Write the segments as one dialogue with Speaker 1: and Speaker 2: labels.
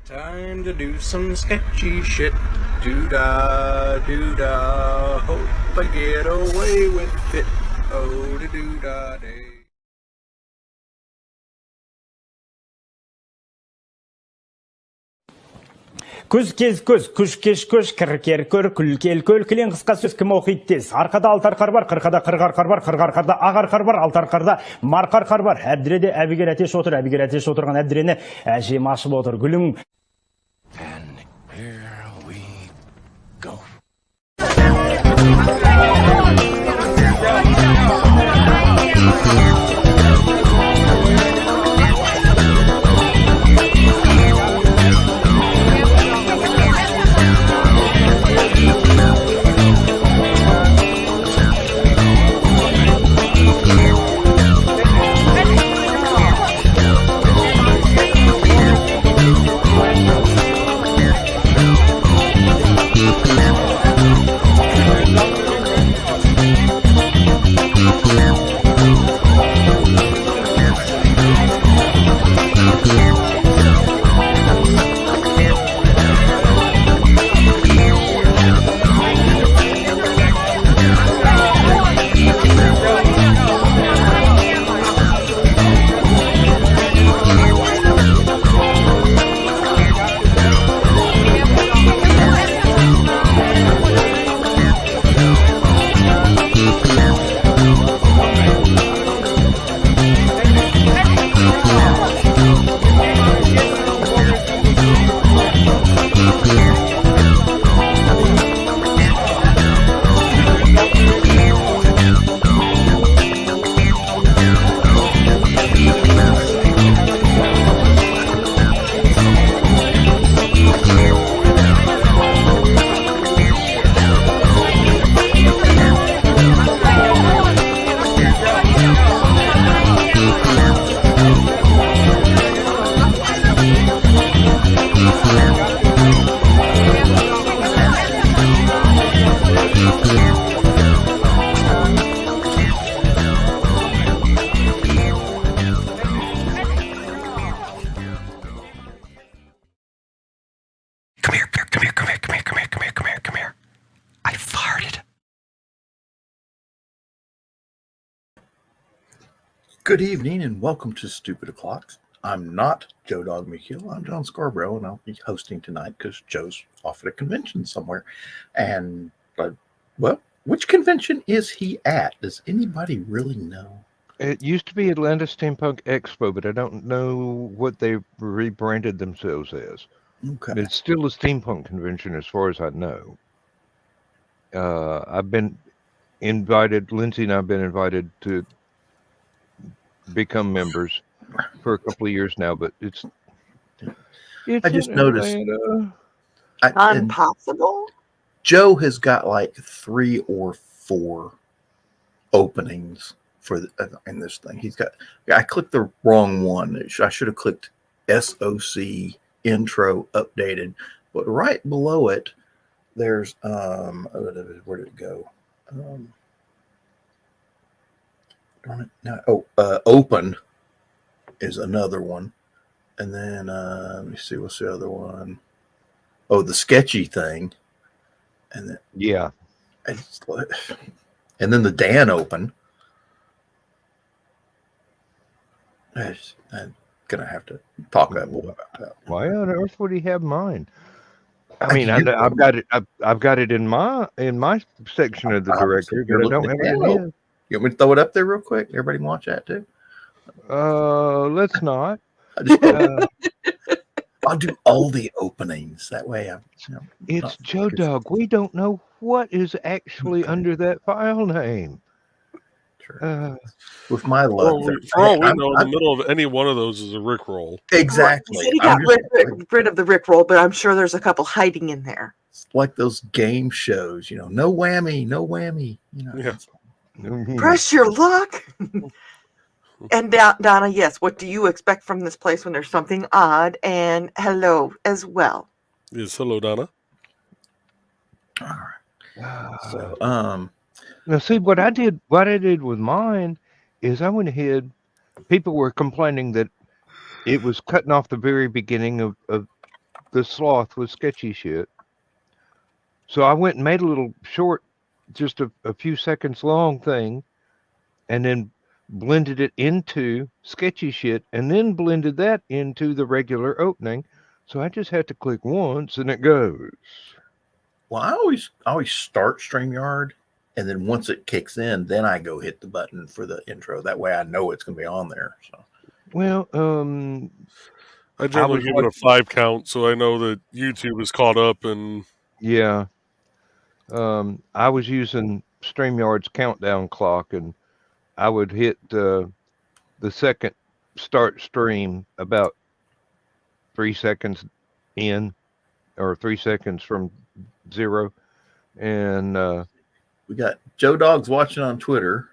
Speaker 1: Time to do some sketchy shit. Doo-dah, doo-dah. Hope I get away with it. Oh, da doo-dah day.
Speaker 2: Көз кез көз, күш кеш көш, кір көр, күл көл, кілең қысқа сөз кім оқиды тез. Арқада алты арқар бар, қырқада қырық арқар бар, қырық арқарда ақ арқар бар, алты арқарда марқа арқар бар. Әбдіреде әбігер әтеш отыр, әбігер әтеш отырған әбдірені әжем ашып отыр. Гүлің.
Speaker 1: And here we go. Come here. I farted.
Speaker 3: Good evening and welcome to Stupid O'Clocks. I'm not Joe Dog McHugh. I'm John Scarborough, and I'll be hosting tonight because Joe's off at a convention somewhere. And, which convention is he at? Does anybody really know?
Speaker 4: It used to be Atlanta Steampunk Expo, but I don't know what they rebranded themselves as.
Speaker 3: Okay.
Speaker 4: It's still a steampunk convention as far as I know. I've been invited, Lindsay and I have been invited to become members for a couple of years now, but it's
Speaker 3: I just noticed
Speaker 5: Impossible.
Speaker 3: Joe has got like 3 or 4 openings for in this thing. I clicked the wrong one. I should have clicked SOC intro updated, but right below it there's where did it go? Darn it. No, open is another one, and then let me see, what's the other one? Oh, the sketchy thing, and then
Speaker 4: yeah,
Speaker 3: and then the Dan open. I'm gonna have to talk more about that.
Speaker 4: Why on earth would he have mine? I mean, I've got it. I've got it in my section of the directory, but I don't have it in his.
Speaker 3: You want me to throw it up there real quick? Everybody can watch that too.
Speaker 4: Let's not.
Speaker 3: I'll do all the openings that way.
Speaker 4: It's Joe Dog. We don't know what is actually under that file name.
Speaker 3: With my luck,
Speaker 6: for all we know, in the middle of any one of those is a Rickroll.
Speaker 3: Exactly.
Speaker 5: He got rid of the Rickroll, but I'm sure there's a couple hiding in there.
Speaker 3: It's like those game shows, no whammy, no whammy.
Speaker 6: Yeah.
Speaker 5: Press your luck. And Donna, yes, what do you expect from this place when there's something odd? And hello as well.
Speaker 6: Yes, hello, Donna.
Speaker 3: All right. So,
Speaker 4: now see what I did with mine is I went ahead. People were complaining that it was cutting off the very beginning of the sloth with sketchy shit. So I went and made a little short, just a few seconds long thing, and then blended it into sketchy shit, and then blended that into the regular opening. So I just had to click once, and it goes.
Speaker 3: Well, I always start StreamYard, and then once it kicks in, then I go hit the button for the intro. That way, I know it's going to be on there. So,
Speaker 4: Well,
Speaker 6: I generally
Speaker 4: was
Speaker 6: give it a 5 count, so I know that YouTube is caught up. And
Speaker 4: yeah, I was using StreamYard's countdown clock, and I would hit the second start stream about 3 seconds in, or 3 seconds from 0, and
Speaker 3: we got Joe Dogs watching on Twitter.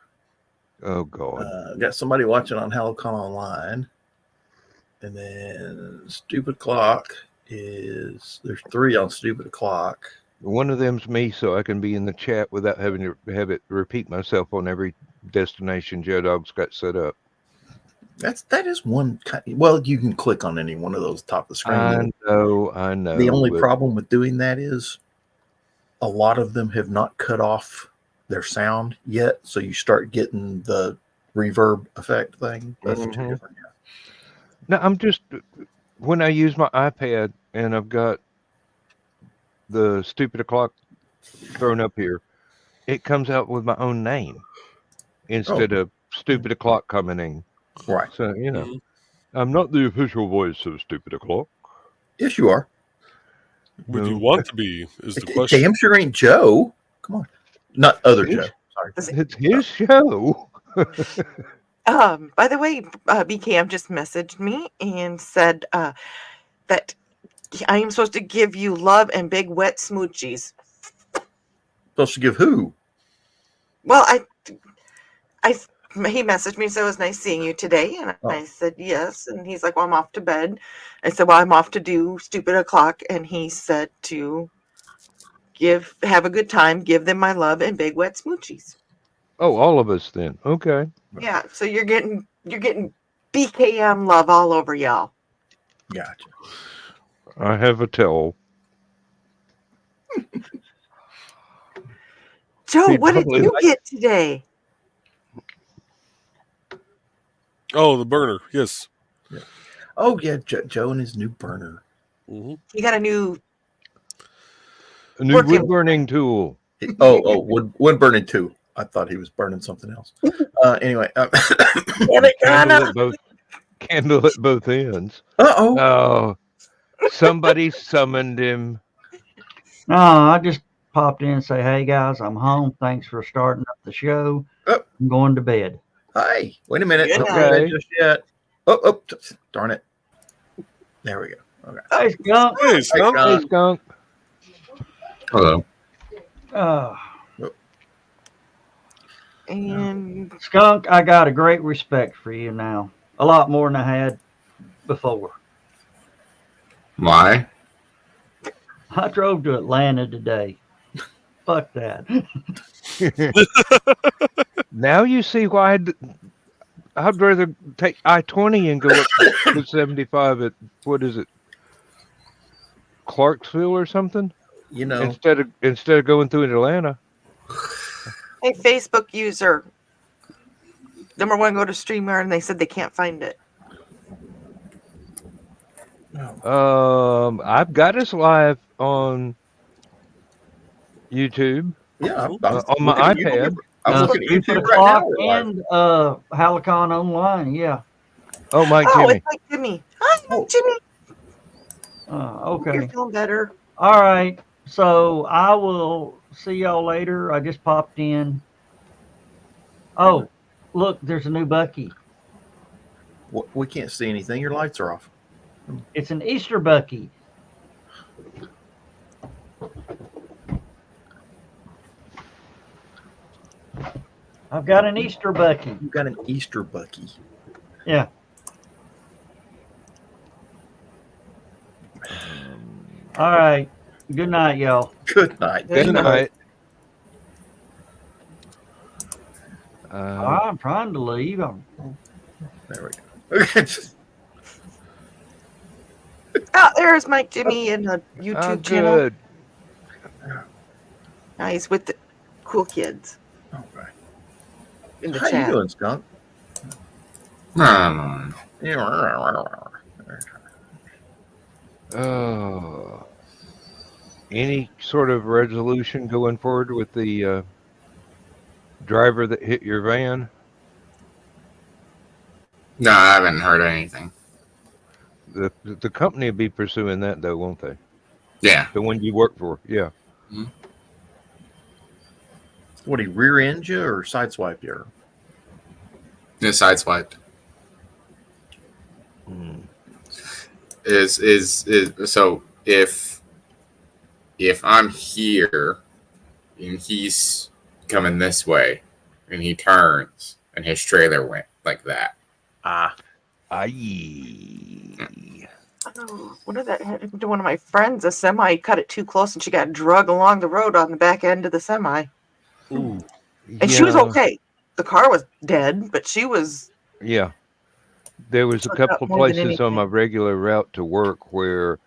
Speaker 4: oh god,
Speaker 3: Got somebody watching on HallowCon Online. And then Stupid Clock there's 3 on Stupid Clock.
Speaker 4: one of them's me, so I can be in the chat without having to have it repeat myself on every destination Joe Dog's got set up.
Speaker 3: That is one kind. Well, you can click on any one of those top of the screen.
Speaker 4: I know.
Speaker 3: The only problem with doing that is a lot of them have not cut off their sound yet, so you start getting the reverb effect thing. That's 2 different. Yeah.
Speaker 4: No, I'm just, when I use my iPad and I've got the Stupid O'Clock thrown up here, it comes out with my own name instead of Stupid O'Clock coming in.
Speaker 3: Right.
Speaker 4: So, you know, I'm not the official voice of Stupid O'Clock.
Speaker 3: Yes, you are.
Speaker 6: would
Speaker 4: No.
Speaker 6: you want to be? Is the question.
Speaker 3: Damn sure ain't Joe. Come on, not other Joe. Sorry.
Speaker 4: It's his show.
Speaker 5: By the way, BKM just messaged me and said that I am supposed to give you love and big wet smoochies.
Speaker 3: Supposed to give who?
Speaker 5: Well, he messaged me, so it was nice seeing you today, and I said yes, and he's like, well, I'm off to bed. I said, well, I'm off to do Stupid O'Clock, and he said to have a good time, give them my love and big wet smoochies.
Speaker 4: Oh, all of us then. Okay.
Speaker 5: Yeah, so you're getting BKM love all over y'all.
Speaker 3: Gotcha.
Speaker 4: I have a towel.
Speaker 5: Joe, what did
Speaker 4: probably
Speaker 5: you get today?
Speaker 6: Oh, the burner. Yes.
Speaker 3: Yeah. Oh yeah, Joe and his new burner.
Speaker 6: Mm-hmm.
Speaker 5: You got a new
Speaker 4: wood burning tool.
Speaker 3: Wood burning too. I thought he was burning something else. Anyway,
Speaker 4: Candle at both ends.
Speaker 3: Uh-oh.
Speaker 4: Oh, somebody summoned him.
Speaker 7: No, I just popped in and say, hey guys, I'm home. Thanks for starting up the show.
Speaker 3: Oh.
Speaker 7: I'm going to bed.
Speaker 3: Hi. Wait a minute.
Speaker 5: Good
Speaker 3: Don't go
Speaker 4: night.
Speaker 3: to bed just yet. Oh, darn it. There we go. Okay.
Speaker 7: Hey, Skunk.
Speaker 6: Hey, Skunk.
Speaker 4: Hey, Skunk.
Speaker 8: Hello.
Speaker 5: and
Speaker 7: Skunk, I got a great respect for you now. A lot more than I had before.
Speaker 8: Why?
Speaker 7: I drove to Atlanta today. Fuck that.
Speaker 4: Now you see why I'd rather take I-20 and go up to 75 at, what is it, Clarksville or something?
Speaker 3: You know,
Speaker 4: Instead of going through Atlanta.
Speaker 5: a Facebook user. Number one, go to StreamYard, and they said they can't find it.
Speaker 4: I've got us live on YouTube.
Speaker 3: yeah,
Speaker 4: On my iPad.
Speaker 3: I'm looking at
Speaker 7: Stupid
Speaker 3: YouTube right
Speaker 7: O'Clock
Speaker 3: now.
Speaker 7: and HallowCon Online, yeah.
Speaker 4: Oh, Mike
Speaker 5: Oh,
Speaker 4: Jimmy.
Speaker 5: it's like Jimmy. Hi, Mike Jimmy.
Speaker 7: Okay.
Speaker 5: You're feeling better.
Speaker 7: All right. So I will see y'all later. I just popped in. Oh, look, there's a new Bucky.
Speaker 3: We can't see anything. Your lights are off.
Speaker 7: It's an Easter Bucky. I've got an Easter Bucky.
Speaker 3: You got an Easter Bucky.
Speaker 7: Yeah. All right. Good night, y'all.
Speaker 3: Good night.
Speaker 4: Good night.
Speaker 7: I'm trying to leave.
Speaker 3: There we go. Okay.
Speaker 5: Oh, there's Mike Jimmy in the YouTube channel.
Speaker 4: Good.
Speaker 5: Now he's with the cool kids
Speaker 3: Okay.
Speaker 5: in the
Speaker 3: How
Speaker 5: chat.
Speaker 3: you doing, Skunk?
Speaker 8: No.
Speaker 4: Any sort of resolution going forward with the driver that hit your van?
Speaker 8: No, I haven't heard anything.
Speaker 4: The company will be pursuing that though, won't they?
Speaker 8: Yeah.
Speaker 4: The one you work for, yeah.
Speaker 3: What, he rear end you or sideswipe you?
Speaker 8: Just sideswiped. Is so if I'm here and he's coming this way and he turns and his trailer went like that.
Speaker 5: What did that happen to one of my friends? A semi cut it too close and she got drug along the road on the back end of the semi.
Speaker 4: Ooh.
Speaker 5: And she was okay. The car was dead, but she was.
Speaker 4: Yeah. There was a
Speaker 5: Fucked up
Speaker 4: couple of
Speaker 5: more than
Speaker 4: places on my
Speaker 5: anything.
Speaker 4: regular route to work where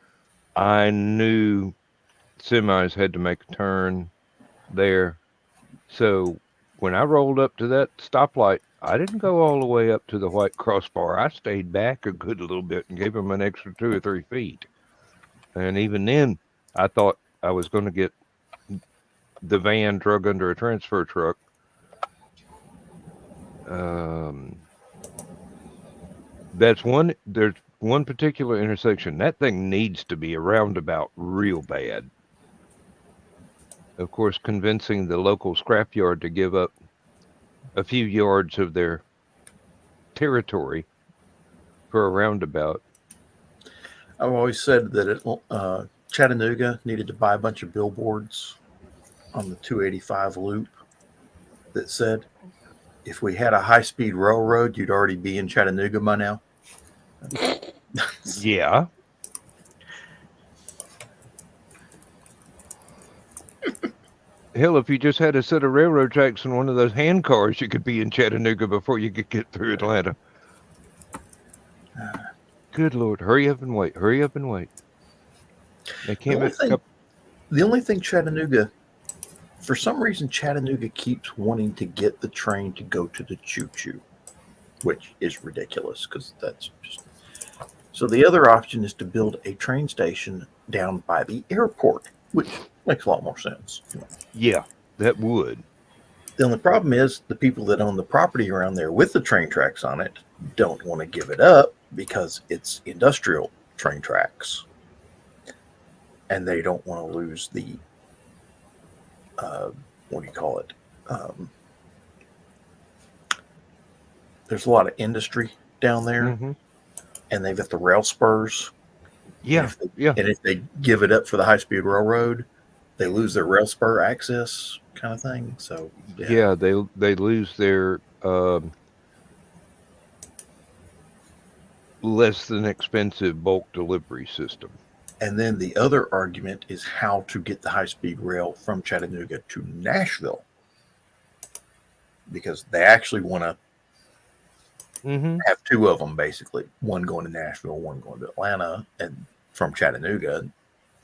Speaker 4: I knew semis had to make a turn there. So when I rolled up to that stoplight, I didn't go all the way up to the white crossbar. I stayed back a good little bit and gave him an extra 2 or 3 feet. And even then, I thought I was going to get the van drug under a transfer truck. There's one particular intersection. That thing needs to be a roundabout real bad. Of course, convincing the local scrapyard to give up a few yards of their territory for a roundabout.
Speaker 3: I've always said that Chattanooga needed to buy a bunch of billboards on the 285 loop that said, if we had a high-speed railroad, you'd already be in Chattanooga by now.
Speaker 4: Yeah. Hell, if you just had a set of railroad tracks and one of those hand cars, you could be in Chattanooga before you could get through Atlanta. Good Lord. Hurry up and wait. Hurry up and wait. They can't
Speaker 3: The only thing Chattanooga, for some reason, Chattanooga keeps wanting to get the train to go to the choo-choo, which is ridiculous because that's just... So the other option is to build a train station down by the airport, which makes a lot more sense.
Speaker 4: Yeah, that would.
Speaker 3: The only problem is the people that own the property around there with the train tracks on it don't want to give it up because it's industrial train tracks. And they don't want to lose the, what do you call it? There's a lot of industry down there, and they've got the rail spurs.
Speaker 4: Yeah,
Speaker 3: And if they give it up for the high-speed railroad, they lose their rail spur access kind of thing. So
Speaker 4: yeah, they lose their less than expensive bulk delivery system.
Speaker 3: And then the other argument is how to get the high-speed rail from Chattanooga to Nashville, because they actually want to have 2 of them, basically. One going to Nashville, one going to Atlanta, and from Chattanooga.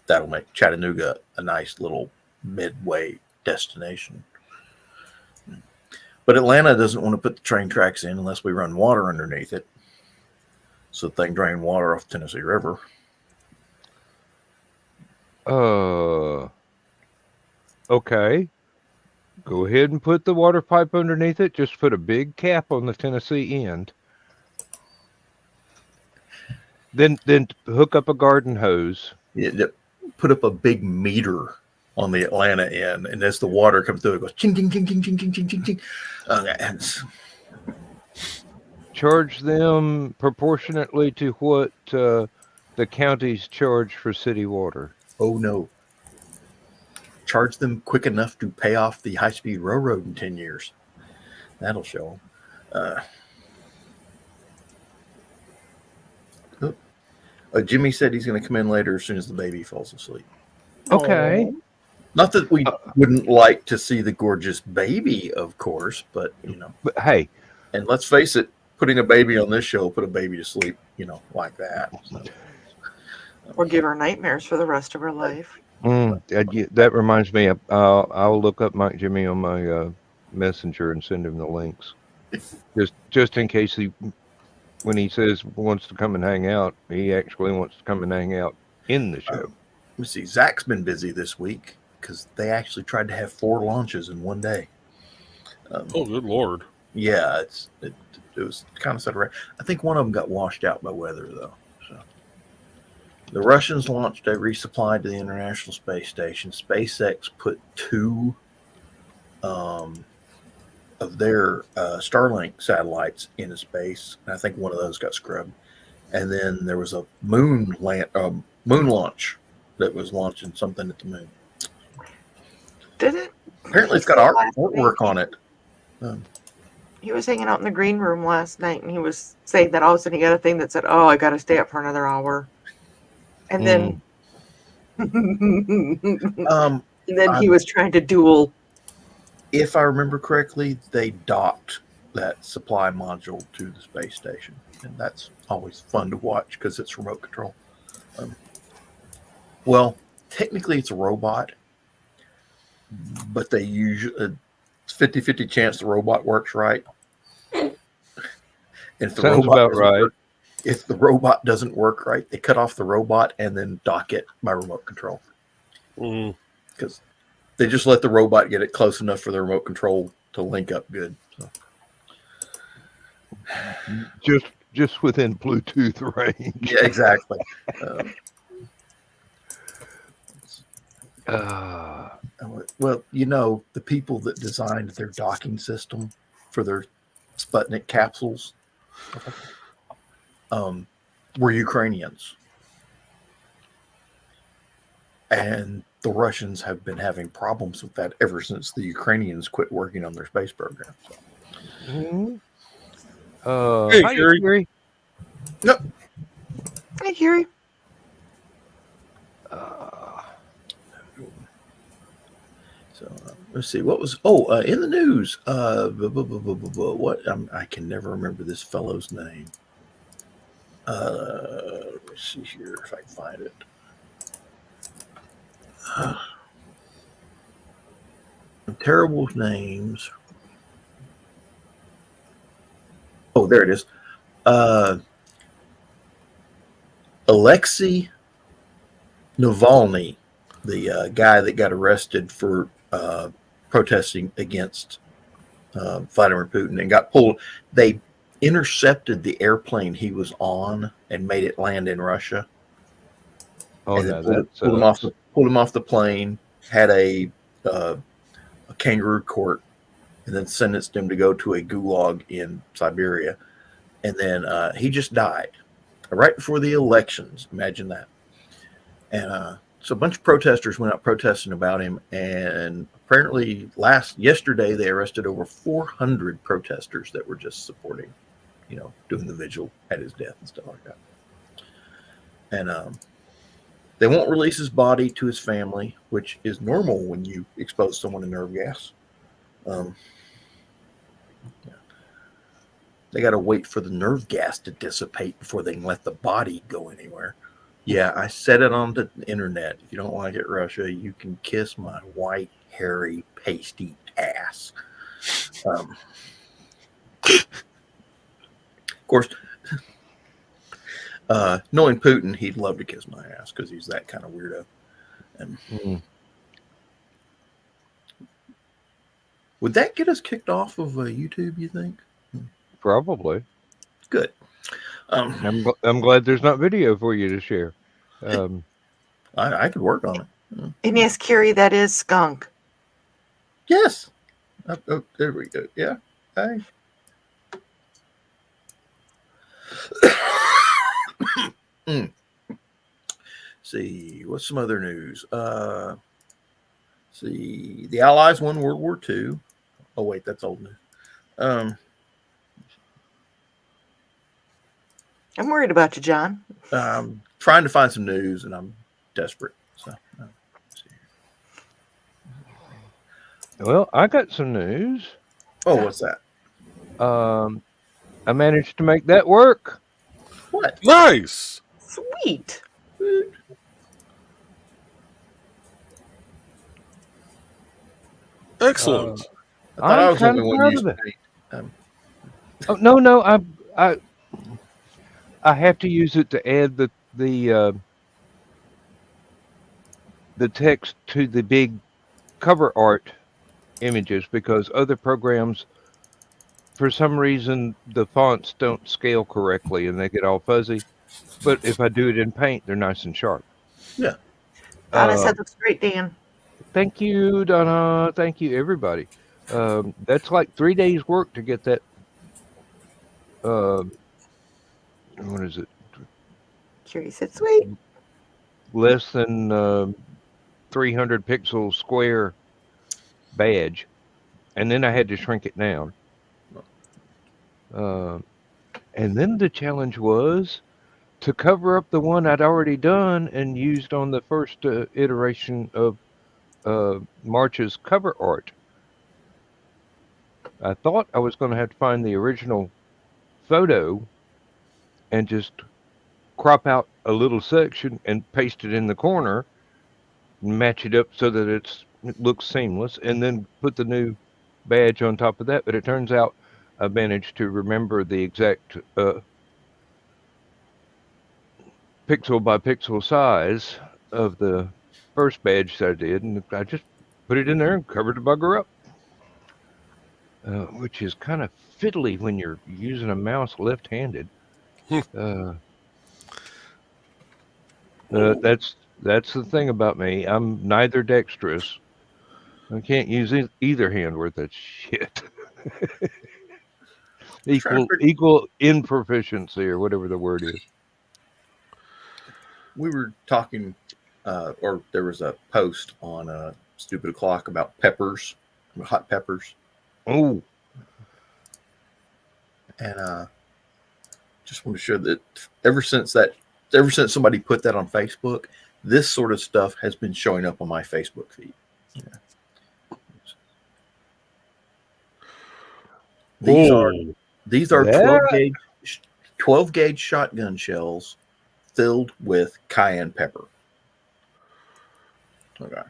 Speaker 3: That'll make Chattanooga a nice little midway destination. But Atlanta doesn't want to put the train tracks in unless we run water underneath it, so they can drain water off the Tennessee River.
Speaker 4: Okay. Go ahead and put the water pipe underneath it. Just put a big cap on the Tennessee end. Then hook up a garden hose.
Speaker 3: Yeah, put up a big meter on the Atlanta end, and as the water comes through, it goes ching, ching, ching, ching, ching, ching, ching, ching, ching.
Speaker 4: Charge them proportionately to what the counties charge for city water.
Speaker 3: Oh, no. Charge them quick enough to pay off the high-speed railroad in 10 years. That'll show them. Jimmy said he's going to come in later as soon as the baby falls asleep.
Speaker 4: Okay.
Speaker 3: Not that we wouldn't like to see the gorgeous baby, of course, but,
Speaker 4: But hey.
Speaker 3: And let's face it, putting a baby on this show, put a baby to sleep, like that.
Speaker 5: Or give her nightmares for the rest of her life.
Speaker 4: That reminds me. I'll look up Mike Jimmy on my messenger and send him the links. Just in case when he says wants to come and hang out, he actually wants to come and hang out in the show.
Speaker 3: Let me see. Zach's been busy this week because they actually tried to have 4 launches in one day.
Speaker 6: Oh, good Lord.
Speaker 3: Yeah, it was kind of sort of. I think one of them got washed out by weather, though. So the Russians launched a resupply to the International Space Station. SpaceX put 2 of their Starlink satellites into space, and I think one of those got scrubbed. And then there was a moon launch that was launching something at the moon.
Speaker 5: Did it?
Speaker 3: Apparently, it's got artwork on it.
Speaker 5: He was hanging out in the green room last night, and he was saying that all of a sudden he got a thing that said, "Oh, I got to stay up for another hour," and then, and then he was trying to duel.
Speaker 3: If I remember correctly, they docked that supply module to the space station, and that's always fun to watch because it's remote control. Well, technically, it's a robot, but they usually it's 50-50 chance the robot works right. If the
Speaker 4: Sounds about right.
Speaker 3: If the robot doesn't work right, they cut off the robot and then dock it by remote control. Because they just let the robot get it close enough for the remote control to link up good. So.
Speaker 4: Just within Bluetooth range.
Speaker 3: Yeah, exactly. Well, the people that designed their docking system for their Sputnik capsules were Ukrainians. And the Russians have been having problems with that ever since the Ukrainians quit working on their space program.
Speaker 4: Hey,
Speaker 6: Hey, Gary.
Speaker 3: Nope.
Speaker 5: Hey, Gary.
Speaker 3: So let's see. What was? In the news. What? I can never remember this fellow's name. Let's see here if I can find it. Terrible names. Oh, there it is. Alexei Navalny, the guy that got arrested for protesting against Vladimir Putin and got pulled. They intercepted the airplane he was on and made it land in Russia.
Speaker 4: Oh,
Speaker 3: and
Speaker 4: no,
Speaker 3: pulled him off the plane, had a kangaroo court, and then sentenced him to go to a gulag in Siberia. And then he just died right before the elections. Imagine that. And so a bunch of protesters went out protesting about him. And apparently yesterday, they arrested over 400 protesters that were just supporting, doing the vigil at his death and stuff like that. And they won't release his body to his family, which is normal when you expose someone to nerve gas. They got to wait for the nerve gas to dissipate before they can let the body go anywhere. Yeah, I said it on the internet. If you don't like it, Russia, you can kiss my white, hairy, pasty ass. Of course, knowing Putin, he'd love to kiss my ass because he's that kind of weirdo. And would that get us kicked off of YouTube, you think?
Speaker 4: Probably.
Speaker 3: Good.
Speaker 4: I'm glad there's not video for you to share.
Speaker 3: I could work on it.
Speaker 5: And yes, Carrie, that is skunk.
Speaker 3: Yes. Oh, there we go. Yeah. Hey. See, what's some other news? See, the Allies won World War II. Oh, wait, that's old news.
Speaker 5: I'm worried about you, John.
Speaker 3: I'm trying to find some news, and I'm desperate. So,
Speaker 4: Well, I got some news.
Speaker 3: oh, what's that?
Speaker 4: I managed to make that work.
Speaker 3: What?
Speaker 6: Nice.
Speaker 5: Sweet.
Speaker 6: Excellent.
Speaker 3: I thought I
Speaker 4: I'm
Speaker 3: was the
Speaker 4: kind
Speaker 3: only
Speaker 4: of
Speaker 3: one
Speaker 4: proud of
Speaker 3: using
Speaker 4: that.
Speaker 3: paint.
Speaker 4: Oh no, I have to use it to add the text to the big cover art images because other programs, for some reason, the fonts don't scale correctly and they get all fuzzy. But if I do it in Paint, they're nice and sharp.
Speaker 3: Yeah.
Speaker 5: Donna
Speaker 4: Uh,
Speaker 5: said looks great, Dan.
Speaker 4: Thank you, Donna. Thank you, everybody. That's like 3 days' work to get that. Uh, what is it?
Speaker 5: Curie said, sweet.
Speaker 4: Less than 300 pixel square badge, and then I had to shrink it down. Uh, and then the challenge was to cover up the one I'd already done and used on the first iteration of March's cover art. I thought I was going to have to find the original photo and just crop out a little section and paste it in the corner, match it up so that it looks seamless, and then put the new badge on top of that. But it turns out I managed to remember the exact pixel by pixel size of the first badge that I did, and I just put it in there and covered the bugger up, which is kind of fiddly when you're using a mouse left-handed. That's the thing about me. I'm neither dexterous. I can't use either hand worth that shit. equal improficiency or whatever the word is.
Speaker 3: We were talking, or there was a post on Stupid O'Clock about peppers, hot peppers.
Speaker 4: Oh,
Speaker 3: And just want to share that ever since somebody put that on Facebook, this sort of stuff has been showing up on my Facebook feed. These are 12 gauge shotgun shells filled with cayenne pepper. Okay.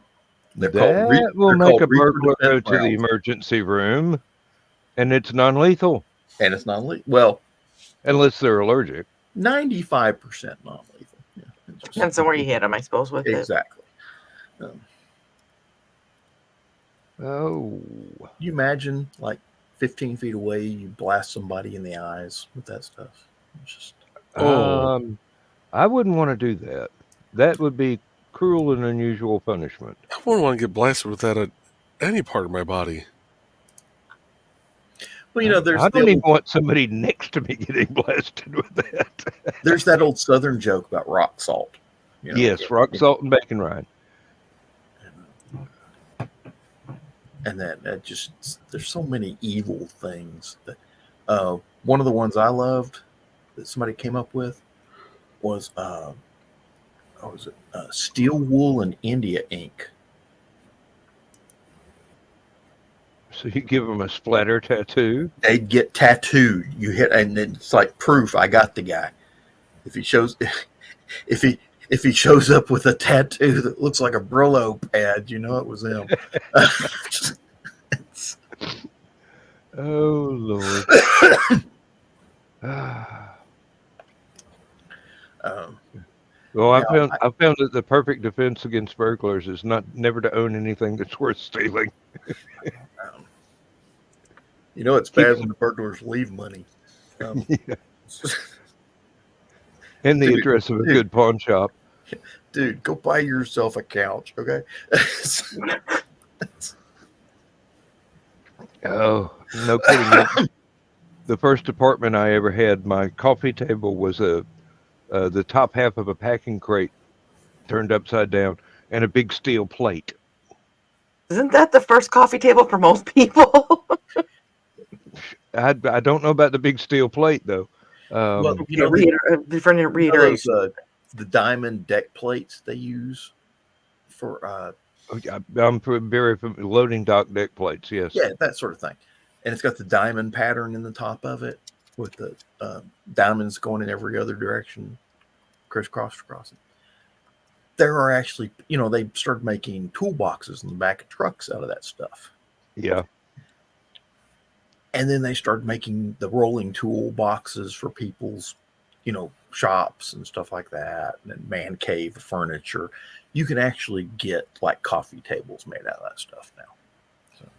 Speaker 4: That will make a burglar go to the emergency room, and it's non-lethal.
Speaker 3: And it's non-lethal. Well,
Speaker 4: unless they're allergic.
Speaker 3: 95% non-lethal. Yeah,
Speaker 5: depends on where you hit them, I suppose. With
Speaker 3: exactly. You imagine like 15 feet away, you blast somebody in the eyes with that stuff. It's just,
Speaker 4: I wouldn't want to do that. That would be cruel and unusual punishment.
Speaker 6: I wouldn't want to get blasted with that at any part of my body.
Speaker 3: Well, you know,
Speaker 4: I don't even want somebody next to me getting blasted with that.
Speaker 3: There's that old Southern joke about rock salt.
Speaker 4: You know, yes, rock salt and bacon rind.
Speaker 3: And that just, there's so many evil things that one of the ones I loved that somebody came up with was steel wool and India ink.
Speaker 4: So you give them a splatter tattoo?
Speaker 3: They'd get tattooed. You hit, and it's like proof. I got the guy. If he shows up with a tattoo that looks like a Brillo pad, you know it was him.
Speaker 4: Oh Lord. Well, I found that the perfect defense against burglars is never to own anything that's worth stealing.
Speaker 3: You know it's bad when the burglars leave money.
Speaker 4: In the address of a good pawn shop.
Speaker 3: Dude, go buy yourself a couch, okay?
Speaker 4: Oh, no kidding. The first apartment I ever had, my coffee table was the top half of a packing crate turned upside down and a big steel plate.
Speaker 5: Isn't that the first coffee table for most people?
Speaker 4: I don't know about the big steel plate though.
Speaker 3: Well, you know,
Speaker 5: different reiteration.
Speaker 3: The diamond deck plates they use for
Speaker 4: I'm very familiar. Loading dock deck plates, yes.
Speaker 3: Yeah, that sort of thing. And it's got the diamond pattern in the top of it with the diamonds going in every other direction, crisscross across it. there are actually, they started making toolboxes in the back of trucks out of that stuff.
Speaker 4: Yeah.
Speaker 3: And then they started making the rolling tool boxes for people's, shops and stuff like that. And then man cave furniture. You can actually get like coffee tables made out of that stuff now.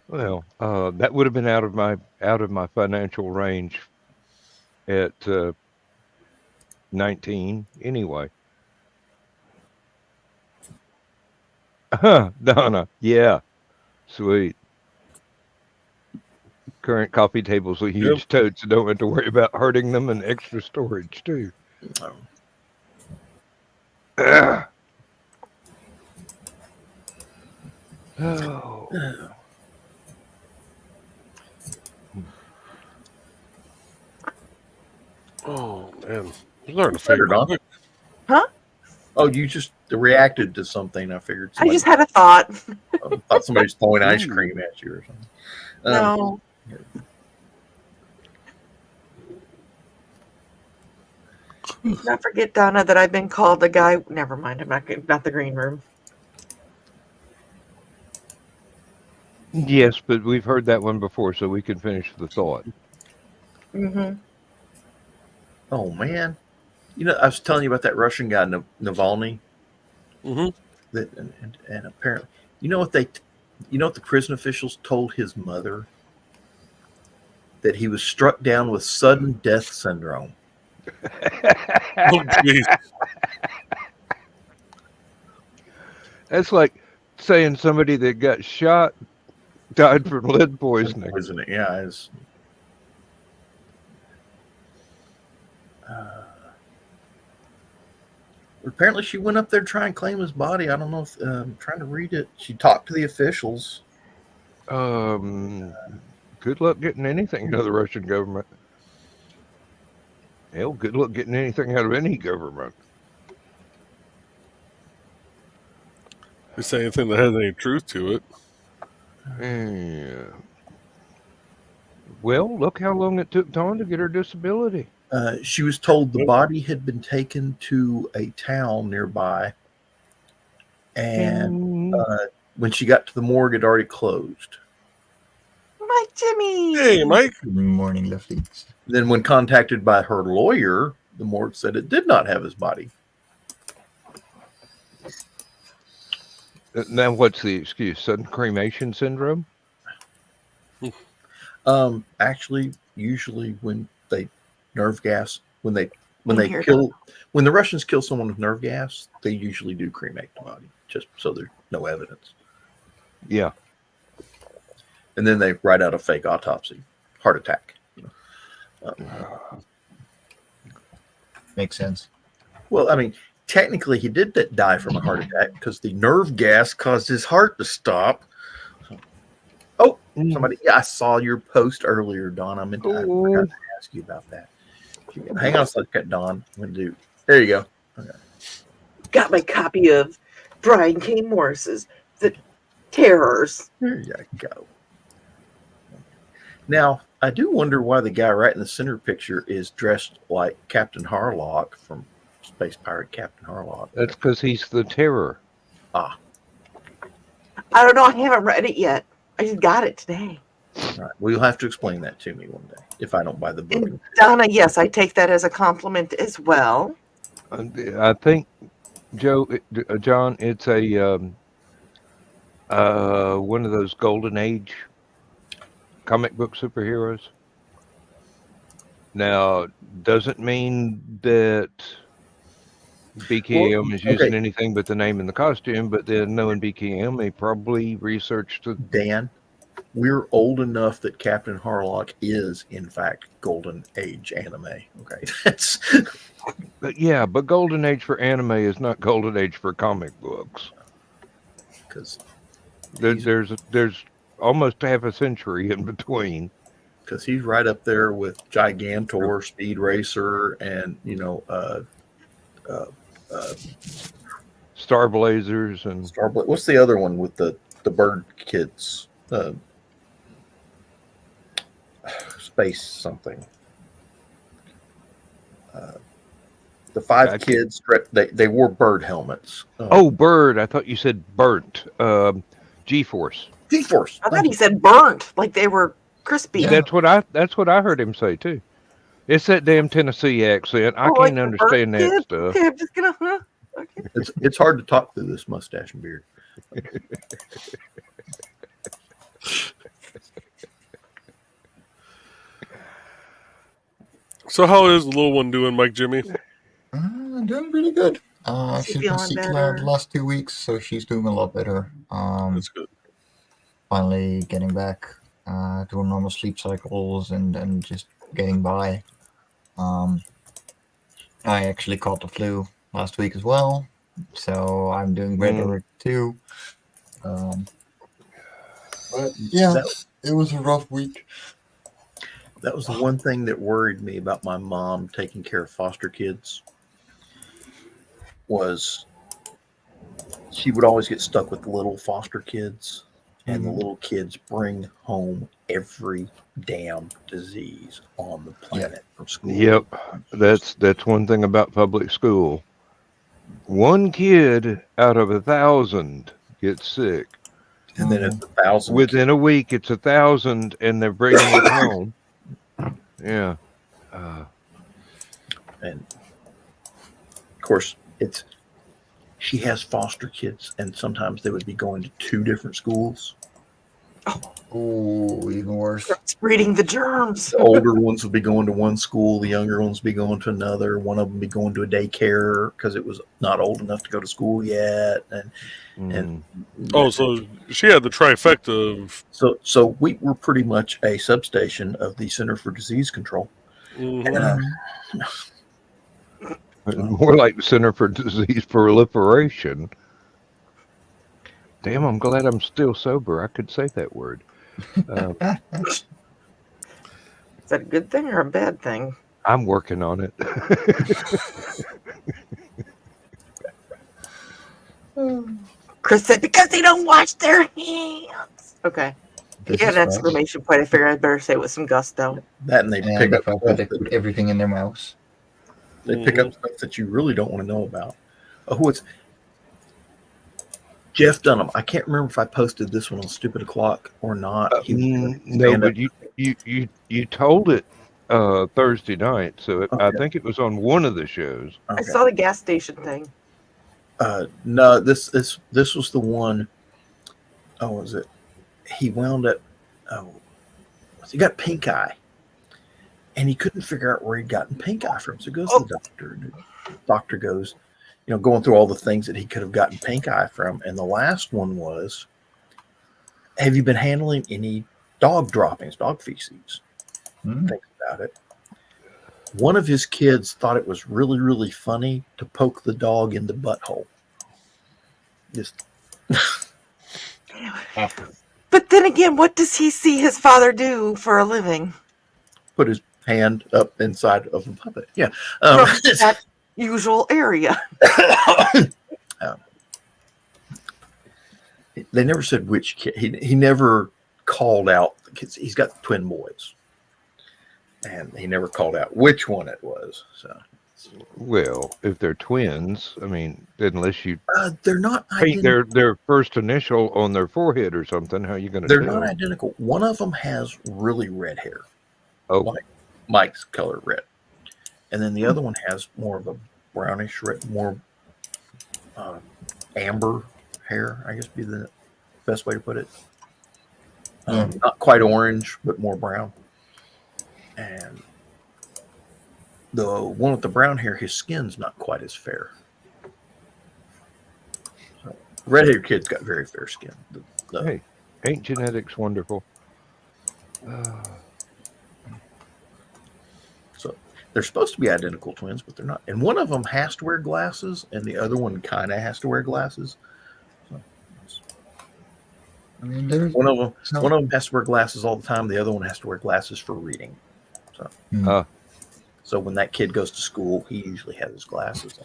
Speaker 4: Well, that would have been out of my financial range at 19 anyway. Donna, yeah, sweet. Current coffee tables are huge totes, so don't have to worry about hurting them, and extra storage too. Oh.
Speaker 6: Oh man, you're learning to
Speaker 3: Better
Speaker 6: figure
Speaker 3: not.
Speaker 6: out.
Speaker 5: Huh?
Speaker 3: Oh, you just reacted to something. I figured.
Speaker 5: I just had a thought.
Speaker 3: Thought somebody's throwing ice cream at you or something.
Speaker 5: No. Not forget, Donna, that I've been called the guy. Never mind. I'm not the green room.
Speaker 4: Yes, but we've heard that one before, so we can finish the thought.
Speaker 5: Mm-hmm.
Speaker 3: Oh man, I was telling you about that Russian guy Navalny.
Speaker 6: Mm-hmm.
Speaker 3: That and apparently, what the prison officials told his mother, that he was struck down with sudden death syndrome.
Speaker 6: Oh, geez.
Speaker 4: That's like saying somebody that got shot died from lead poisoning.
Speaker 3: Yeah, apparently she went up there to try and claim his body. I don't know if I'm trying to read it. She talked to the officials.
Speaker 4: Good luck getting anything out of the Russian government. Hell, good luck getting anything out of any government.
Speaker 6: You say anything that has any truth to it.
Speaker 4: Yeah. Well, look how long it took Dawn to get her disability.
Speaker 3: She was told the body had been taken to a town nearby, and when she got to the morgue, it already closed.
Speaker 5: Mike Jimmy.
Speaker 6: Hey, Mike.
Speaker 9: Good morning, lefties.
Speaker 3: Then, when contacted by her lawyer, the morgue said it did not have his body.
Speaker 4: Now, what's the excuse? Sudden cremation syndrome?
Speaker 3: Actually, usually when they nerve gas, when the Russians kill someone with nerve gas, they usually do cremate the body, just so there's no evidence.
Speaker 4: Yeah.
Speaker 3: And then they write out a fake autopsy, heart attack.
Speaker 9: Makes sense.
Speaker 3: Well, I mean, technically, he did die from a heart attack because the nerve gas caused his heart to stop. Oh, somebody! Yeah, I saw your post earlier, Don. I forgot to ask you about that. Hang on a second, Don. I'm going to do. There you go. Okay.
Speaker 5: Got my copy of Brian K. Morris's The Terrors.
Speaker 3: There you go. Now, I do wonder why the guy right in the center picture is dressed like Captain Harlock from Space Pirate Captain Harlock.
Speaker 4: That's because he's the Terror.
Speaker 3: Ah.
Speaker 5: I don't know. I haven't read it yet. I just got it today.
Speaker 3: All right. Well, you'll have to explain that to me one day if I don't buy the book.
Speaker 5: And Donna, yes, I take that as a compliment as well.
Speaker 4: I think, John, it's a one of those golden age comic book superheroes. Now, doesn't mean that BKM is using anything but the name and the costume, but then knowing BKM, they probably researched it.
Speaker 3: Dan, we're old enough that Captain Harlock is, in fact, Golden Age anime. Okay, that's.
Speaker 4: But Golden Age for anime is not Golden Age for comic books.
Speaker 3: Because
Speaker 4: there's almost half a century in between.
Speaker 3: Because he's right up there with Gigantor, Speed Racer, and
Speaker 4: Star Blazers and
Speaker 3: what's the other one with the bird kids? Space something. The 5
Speaker 4: Gotcha.
Speaker 3: kids, they wore bird helmets.
Speaker 4: Oh, bird. I thought you said burnt. G-force.
Speaker 3: G-force.
Speaker 5: I thought he said burnt, like they were crispy.
Speaker 9: Yeah.
Speaker 4: That's what I heard him say too. It's that damn Tennessee accent. I
Speaker 5: Oh, like
Speaker 4: can't
Speaker 5: the
Speaker 4: understand
Speaker 5: burnt
Speaker 4: that
Speaker 5: kid?
Speaker 4: stuff.
Speaker 5: Okay, I'm just gonna. Okay.
Speaker 3: It's hard to talk through this mustache and beard.
Speaker 6: So how is the little one doing, Mike Jimmy?
Speaker 9: Doing pretty good.
Speaker 5: She
Speaker 9: She's been
Speaker 5: feeling
Speaker 9: sick
Speaker 5: better?
Speaker 9: the last 2 weeks, so she's doing a lot better.
Speaker 6: That's good.
Speaker 9: Finally getting back to her normal sleep cycles and just getting by. I actually caught the flu last week as well, so I'm doing better too. But yeah, it was a rough week.
Speaker 3: That was the one thing that worried me about my mom taking care of foster kids was she would always get stuck with little foster kids, and the little kids bring home every damn disease on the planet from school.
Speaker 4: Yep, that's one thing about public school. One kid out of 1,000 gets sick.
Speaker 3: And then it's 1,000.
Speaker 4: Within a week, it's 1,000, and they're bringing it home. Yeah.
Speaker 3: And of course, she has foster kids, and sometimes they would be going to 2 different schools.
Speaker 9: Oh, even worse.
Speaker 5: Spreading the germs.
Speaker 3: The older ones would be going to one school, the younger ones would be going to another. One of them would be going to a daycare because it was not old enough to go to school yet. And
Speaker 6: Oh, so she had the trifecta of.
Speaker 3: so we were pretty much a substation of the Center for Disease Control.
Speaker 6: Mhm.
Speaker 4: More like the Center for Disease Proliferation. Damn, I'm glad I'm still sober. I could say that word.
Speaker 5: Is that a good thing or a bad thing?
Speaker 4: I'm working on it.
Speaker 5: Chris said, because they don't wash their hands. Okay.
Speaker 9: This
Speaker 5: Yeah,
Speaker 9: is
Speaker 5: an
Speaker 9: gross.
Speaker 5: exclamation point. I figured I'd better say it with some gusto.
Speaker 3: That and they
Speaker 9: And
Speaker 3: pick
Speaker 9: the
Speaker 3: up
Speaker 9: fact that they put everything in their mouths.
Speaker 3: they pick up stuff that you really don't want to know about. Who it's Jeff Dunham. I can't remember if I posted this one on Stupid O'Clock or not. He was doing
Speaker 4: No,
Speaker 3: stand-up.
Speaker 4: but you told it Thursday night, so I
Speaker 3: Okay.
Speaker 4: think it was on one of the shows.
Speaker 5: I
Speaker 3: Okay.
Speaker 5: saw the gas station thing.
Speaker 3: No, this was the one. Oh, was it? He wound up. Oh, he got pink eye, and he couldn't figure out where he'd gotten pink eye from. So he goes to the doctor, and the doctor goes, going through all the things that he could have gotten pink eye from. And the last one was, have you been handling any dog droppings, dog feces? Think about it. One of his kids thought it was really, really funny to poke the dog in the butthole. Just
Speaker 5: But then again, what does he see his father do for a living?
Speaker 3: put his hand up inside of a puppet. Yeah.
Speaker 5: From that usual area.
Speaker 3: They never said which kid. He never called out the kids. He's got twin boys. And he never called out which one it was. So,
Speaker 4: Well, if they're twins, I mean, unless you
Speaker 3: they're not
Speaker 4: paint
Speaker 3: identical.
Speaker 4: their first initial on their forehead or something, how are you going to
Speaker 3: They're
Speaker 4: tell?
Speaker 3: not identical. One of them has really red hair.
Speaker 4: Oh,
Speaker 3: Like Mike's color red. And then the other one has more of a brownish red, more amber hair, I guess would be the best way to put it. Not quite orange, but more brown. And the one with the brown hair, his skin's not quite as fair. So, red-haired kid's got very fair skin.
Speaker 4: hey, ain't genetics wonderful?
Speaker 3: So they're supposed to be identical twins, but they're not. And one of them has to wear glasses, and the other one kind of has to wear glasses. So,
Speaker 9: I mean, there's
Speaker 3: one of them has to wear glasses all the time. The other one has to wear glasses for reading. So when that kid goes to school, he usually has his glasses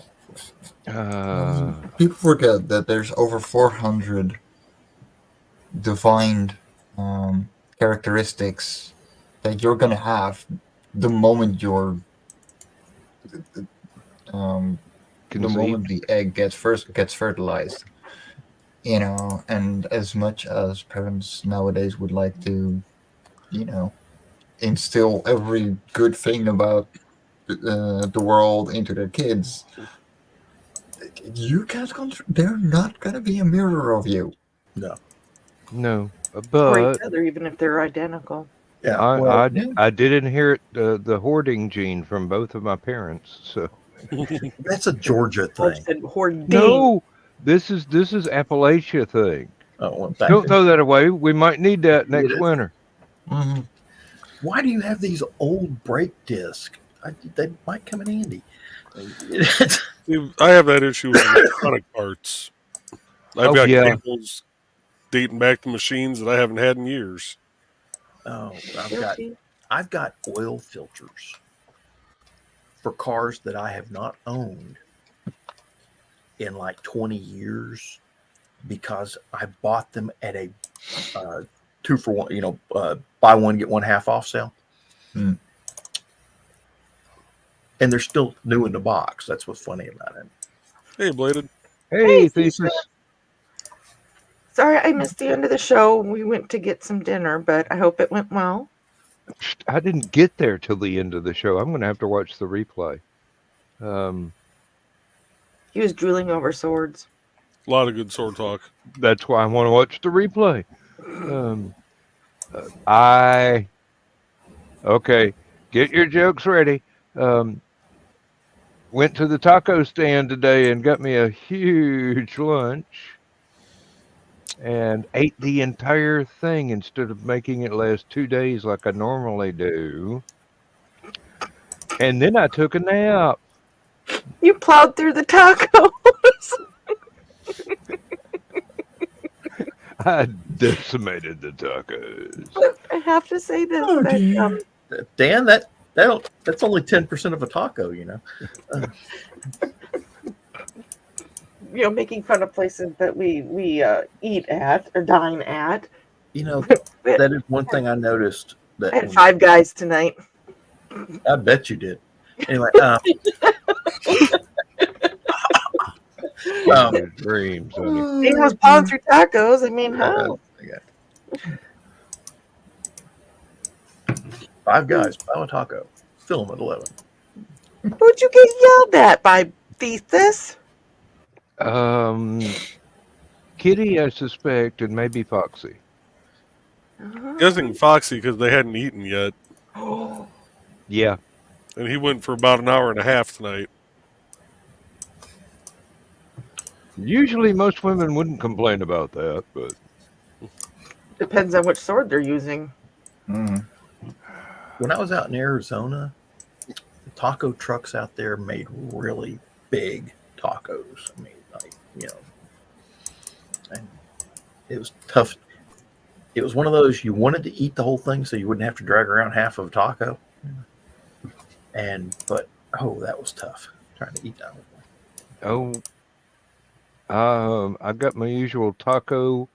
Speaker 3: on.
Speaker 9: people forget that there's over 400 defined characteristics that you're gonna have the moment you're the
Speaker 4: Conceived.
Speaker 9: moment the egg gets fertilized. You know, and as much as parents nowadays would like to, you know, instill every good thing about the world into their kids, you can't they're not gonna be a mirror of you.
Speaker 3: No.
Speaker 4: No,
Speaker 5: Or
Speaker 4: but
Speaker 5: each other, even if they're identical.
Speaker 3: Yeah.
Speaker 4: I did inherit the hoarding gene from both of my parents. So
Speaker 3: That's a Georgia
Speaker 5: I
Speaker 3: thing.
Speaker 5: said hoarding.
Speaker 4: no, this is Appalachia thing.
Speaker 3: Oh, well, back
Speaker 4: Don't
Speaker 3: then.
Speaker 4: throw that away. We might need that next
Speaker 3: it.
Speaker 4: winter.
Speaker 9: Mm-hmm.
Speaker 3: Why do you have these old brake discs? They might come in handy.
Speaker 6: I have that issue with electronic parts. I've
Speaker 4: Oh,
Speaker 6: got
Speaker 4: yeah.
Speaker 6: cables dating back to machines that I haven't had in years.
Speaker 3: Oh,
Speaker 5: Guilty.
Speaker 3: I've got oil filters for cars that I have not owned in like 20 years because I bought them at a 2-for-1, buy one get one half off sale.
Speaker 9: Mm.
Speaker 3: And they're still new in the box. That's what's funny about it.
Speaker 6: Hey, Bladed.
Speaker 4: Hey,
Speaker 5: Thesis.
Speaker 4: Thesis.
Speaker 5: Sorry, I missed the end of the show. We went to get some dinner, but I hope it went well.
Speaker 4: I didn't get there till the end of the show. I'm going to have to watch the replay.
Speaker 5: He was drooling over swords.
Speaker 6: A lot of good sword talk.
Speaker 4: That's why I want to watch the replay. Okay, get your jokes ready. Went to the taco stand today and got me a huge lunch and ate the entire thing instead of making it last 2 days like I normally do. And then I took a nap.
Speaker 5: You plowed through the tacos.
Speaker 4: I decimated the tacos.
Speaker 5: I have to say this.
Speaker 9: Oh,
Speaker 5: that,
Speaker 3: Dan, that's only 10% of a taco,
Speaker 5: making fun of places that we eat at or dine at.
Speaker 3: That is one thing I noticed.
Speaker 5: I had 5 Guys tonight.
Speaker 3: I bet you did. Anyway,
Speaker 4: Dreams, honey.
Speaker 5: He was plowing through tacos. I mean, how?
Speaker 3: 5 Guys, buy a taco, fill them at 11.
Speaker 5: Who'd you get yelled at by, Thesis?
Speaker 4: Kitty, I suspect, and maybe Foxy.
Speaker 6: Guessing Foxy because they hadn't eaten yet.
Speaker 4: Yeah.
Speaker 6: And he went for about an hour and a half tonight.
Speaker 4: Usually most women wouldn't complain about that, but
Speaker 5: Depends on which sword they're using.
Speaker 9: Mm.
Speaker 3: When I was out in Arizona, the taco trucks out there made really big tacos. I mean, and it was tough. It was one of those you wanted to eat the whole thing so you wouldn't have to drag around half of a taco. But that was tough trying to eat that whole thing.
Speaker 4: I got my usual taco,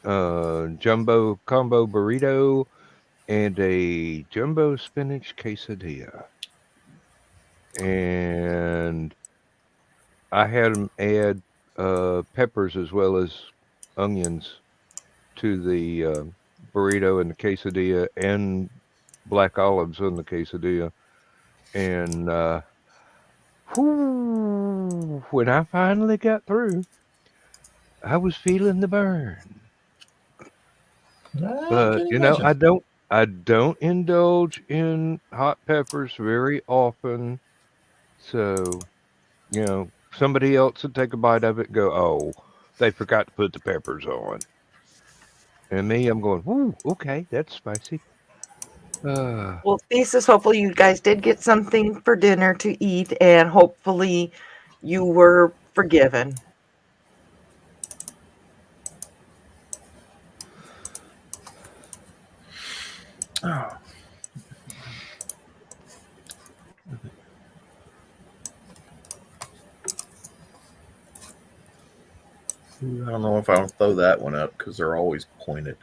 Speaker 4: jumbo combo burrito, and a jumbo spinach quesadilla. And I had them add peppers as well as onions to the burrito and the quesadilla, and black olives on the quesadilla. And when I finally got through, I was feeling the burn. But I don't indulge in hot peppers very often. So, somebody else would take a bite of it and go, "Oh, they forgot to put the peppers on." And me, I'm going, "Ooh, okay, that's spicy."
Speaker 5: Well, Thesis, hopefully you guys did get something for dinner to eat, and hopefully you were forgiven.
Speaker 3: Oh. I don't know if I'll throw that one up because they're always pointed.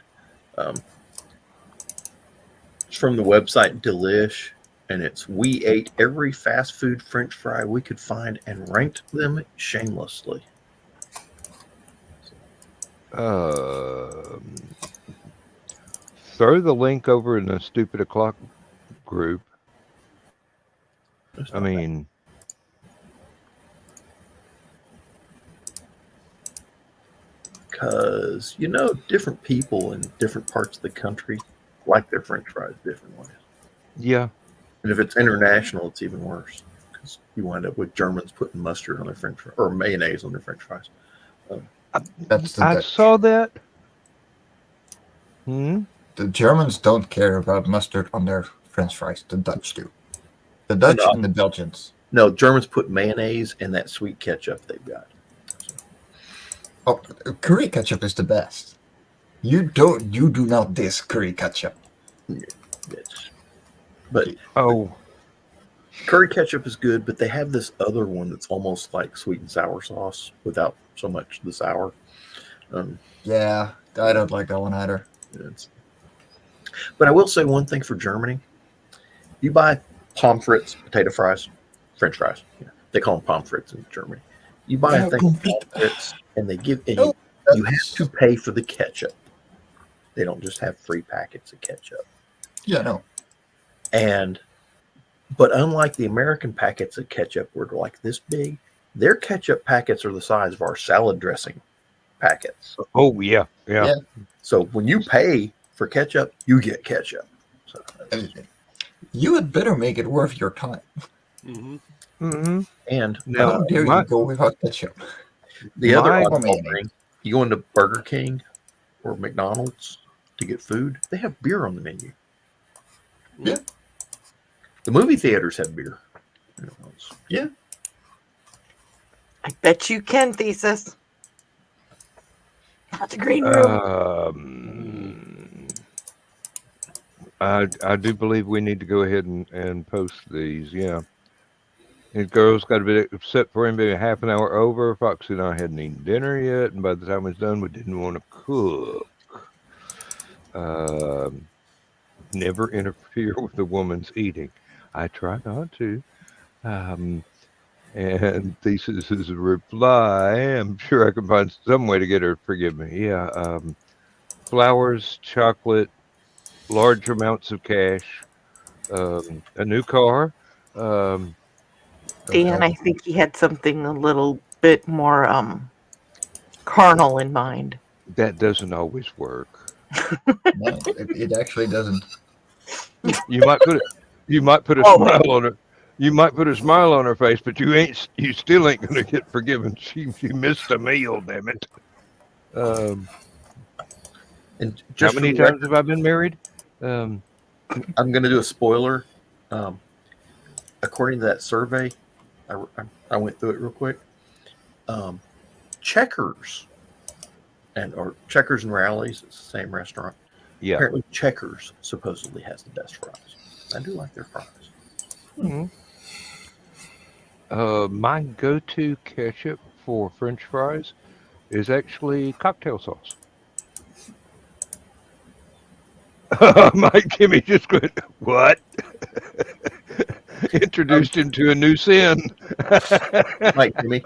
Speaker 3: It's from the website Delish. and it's we ate every fast food French fry we could find and ranked them shamelessly.
Speaker 4: Throw the link over in the Stupid O'Clock group.
Speaker 3: It's
Speaker 4: I
Speaker 3: not bad.
Speaker 4: mean,
Speaker 3: Because different people in different parts of the country like their French fries different ways.
Speaker 4: yeah.
Speaker 3: And if it's international, it's even worse because you wind up with Germans putting mustard on their French fries or mayonnaise on their French fries.
Speaker 9: That's the
Speaker 4: I
Speaker 9: Dutch.
Speaker 4: saw that. Hmm.
Speaker 9: The Germans don't care about mustard on their French fries. The Dutch do. The Dutch
Speaker 3: no.
Speaker 9: and the Belgians.
Speaker 3: No, Germans put mayonnaise and that sweet ketchup they've got.
Speaker 9: Oh, curry ketchup is the best. You do not diss curry ketchup.
Speaker 3: Bitch. But
Speaker 4: Oh,
Speaker 3: curry ketchup is good, but they have this other one that's almost like sweet and sour sauce without so much the sour.
Speaker 9: Yeah, I don't like that one either.
Speaker 3: But I will say one thing for Germany. You buy pommes frites, potato fries, French fries. Yeah, they call them pommes frites in Germany. You buy a thing of pommes frites, and they give and you have to pay for the ketchup. They don't just have free packets of ketchup.
Speaker 9: Yeah, no.
Speaker 3: But unlike the American packets of ketchup, where they're like this big, their ketchup packets are the size of our salad dressing packets.
Speaker 4: oh yeah.
Speaker 3: So when you pay for ketchup, you get ketchup. So,
Speaker 9: You had better make it worth your time.
Speaker 4: Mm-hmm.
Speaker 3: and
Speaker 9: How dare you go without ketchup?
Speaker 3: the other
Speaker 4: my-
Speaker 3: oddball thing, you go into Burger King or McDonald's to get food, they have beer on the menu.
Speaker 9: Yeah.
Speaker 3: The movie theaters have beer.
Speaker 9: Yeah.
Speaker 5: I bet you can, Thesis. Not the green room.
Speaker 4: I do believe we need to go ahead and post these. Yeah. And girls got a bit upset for him being a half an hour over. Foxy and I hadn't eaten dinner yet, and by the time it was done, we didn't want to cook. Never interfere with a woman's eating. I try not to. And Thesis' reply, I'm sure I can find some way to get her to forgive me. Yeah. Flowers, chocolate, large amounts of cash, a new car.
Speaker 5: Dan, I think he had something a little bit more carnal in mind.
Speaker 4: That doesn't always work.
Speaker 9: No, it actually doesn't.
Speaker 4: You might put a smile on her. You might put a smile on her face, but you still ain't gonna get forgiven. She missed a meal, damn it.
Speaker 3: And
Speaker 4: How many times have I been married?
Speaker 3: I'm going to do a spoiler. According to that survey, I went through it real quick. Checkers or Checkers and Rallies, it's the same restaurant.
Speaker 4: Yeah.
Speaker 3: Apparently, Checkers supposedly has the best fries. I do like their fries.
Speaker 4: Mm-hmm. My go-to ketchup for French fries is actually cocktail sauce. Mike Kimmy just went, what? Introduced him to a new sin.
Speaker 3: Mike Kimmy,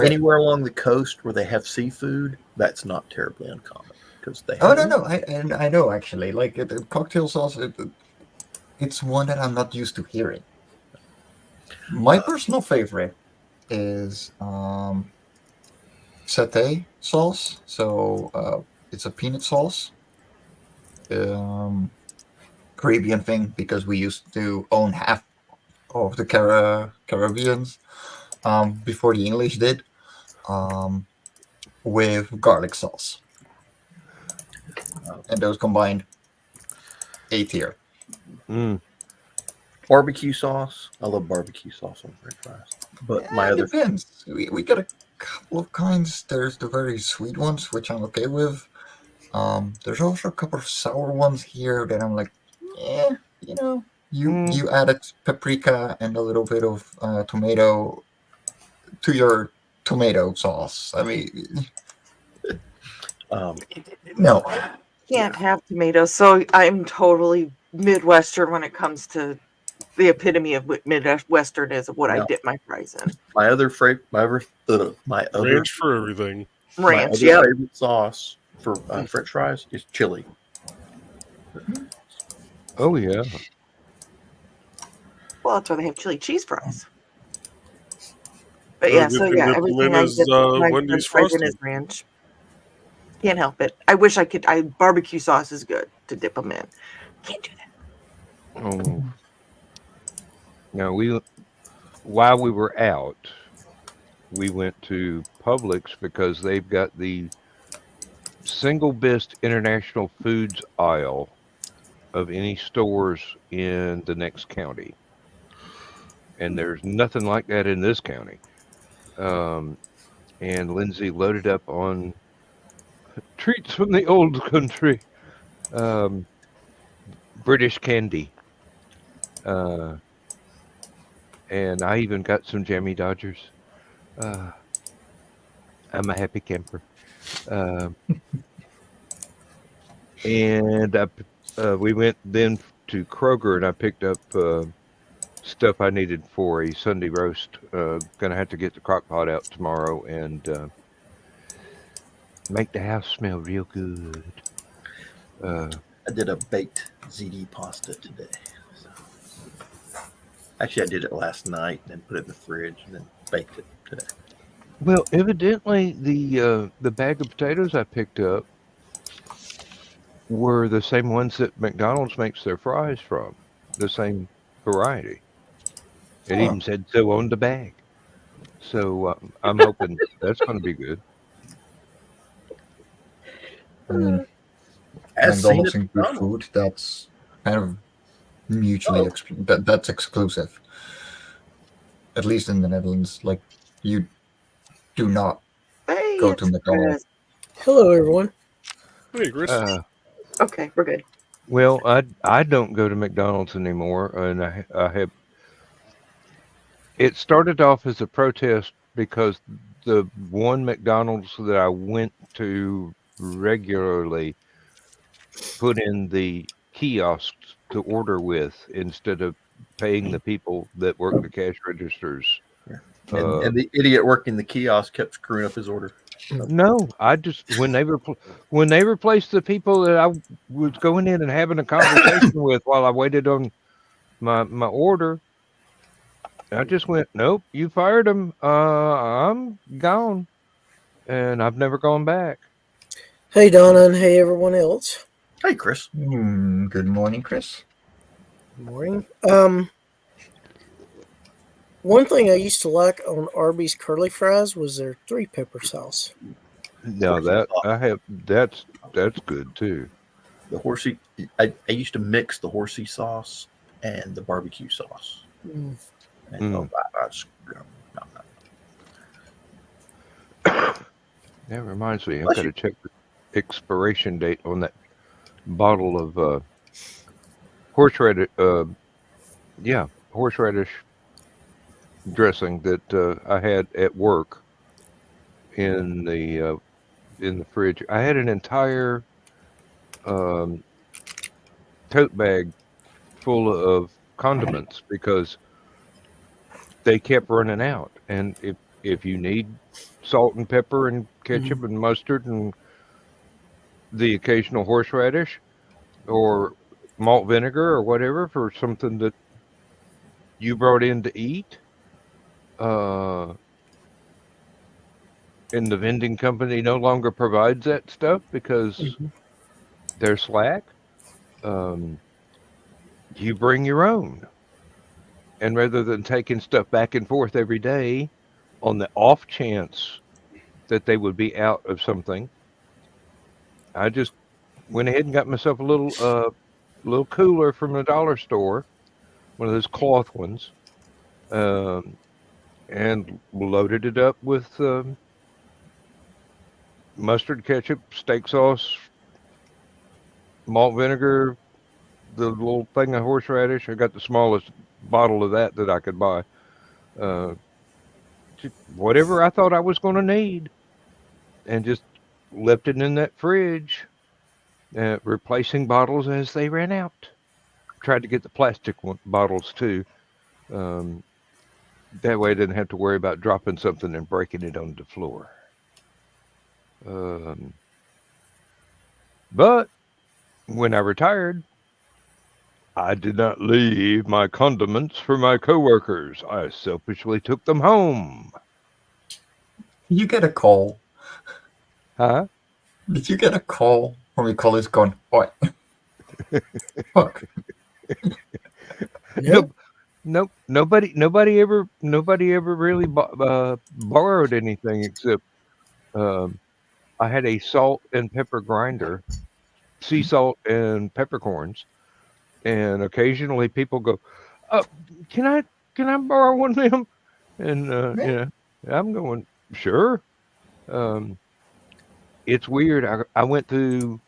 Speaker 3: anywhere along the coast where they have seafood, that's not terribly uncommon because they.
Speaker 9: Oh no, I know actually. Like the cocktail sauce, it's one that I'm not used to hearing. My personal favorite is satay sauce. So it's a peanut sauce. Caribbean thing because we used to own half of the Caribbeans before the English did, with garlic sauce, and those combined, A tier.
Speaker 3: Barbecue sauce. I love barbecue sauce on French fries. But my other
Speaker 9: depends. We got a couple of kinds. There's the very sweet ones, which I'm okay with. There's also a couple of sour ones here that I'm like, you added paprika and a little bit of tomato to your tomato sauce. I mean,
Speaker 3: um,
Speaker 9: no.
Speaker 5: Can't have tomatoes, so I'm totally Midwestern when it comes to the epitome of what Midwestern is of what I
Speaker 3: No.
Speaker 5: dip my fries in.
Speaker 3: My other favorite, my other
Speaker 6: Ranch for everything.
Speaker 5: Ranch, yep.
Speaker 3: favorite sauce for French fries is chili.
Speaker 4: Oh yeah.
Speaker 5: Well, that's why they have chili cheese fries. But
Speaker 6: The
Speaker 5: yeah,
Speaker 6: good
Speaker 5: so
Speaker 6: thing
Speaker 5: yeah,
Speaker 6: that
Speaker 5: everything
Speaker 6: Lynn
Speaker 5: I
Speaker 6: is
Speaker 5: dip my
Speaker 6: Wendy's
Speaker 5: French fries in
Speaker 6: frosting.
Speaker 5: is ranch. Can't help it. I wish I could. Barbecue sauce is good to dip them in. Can't do that.
Speaker 4: Oh. Now while we were out, we went to Publix because they've got the single best international foods aisle of any stores in the next county. And there's nothing like that in this county. And Lindsay loaded up on treats from the old country, um, British candy. And I even got some Jammy Dodgers. Uh, I'm a happy camper. Um, and we went then to Kroger, and I picked up stuff I needed for a Sunday roast. Gonna have to get the crock pot out tomorrow and make the house smell real good.
Speaker 3: I did a baked ziti pasta today. So. Actually, I did it last night and then put it in the fridge and then baked it today.
Speaker 4: Well, evidently the bag of potatoes I picked up were the same ones that McDonald's makes their fries from, the same variety. It even said so on the bag. So I'm hoping that's going to be good.
Speaker 9: I mean,
Speaker 3: As seen
Speaker 9: McDonald's
Speaker 3: at
Speaker 9: and good
Speaker 3: McDonald's.
Speaker 9: food, that's kind of mutually that's exclusive. At least in the Netherlands, like you do not
Speaker 5: Hey,
Speaker 9: go to
Speaker 5: it's
Speaker 9: McDonald's.
Speaker 5: Chris.
Speaker 10: Hello, everyone.
Speaker 6: Hey, Chris.
Speaker 5: Okay, we're good.
Speaker 4: Well, I don't go to McDonald's anymore, and I have. It started off as a protest because the one McDonald's that I went to regularly put in the kiosks to order with instead of paying the people that work the cash registers.
Speaker 3: And the idiot working the kiosk kept screwing up his order.
Speaker 4: No, I just when they replaced the people that I was going in and having a conversation with while I waited on my order, I just went, nope, you fired him. I'm gone, and I've never gone back.
Speaker 10: Hey, Donna, and hey, everyone else.
Speaker 3: Hey, Chris.
Speaker 9: Good morning, Chris.
Speaker 10: Good morning. One thing I used to like on Arby's curly fries was their 3-pepper sauce.
Speaker 4: No, that I have. That's good too.
Speaker 3: The horsey, I used to mix the horsey sauce and the barbecue sauce. And
Speaker 4: That reminds me, I've got to check the expiration date on that bottle of horseradish. Horseradish dressing that I had at work in the fridge. I had an entire tote bag full of condiments because they kept running out. And if you need salt and pepper and ketchup and mustard and the occasional horseradish or malt vinegar or whatever for something that you brought in to eat, and the vending company no longer provides that stuff because they're slack, you bring your own. And rather than taking stuff back and forth every day on the off chance that they would be out of something, I just went ahead and got myself a little cooler from the dollar store, one of those cloth ones, and loaded it up with mustard, ketchup, steak sauce, malt vinegar, the little thing of horseradish. I got the smallest bottle of that I could buy. Whatever I thought I was going to need, and just left it in that fridge, replacing bottles as they ran out. tried to get the plastic bottles too. That way I didn't have to worry about dropping something and breaking it on the floor. But when I retired, I did not leave my condiments for my coworkers. I selfishly took them home.
Speaker 9: You get a call.
Speaker 4: Huh?
Speaker 9: Did you get a call from your colleagues going, what? Fuck.
Speaker 10: Nope.
Speaker 4: Nope. Nobody ever really borrowed anything except I had a salt and pepper grinder, sea salt and peppercorns, and occasionally people go, "Can I borrow one of them?" And I'm going, sure. It's weird. I went through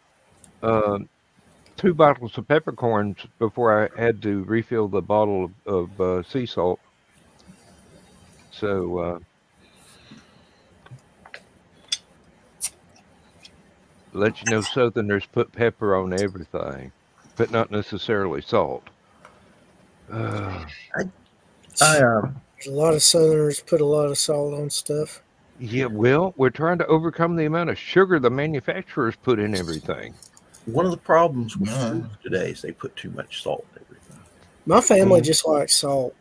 Speaker 4: 2 bottles of peppercorns before I had to refill the bottle of sea salt. So let you know, Southerners put pepper on everything, but not necessarily salt.
Speaker 10: There's a lot of Southerners put a lot of salt on stuff.
Speaker 4: Yeah, well, we're trying to overcome the amount of sugar the manufacturers put in everything.
Speaker 3: One of the problems with food today is they put too much salt in everything.
Speaker 10: My family just likes salt.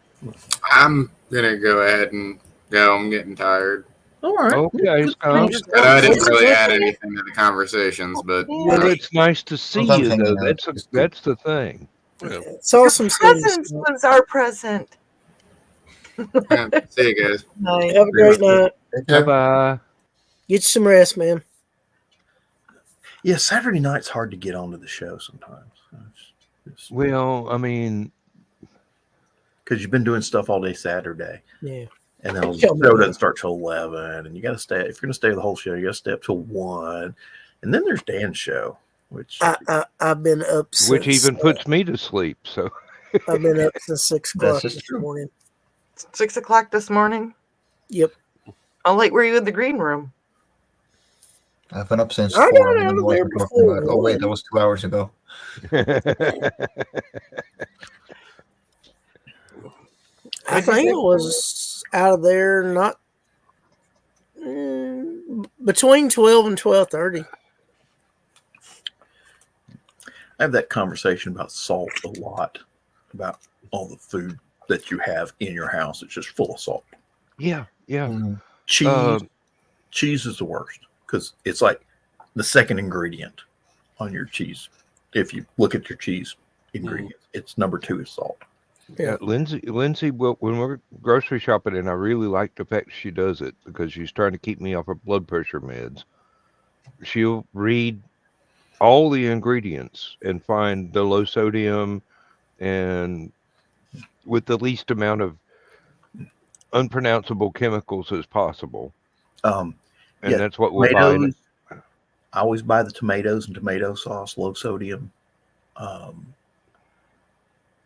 Speaker 8: I'm gonna go ahead and go. I'm getting tired.
Speaker 3: All right.
Speaker 4: Okay, Scott.
Speaker 8: But I didn't really add anything to the conversations, but
Speaker 4: Well, it's nice to see
Speaker 9: Well,
Speaker 4: you,
Speaker 9: I'm
Speaker 4: though.
Speaker 9: hanging out.
Speaker 4: That's the thing. Yeah.
Speaker 10: It's awesome seeing you.
Speaker 5: Presence
Speaker 10: Scott.
Speaker 5: was our present.
Speaker 8: yeah, see you guys.
Speaker 5: Night.
Speaker 10: Have a great night.
Speaker 4: Bye bye.
Speaker 10: Get some rest, man.
Speaker 3: Yeah, Saturday night's hard to get onto the show sometimes.
Speaker 4: Well, I mean,
Speaker 3: because you've been doing stuff all day Saturday.
Speaker 10: Yeah.
Speaker 3: And then the show doesn't start till 11, and you got to stay. If you're going to stay the whole show, you got to stay up till 1, and then there's Dan's show, which
Speaker 10: I've been up since,
Speaker 4: which even puts me to sleep. So
Speaker 10: I've been up since 6 o'clock
Speaker 3: This is
Speaker 10: this
Speaker 3: true.
Speaker 10: morning.
Speaker 5: 6 o'clock this morning.
Speaker 10: Yep.
Speaker 5: How late were you in the green room?
Speaker 9: I've been up since
Speaker 10: I
Speaker 9: 4.
Speaker 10: got
Speaker 9: I don't
Speaker 10: out
Speaker 9: know
Speaker 10: of
Speaker 9: what
Speaker 10: there
Speaker 9: we're talking about.
Speaker 10: before
Speaker 9: Oh, wait,
Speaker 10: 1.
Speaker 9: that was 2 hours ago.
Speaker 10: I think I was out of there not between 12 and 12:30.
Speaker 3: I have that conversation about salt a lot, about all the food that you have in your house. It's just full of salt.
Speaker 4: yeah.
Speaker 3: Cheese is the worst because it's like the second ingredient on your cheese. If you look at your cheese ingredients, it's number 2 is salt.
Speaker 4: Yeah, Lindsay, when we're grocery shopping, and I really like the fact she does it because she's trying to keep me off of blood pressure meds. She'll read all the ingredients and find the low sodium and with the least amount of unpronounceable chemicals as possible. And that's what we're buying.
Speaker 3: I always buy the tomatoes and tomato sauce, low sodium.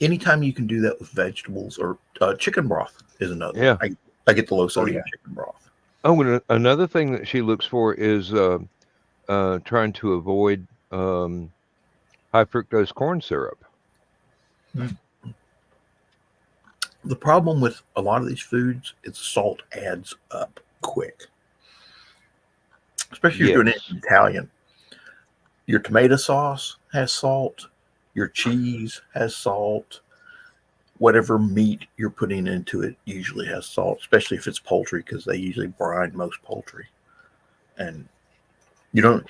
Speaker 3: Anytime you can do that with vegetables or chicken broth is another.
Speaker 4: Yeah.
Speaker 3: I get the low sodium chicken broth.
Speaker 4: Oh, and another thing that she looks for is trying to avoid high fructose corn syrup.
Speaker 3: The problem with a lot of these foods is salt adds up quick. Especially if you're doing it in Italian. Your tomato sauce has salt. Your cheese has salt. Whatever meat you're putting into it usually has salt, especially if it's poultry, because they usually brine most poultry. And you don't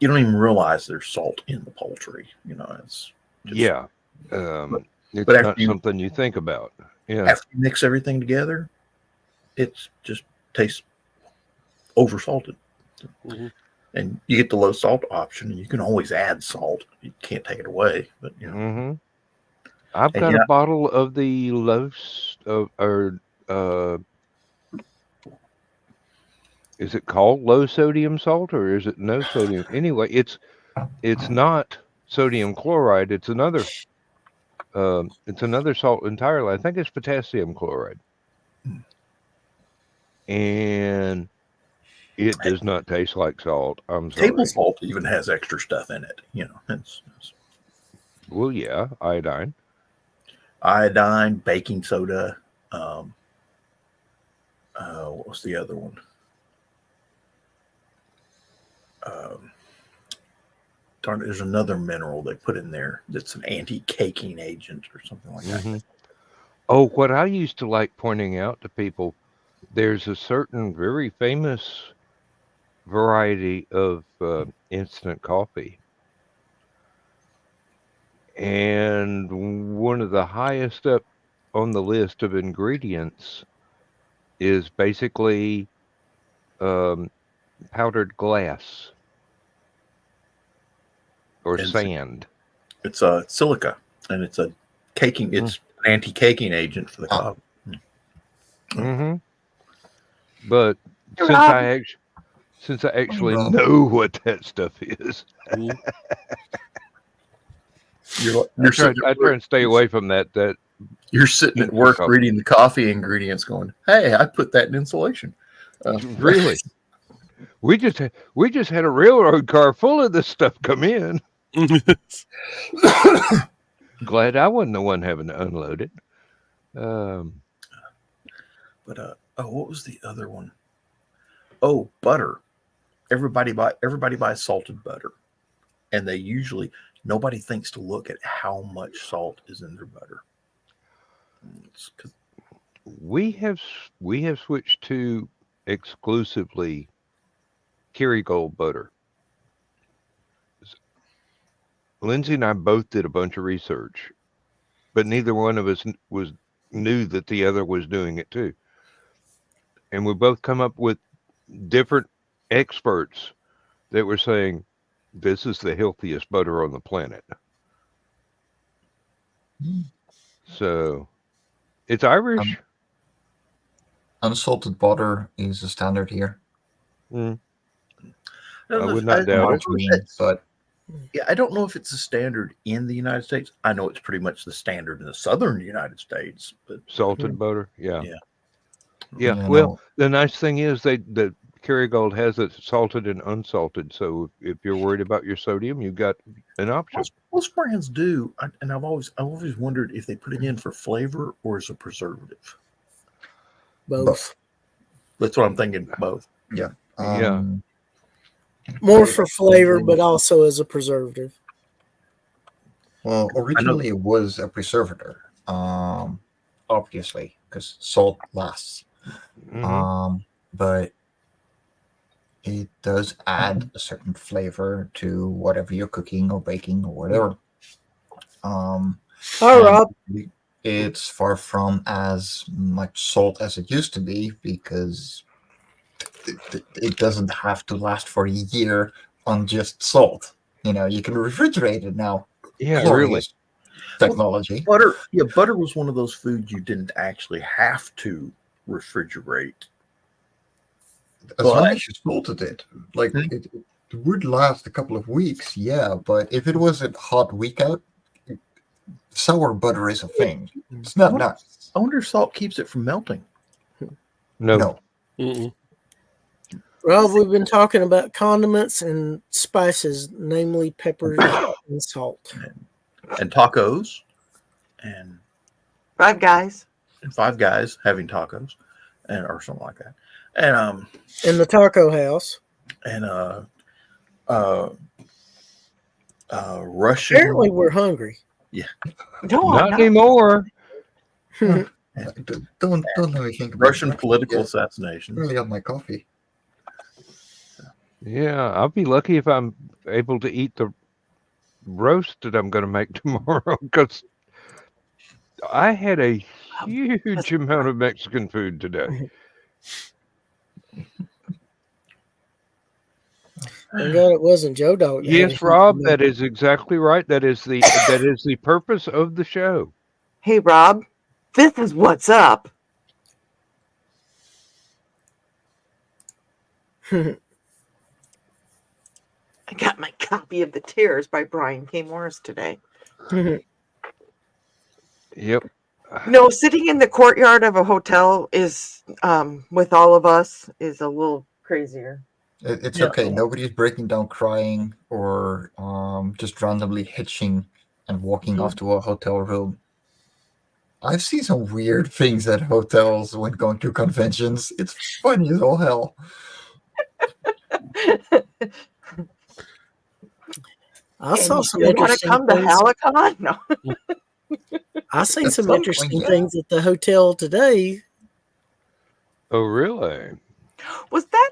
Speaker 3: even realize there's salt in the poultry. It's just,
Speaker 4: it's
Speaker 3: but
Speaker 4: not something you think about. Yeah.
Speaker 3: After you mix everything together, it's just tastes oversalted.
Speaker 6: Mm-hmm.
Speaker 3: And you get the low salt option, and you can always add salt. You can't take it away, but
Speaker 4: I've got a bottle of the is it called low sodium salt or is it no sodium? Anyway, it's not sodium chloride. It's another salt entirely. I think it's potassium chloride. And it does not taste like salt. I'm sorry.
Speaker 3: Table salt even has extra stuff in it.
Speaker 4: Well, yeah, iodine.
Speaker 3: Iodine, baking soda. What was the other one? Darn it, there's another mineral they put in there that's an anti-caking agent or something like that.
Speaker 4: Oh, what I used to like pointing out to people, there's a certain very famous variety of instant coffee. And one of the highest up on the list of ingredients is basically powdered glass or sand.
Speaker 3: It's a silica, and it's a caking. It's an anti-caking agent for the coffee.
Speaker 4: But since I actually know what that stuff is, I try and stay away from that.
Speaker 3: You're sitting at work reading the coffee ingredients, going, "Hey, I put that in insulation."
Speaker 4: Really, we just had a railroad car full of this stuff come in. Glad I wasn't the one having to unload it.
Speaker 3: But what was the other one? Oh, butter. Everybody buys salted butter, and they usually nobody thinks to look at how much salt is in their butter.
Speaker 4: We have switched to exclusively Kerrygold butter. Lindsay and I both did a bunch of research, but neither one of us knew that the other was doing it too. And we both come up with different experts that were saying this is the healthiest butter on the planet. So it's Irish.
Speaker 9: Unsalted butter is a standard here.
Speaker 4: I would not doubt it.
Speaker 9: But
Speaker 3: yeah, I don't know if it's a standard in the United States. I know it's pretty much the standard in the southern United States. But
Speaker 4: salted butter, yeah.
Speaker 9: Yeah,
Speaker 4: Well, the nice thing is the Kerrygold has it salted and unsalted. So if you're worried about your sodium, you've got an option.
Speaker 3: Most brands do, and I've always wondered if they put it in for flavor or as a preservative.
Speaker 10: Both.
Speaker 3: That's what I'm thinking. Both.
Speaker 9: Yeah.
Speaker 10: More for flavor, but also as a preservative.
Speaker 9: Well, originally it was a preservative, obviously, because salt lasts. But it does add a certain flavor to whatever you're cooking or baking or whatever.
Speaker 10: Hi, Rob.
Speaker 9: It's far from as much salt as it used to be because it doesn't have to last for a year on just salt. You can refrigerate it now.
Speaker 4: Yeah, really.
Speaker 9: Technology.
Speaker 3: Butter was one of those foods you didn't actually have to refrigerate.
Speaker 9: As long as you salted it, it would last a couple of weeks, yeah. But if it was a hot week out, sour butter is a thing. It's not nuts.
Speaker 3: I wonder if salt keeps it from melting.
Speaker 9: No.
Speaker 10: Rob, we've been talking about condiments and spices, namely pepper and salt.
Speaker 3: And tacos. And
Speaker 5: Five Guys.
Speaker 3: And Five Guys having tacos. Or something like that. And
Speaker 10: in the taco house.
Speaker 3: And Russian.
Speaker 10: Apparently we're hungry.
Speaker 3: Yeah.
Speaker 4: Not anymore.
Speaker 9: Don't let me think about
Speaker 3: Russian political assassination.
Speaker 9: Really got my coffee.
Speaker 4: Yeah, I'll be lucky if I'm able to eat the roast that I'm going to make tomorrow because I had a huge amount of Mexican food today.
Speaker 10: Thank God it wasn't Joe Dog.
Speaker 4: Yes, Rob, that is exactly right. That is the purpose of the show.
Speaker 5: Hey, Rob, this is what's up. I got my copy of The Tears by Brian K. Morris today.
Speaker 4: Yep.
Speaker 5: No, sitting in the courtyard of a hotel is, with all of us, is a little crazier.
Speaker 9: It's okay. Nobody's breaking down crying or just randomly hitching and walking off to a hotel room. I've seen some weird things at hotels when going to conventions. It's funny as all hell.
Speaker 10: I saw
Speaker 5: You
Speaker 10: some
Speaker 5: still want to
Speaker 10: interesting
Speaker 5: come to
Speaker 10: things.
Speaker 5: HallowCon? No.
Speaker 10: I seen
Speaker 9: At
Speaker 10: some
Speaker 9: some
Speaker 10: interesting
Speaker 9: point, yeah.
Speaker 10: things at the hotel today.
Speaker 4: Oh, really?
Speaker 5: Was that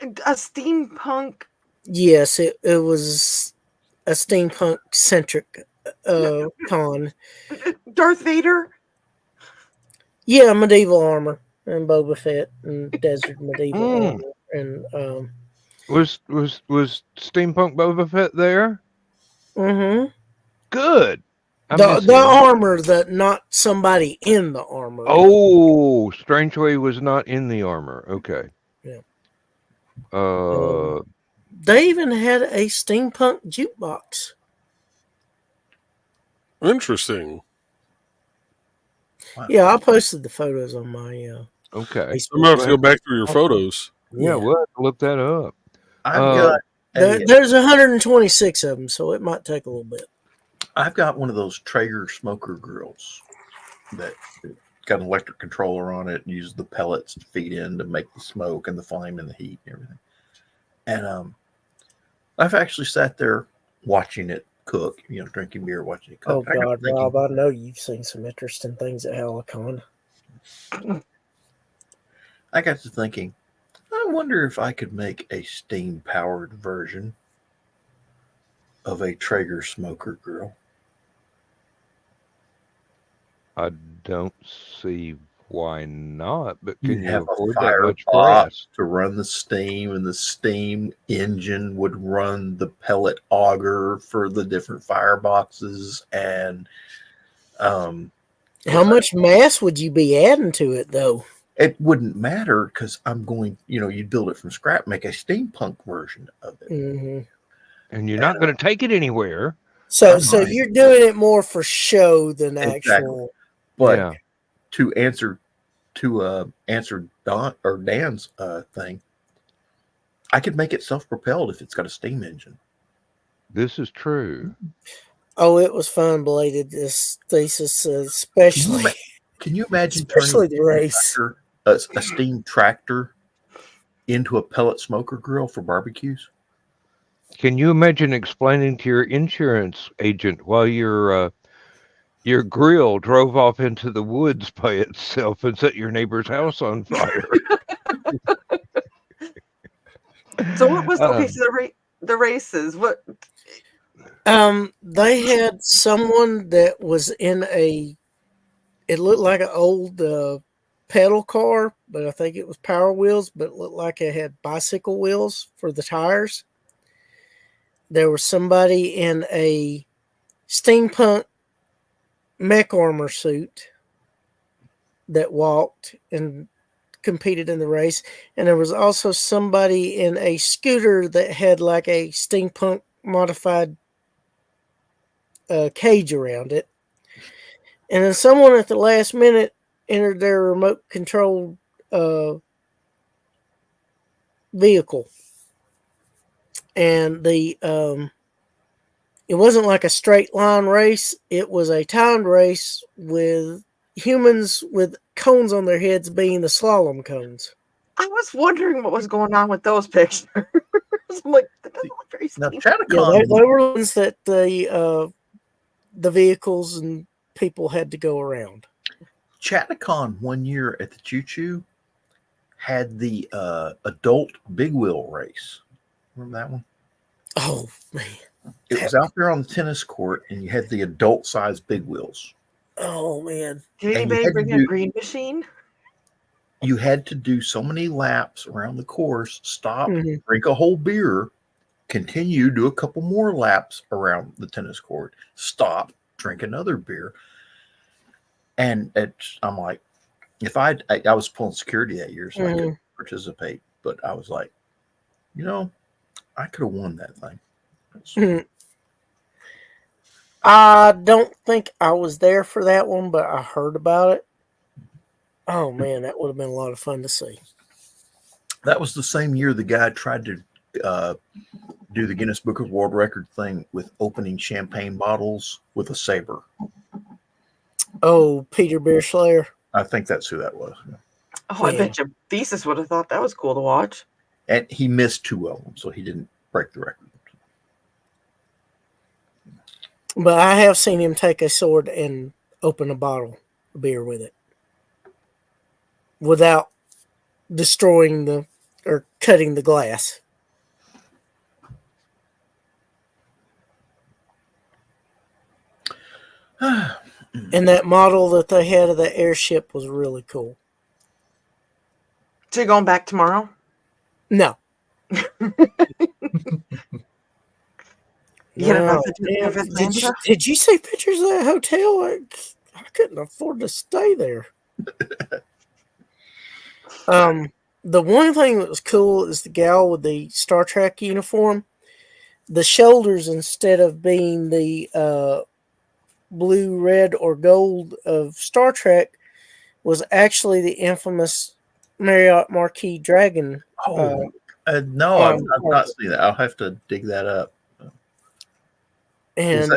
Speaker 5: a steampunk?
Speaker 10: Yes, it was a steampunk centric con.
Speaker 5: Darth Vader?
Speaker 10: Yeah, medieval armor and Boba Fett and desert medieval
Speaker 4: Mm.
Speaker 10: armor and
Speaker 4: Was Steampunk Boba Fett there?
Speaker 10: mm-hmm.
Speaker 4: Good. I
Speaker 10: the
Speaker 4: miss
Speaker 10: the
Speaker 4: him.
Speaker 10: armor that not somebody in the armor.
Speaker 4: Oh, Strangeway was not in the armor. Okay.
Speaker 10: Yeah.
Speaker 4: Uh,
Speaker 10: They even had a steampunk jukebox.
Speaker 6: Interesting.
Speaker 3: Wow.
Speaker 10: Yeah, I posted the photos on my
Speaker 4: okay.
Speaker 6: I'm gonna have to go back through your photos.
Speaker 4: Yeah,
Speaker 10: Yeah.
Speaker 4: we'll have to look that up.
Speaker 3: I've got
Speaker 10: There's 126 of them, so it might take a little bit.
Speaker 3: I've got one of those Traeger smoker grills that got an electric controller on it and uses the pellets to feed in to make the smoke and the flame and the heat and everything. And I've actually sat there watching it cook, drinking beer, watching it cook.
Speaker 10: Oh God, Rob, I know you've seen some interesting things at HallowCon.
Speaker 3: I got to thinking, I wonder if I could make a steam-powered version of a Traeger smoker grill.
Speaker 4: I don't see why not, but can you
Speaker 3: have
Speaker 4: afford
Speaker 3: a
Speaker 4: that much
Speaker 3: firebox
Speaker 4: gas?
Speaker 3: to run the steam, and the steam engine would run the pellet auger for the different fireboxes. And
Speaker 10: how much mass would you be adding to it, though?
Speaker 3: It wouldn't matter because I'm going, you'd build it from scratch, make a steampunk version of it.
Speaker 10: Mm-hmm.
Speaker 4: And you're not going to take it anywhere.
Speaker 10: So you're doing it more for show than actual.
Speaker 3: But
Speaker 4: yeah.
Speaker 3: to answer Don or Dan's thing, I could make it self-propelled if it's got a steam engine.
Speaker 4: This is true.
Speaker 10: Oh, it was fun, belated this thesis, especially.
Speaker 3: Can you imagine
Speaker 10: especially
Speaker 3: turning
Speaker 10: the race?
Speaker 3: A steam tractor into a pellet smoker grill for barbecues?
Speaker 4: Can you imagine explaining to your insurance agent while your grill drove off into the woods by itself and set your neighbor's house on fire?
Speaker 5: So what was okay? So the races. What?
Speaker 10: They had someone that was in a. It looked like an old pedal car, but I think it was Power Wheels. But it looked like it had bicycle wheels for the tires. There was somebody in a steampunk mech armor suit that walked and competed in the race, and there was also somebody in a scooter that had like a steampunk modified cage around it, and then someone at the last minute entered their remote controlled vehicle, and the it wasn't like a straight line race. It was a timed race with humans with cones on their heads being the slalom cones.
Speaker 5: I was wondering what was going on with those pictures. I'm like, that doesn't look very steamy.
Speaker 10: Yeah, they were ones that the vehicles and people had to go around.
Speaker 3: Chattacon one year at the Choo Choo had the adult big wheel race. Remember that one?
Speaker 10: Oh man.
Speaker 3: It was out there on the tennis court, and you had the adult size big wheels.
Speaker 10: Oh man!
Speaker 5: Did anybody bring a green machine?
Speaker 3: You had to do so many laps around the course, stop, drink a whole beer, continue, do a couple more laps around the tennis court, stop, drink another beer. And I'm like, if I was pulling security that year, so I couldn't participate, but I was like, I could have won that thing.
Speaker 10: I don't think I was there for that one, but I heard about it. Oh man, that would have been a lot of fun to see.
Speaker 3: That was the same year the guy tried to do the Guinness Book of World Record thing with opening champagne bottles with a saber.
Speaker 10: Oh, Peter Bear Slayer.
Speaker 3: I think that's who that was.
Speaker 5: Oh, I bet you Thesis would have thought that was cool to watch.
Speaker 3: And he missed 2 of them, so he didn't break the record.
Speaker 10: But I have seen him take a sword and open a bottle of beer with it without destroying or cutting the glass. And that model that they had of the airship was really cool.
Speaker 5: So you're going back tomorrow?
Speaker 10: No.
Speaker 5: No.
Speaker 10: Did you see pictures of that hotel? I couldn't afford to stay there. The one thing that was cool is the gal with the Star Trek uniform. The shoulders, instead of being the blue, red, or gold of Star Trek, was actually the infamous Marriott Marquis Dragon.
Speaker 3: No, I've not seen that. I'll have to dig that up.
Speaker 10: And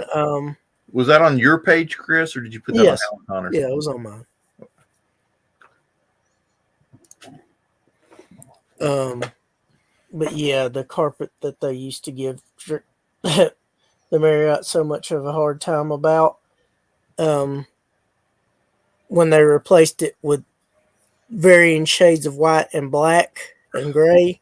Speaker 3: was that on your page, Chris, or did you put that
Speaker 10: yes.
Speaker 3: on HallowCon's?
Speaker 10: Yeah, it was on mine. But yeah, the carpet that they used to give the Marriott so much of a hard time about, when they replaced it with varying shades of white and black and gray,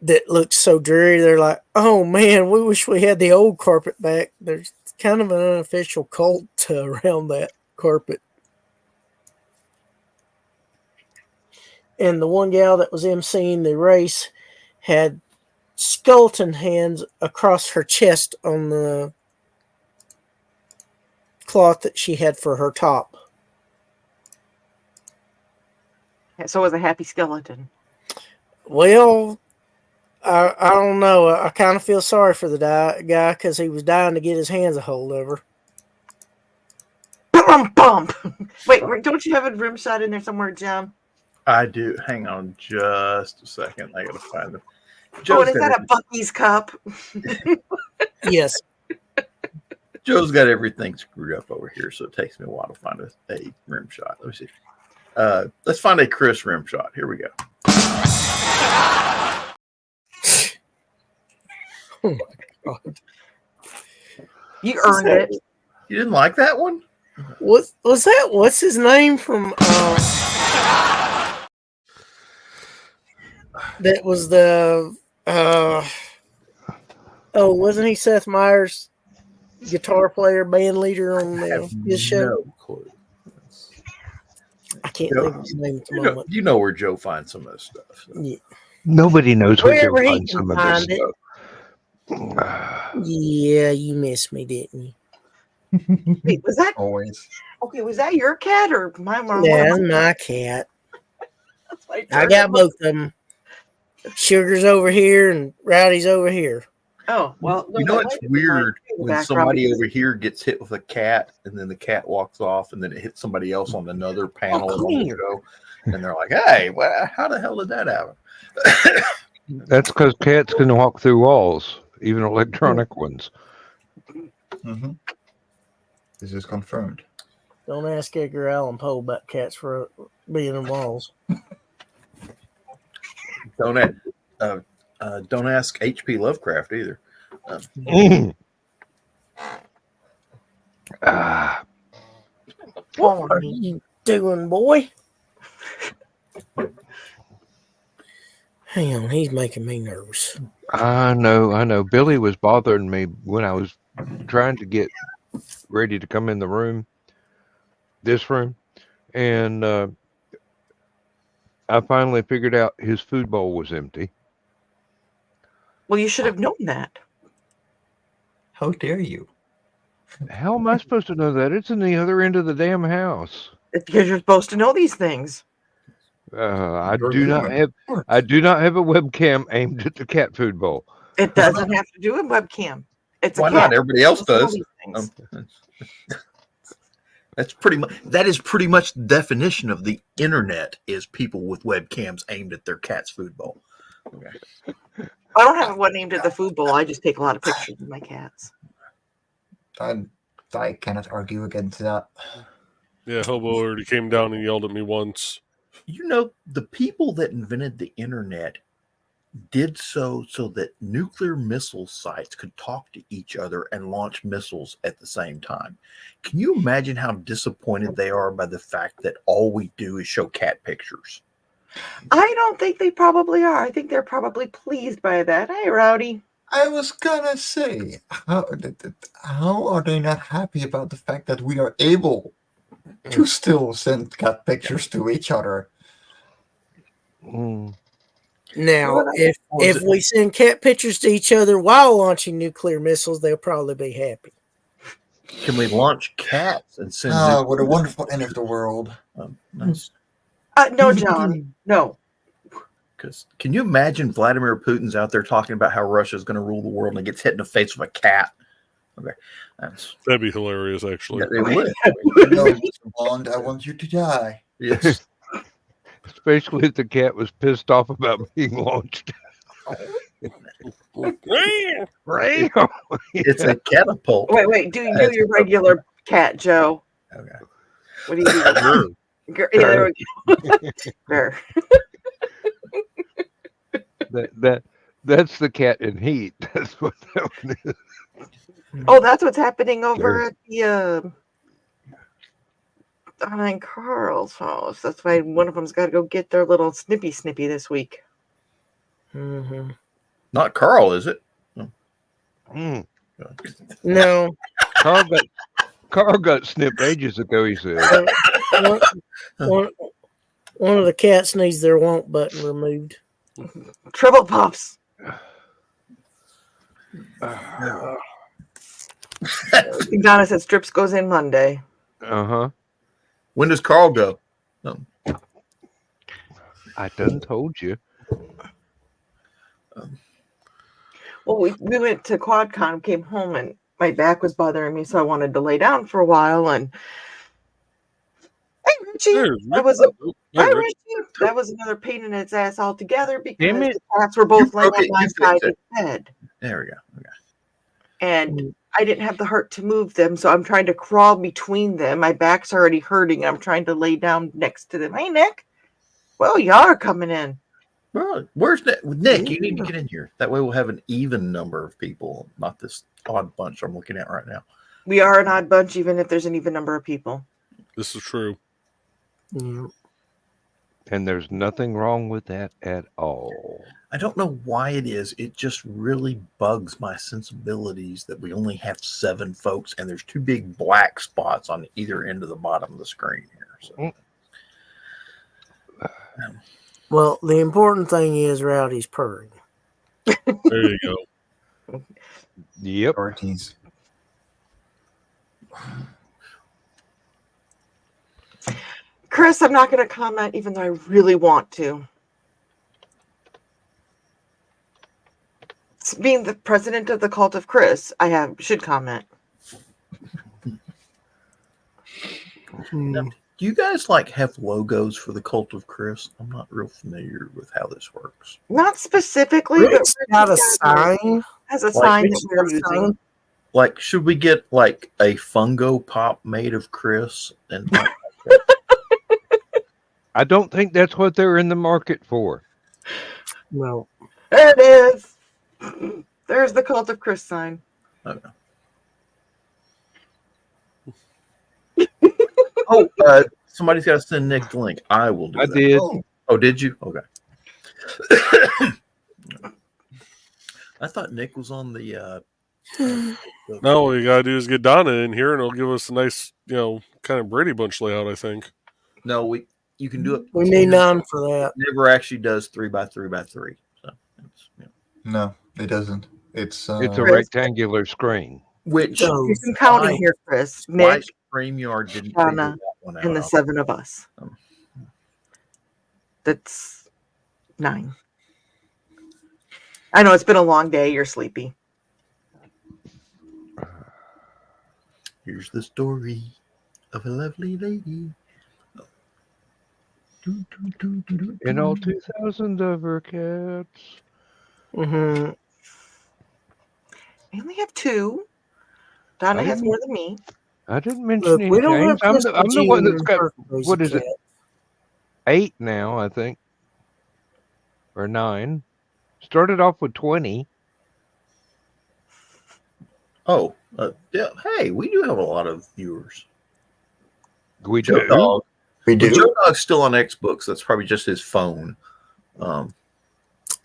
Speaker 10: that looks so dreary. They're like, oh man, we wish we had the old carpet back. There's kind of an unofficial cult around that carpet. And the one gal that was emceeing the race had skeleton hands across her chest on the cloth that she had for her top.
Speaker 5: So it was a happy skeleton.
Speaker 10: Well, I don't know. I kind of feel sorry for the guy because he was dying to get his hands a hold of her.
Speaker 5: Bump. Wait, don't you have a rim shot in there somewhere, John?
Speaker 3: I do. Hang on just a second. I gotta find them.
Speaker 5: Is that a Bucky's cup?
Speaker 10: Yes.
Speaker 3: Joe's got everything screwed up over here, so it takes me a while to find a rim shot. Let me see. Let's find a Chris rim shot. Here we go.
Speaker 10: Oh my God.
Speaker 5: You earned it.
Speaker 3: You didn't like that one?
Speaker 10: Was that? What's his name from? That was the. Wasn't he Seth Meyers' guitar player, band leader on his show?
Speaker 3: No clue.
Speaker 10: I can't think of his name at the moment.
Speaker 3: You know where Joe finds some of this stuff. So.
Speaker 10: Yeah.
Speaker 4: Nobody knows where Joe
Speaker 10: Wherever he
Speaker 4: finds
Speaker 10: can
Speaker 4: some of this
Speaker 10: find it.
Speaker 4: stuff.
Speaker 10: Yeah, you missed me, didn't you?
Speaker 5: Wait, was that
Speaker 9: Always.
Speaker 5: okay? Was that your cat or my mom?
Speaker 10: Yeah, that's my cat.
Speaker 5: That's
Speaker 10: I got both of them. Sugar's over here and Rowdy's over here.
Speaker 5: Oh, well.
Speaker 3: You know it's weird when somebody over here gets hit with a cat and then the cat walks off and then it hits somebody else on another panel on the show. And they're like, hey, how the hell did that happen?
Speaker 4: That's because cats can walk through walls, even electronic ones.
Speaker 9: Mm-hmm. This is confirmed.
Speaker 10: Don't ask Edgar Allan Poe about cats for being in walls.
Speaker 3: Don't ask H.P. Lovecraft either.
Speaker 10: What are you doing, boy? Hang on, he's making me nervous.
Speaker 4: I know. Billy was bothering me when I was trying to get ready to come in the room, this room, and I finally figured out his food bowl was empty.
Speaker 5: Well, you should have known that.
Speaker 9: How dare you?
Speaker 4: How am I supposed to know that? It's in the other end of the damn house.
Speaker 5: It's because you're supposed to know these things.
Speaker 4: I do not have a webcam aimed at the cat food bowl.
Speaker 5: It doesn't have to do with webcam. It's
Speaker 3: Why
Speaker 5: a cat.
Speaker 3: not? Everybody else does. That is pretty much the definition of the internet is people with webcams aimed at their cat's food bowl. Okay.
Speaker 5: I don't have one aimed at the food bowl. I just take a lot of pictures of my cats.
Speaker 9: I cannot argue against that.
Speaker 6: Yeah, Hobo already came down and yelled at me once.
Speaker 3: The people that invented the internet did so that nuclear missile sites could talk to each other and launch missiles at the same time. Can you imagine how disappointed they are by the fact that all we do is show cat pictures?
Speaker 5: I don't think they probably are. I think they're probably pleased by that. Hey, Rowdy.
Speaker 9: I was gonna say, how are they not happy about the fact that we are able to still send cat pictures to each other?
Speaker 10: Now, if we send cat pictures to each other while launching nuclear missiles, they'll probably be happy.
Speaker 3: Can we launch cats and send?
Speaker 9: What a wonderful end of the world!
Speaker 3: Nice.
Speaker 5: No, John. No.
Speaker 3: Because can you imagine Vladimir Putin's out there talking about how Russia is going to rule the world and he gets hit in the face with a cat? Okay,
Speaker 6: that'd be hilarious. Actually,
Speaker 3: yeah, it would.
Speaker 9: No, Mr. Bond, I want you to die.
Speaker 3: Yes.
Speaker 4: Especially if the cat was pissed off about being launched.
Speaker 3: It's a catapult.
Speaker 5: Wait. Do your regular cat, Joe.
Speaker 3: Okay.
Speaker 5: What do you do? There we go.
Speaker 4: That's the cat in heat. That's what that one is.
Speaker 5: Oh, that's what's happening over at the Donna and Carl's house. That's why one of them's got to go get their little snippy this week.
Speaker 10: Mm-hmm.
Speaker 3: Not Carl, is it?
Speaker 10: No.
Speaker 4: Carl got snipped ages ago, he said.
Speaker 10: One of the cats needs their want button removed.
Speaker 5: Triple puffs. Donna said strips goes in Monday.
Speaker 4: Uh-huh.
Speaker 3: When does Carl go?
Speaker 4: I done told you.
Speaker 5: Well, we went to QuadCon, came home, and my back was bothering me, so I wanted to lay down for a while. And hey, Richie, that was another pain in its ass altogether because the cats were both laying on my side of the bed.
Speaker 3: There we go. Okay.
Speaker 5: And I didn't have the heart to move them, so I'm trying to crawl between them. My back's already hurting. I'm trying to lay down next to them. Hey, Nick. Well, y'all are coming in.
Speaker 3: Well, where's Nick? Nick, you need to get in here. That way we'll have an even number of people, not this odd bunch I'm looking at right now.
Speaker 5: We are an odd bunch, even if there's an even number of people.
Speaker 6: This is true.
Speaker 10: Yeah.
Speaker 4: And there's nothing wrong with that at all.
Speaker 3: I don't know why it is. It just really bugs my sensibilities that we only have 7 folks and there's 2 big black spots on either end of the bottom of the screen here. So.
Speaker 10: Well, the important thing is Rowdy's purring.
Speaker 6: There you go.
Speaker 4: Yep.
Speaker 9: Parties.
Speaker 5: Chris, I'm not going to comment, even though I really want to. Being the president of the cult of Chris, should comment.
Speaker 3: Now, do you guys have logos for the cult of Chris? I'm not real familiar with how this works.
Speaker 5: Not specifically, but
Speaker 10: It's got a sign.
Speaker 5: Has a sign that we're using.
Speaker 3: Should we get a Fungo Pop made of Chris? And
Speaker 4: I don't think that's what they're in the market for.
Speaker 10: No.
Speaker 5: There it is. There's the cult of Chris sign.
Speaker 3: Okay. Somebody's got to send Nick the link. I will do that.
Speaker 4: I did.
Speaker 3: Oh, did you? Okay. I thought Nick was on the.
Speaker 6: No, all you gotta do is get Donna in here, and it'll give us a nice, kind of Brady Bunch layout, I think.
Speaker 3: No, you can do it.
Speaker 10: We need 9 for that.
Speaker 3: Never actually does 3x3x3. So
Speaker 9: No, it doesn't. It's
Speaker 4: a rectangular screen.
Speaker 3: Which
Speaker 5: there's some counting here, Chris.
Speaker 3: Nick, StreamYard didn't figure
Speaker 5: Donna,
Speaker 3: that one out.
Speaker 5: and the 7 of us. That's 9. I know it's been a long day. You're sleepy.
Speaker 3: Here's the story of a lovely lady.
Speaker 4: In all 2,000 of her cats.
Speaker 10: Mm-hmm.
Speaker 5: I only have 2. Donna has more than me.
Speaker 4: I didn't mention
Speaker 10: Look,
Speaker 4: any
Speaker 10: we don't
Speaker 4: names.
Speaker 10: have
Speaker 4: I'm the one that's got,
Speaker 10: Crazy
Speaker 4: what is
Speaker 10: Cat.
Speaker 4: it, 8 now, I think. Or 9. Started off with 20.
Speaker 3: Oh, yeah. Hey, we do have a lot of viewers.
Speaker 4: We
Speaker 3: Joe
Speaker 4: do.
Speaker 3: Dog.
Speaker 9: We
Speaker 3: Well,
Speaker 9: do.
Speaker 3: Joe Dog's still on Xbox. That's probably just his phone.
Speaker 10: Well,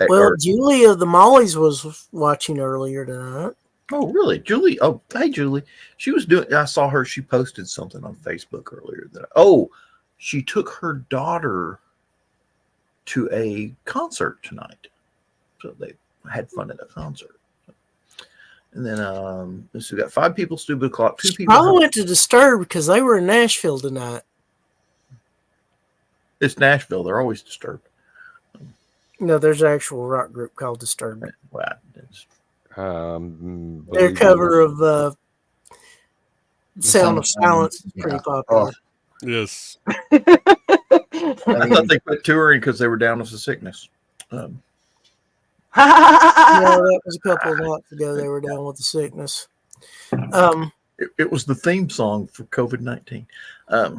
Speaker 3: Or-
Speaker 10: Julie of the Mollies was watching earlier tonight.
Speaker 3: oh, really? Julie? Oh, hey, Julie. She was doing. I saw her. She posted something on Facebook earlier. She took her daughter to a concert tonight. So they had fun at a concert. And then so we got 5 people, Stupid O'Clock, 2 people.
Speaker 10: Probably went to Disturbed because they were in Nashville tonight.
Speaker 3: It's Nashville. They're always Disturbed.
Speaker 10: No, there's an actual rock group called Disturbed.
Speaker 3: Wow. It's,
Speaker 10: Their cover of Sound of Silence is pretty popular.
Speaker 6: Yes.
Speaker 3: I thought they quit touring because they were down with the sickness.
Speaker 10: No, that was a couple of nights ago. They were down with the sickness.
Speaker 3: It was the theme song for COVID-19.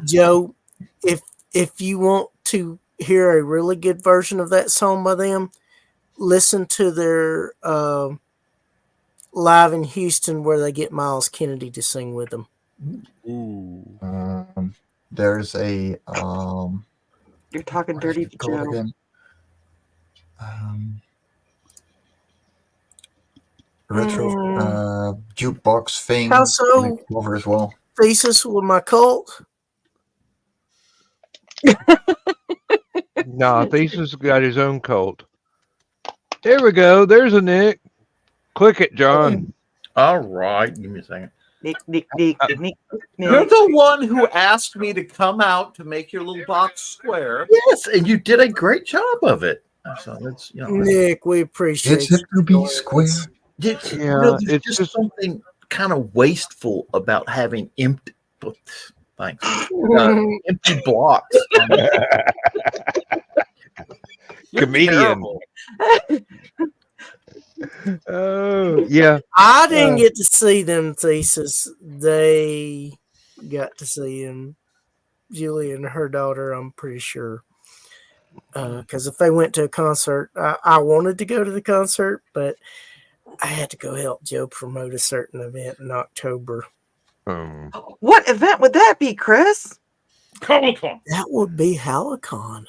Speaker 10: Joe, if you want to hear a really good version of that song by them, listen to their live in Houston where they get Miles Kennedy to sing with them.
Speaker 6: Ooh.
Speaker 9: There's a
Speaker 5: You're talking dirty to Joe.
Speaker 9: again? Retro jukebox thing.
Speaker 10: How so?
Speaker 9: Over as well.
Speaker 10: Thesis with my cult.
Speaker 4: No, Thesis got his own cult. There we go. There's a Nick. Click it, John.
Speaker 3: All right. Give me a second.
Speaker 5: Nick.
Speaker 11: You're the one who asked me to come out to make your little box square.
Speaker 3: Yes, and you did a great job of it. So that's
Speaker 10: Nick, we appreciate
Speaker 9: It's to be square.
Speaker 3: There's
Speaker 4: it's
Speaker 3: just
Speaker 4: just
Speaker 3: something kind of wasteful about having empty. Thanks. Empty blocks.
Speaker 4: comedian. Oh, yeah.
Speaker 10: I didn't get to see them Thesis. They got to see him. Julie and her daughter, I'm pretty sure. Because if they went to a concert, I wanted to go to the concert, but I had to go help Joe promote a certain event in October.
Speaker 5: What event would that be, Chris?
Speaker 6: HallowCon.
Speaker 10: That would be HallowCon.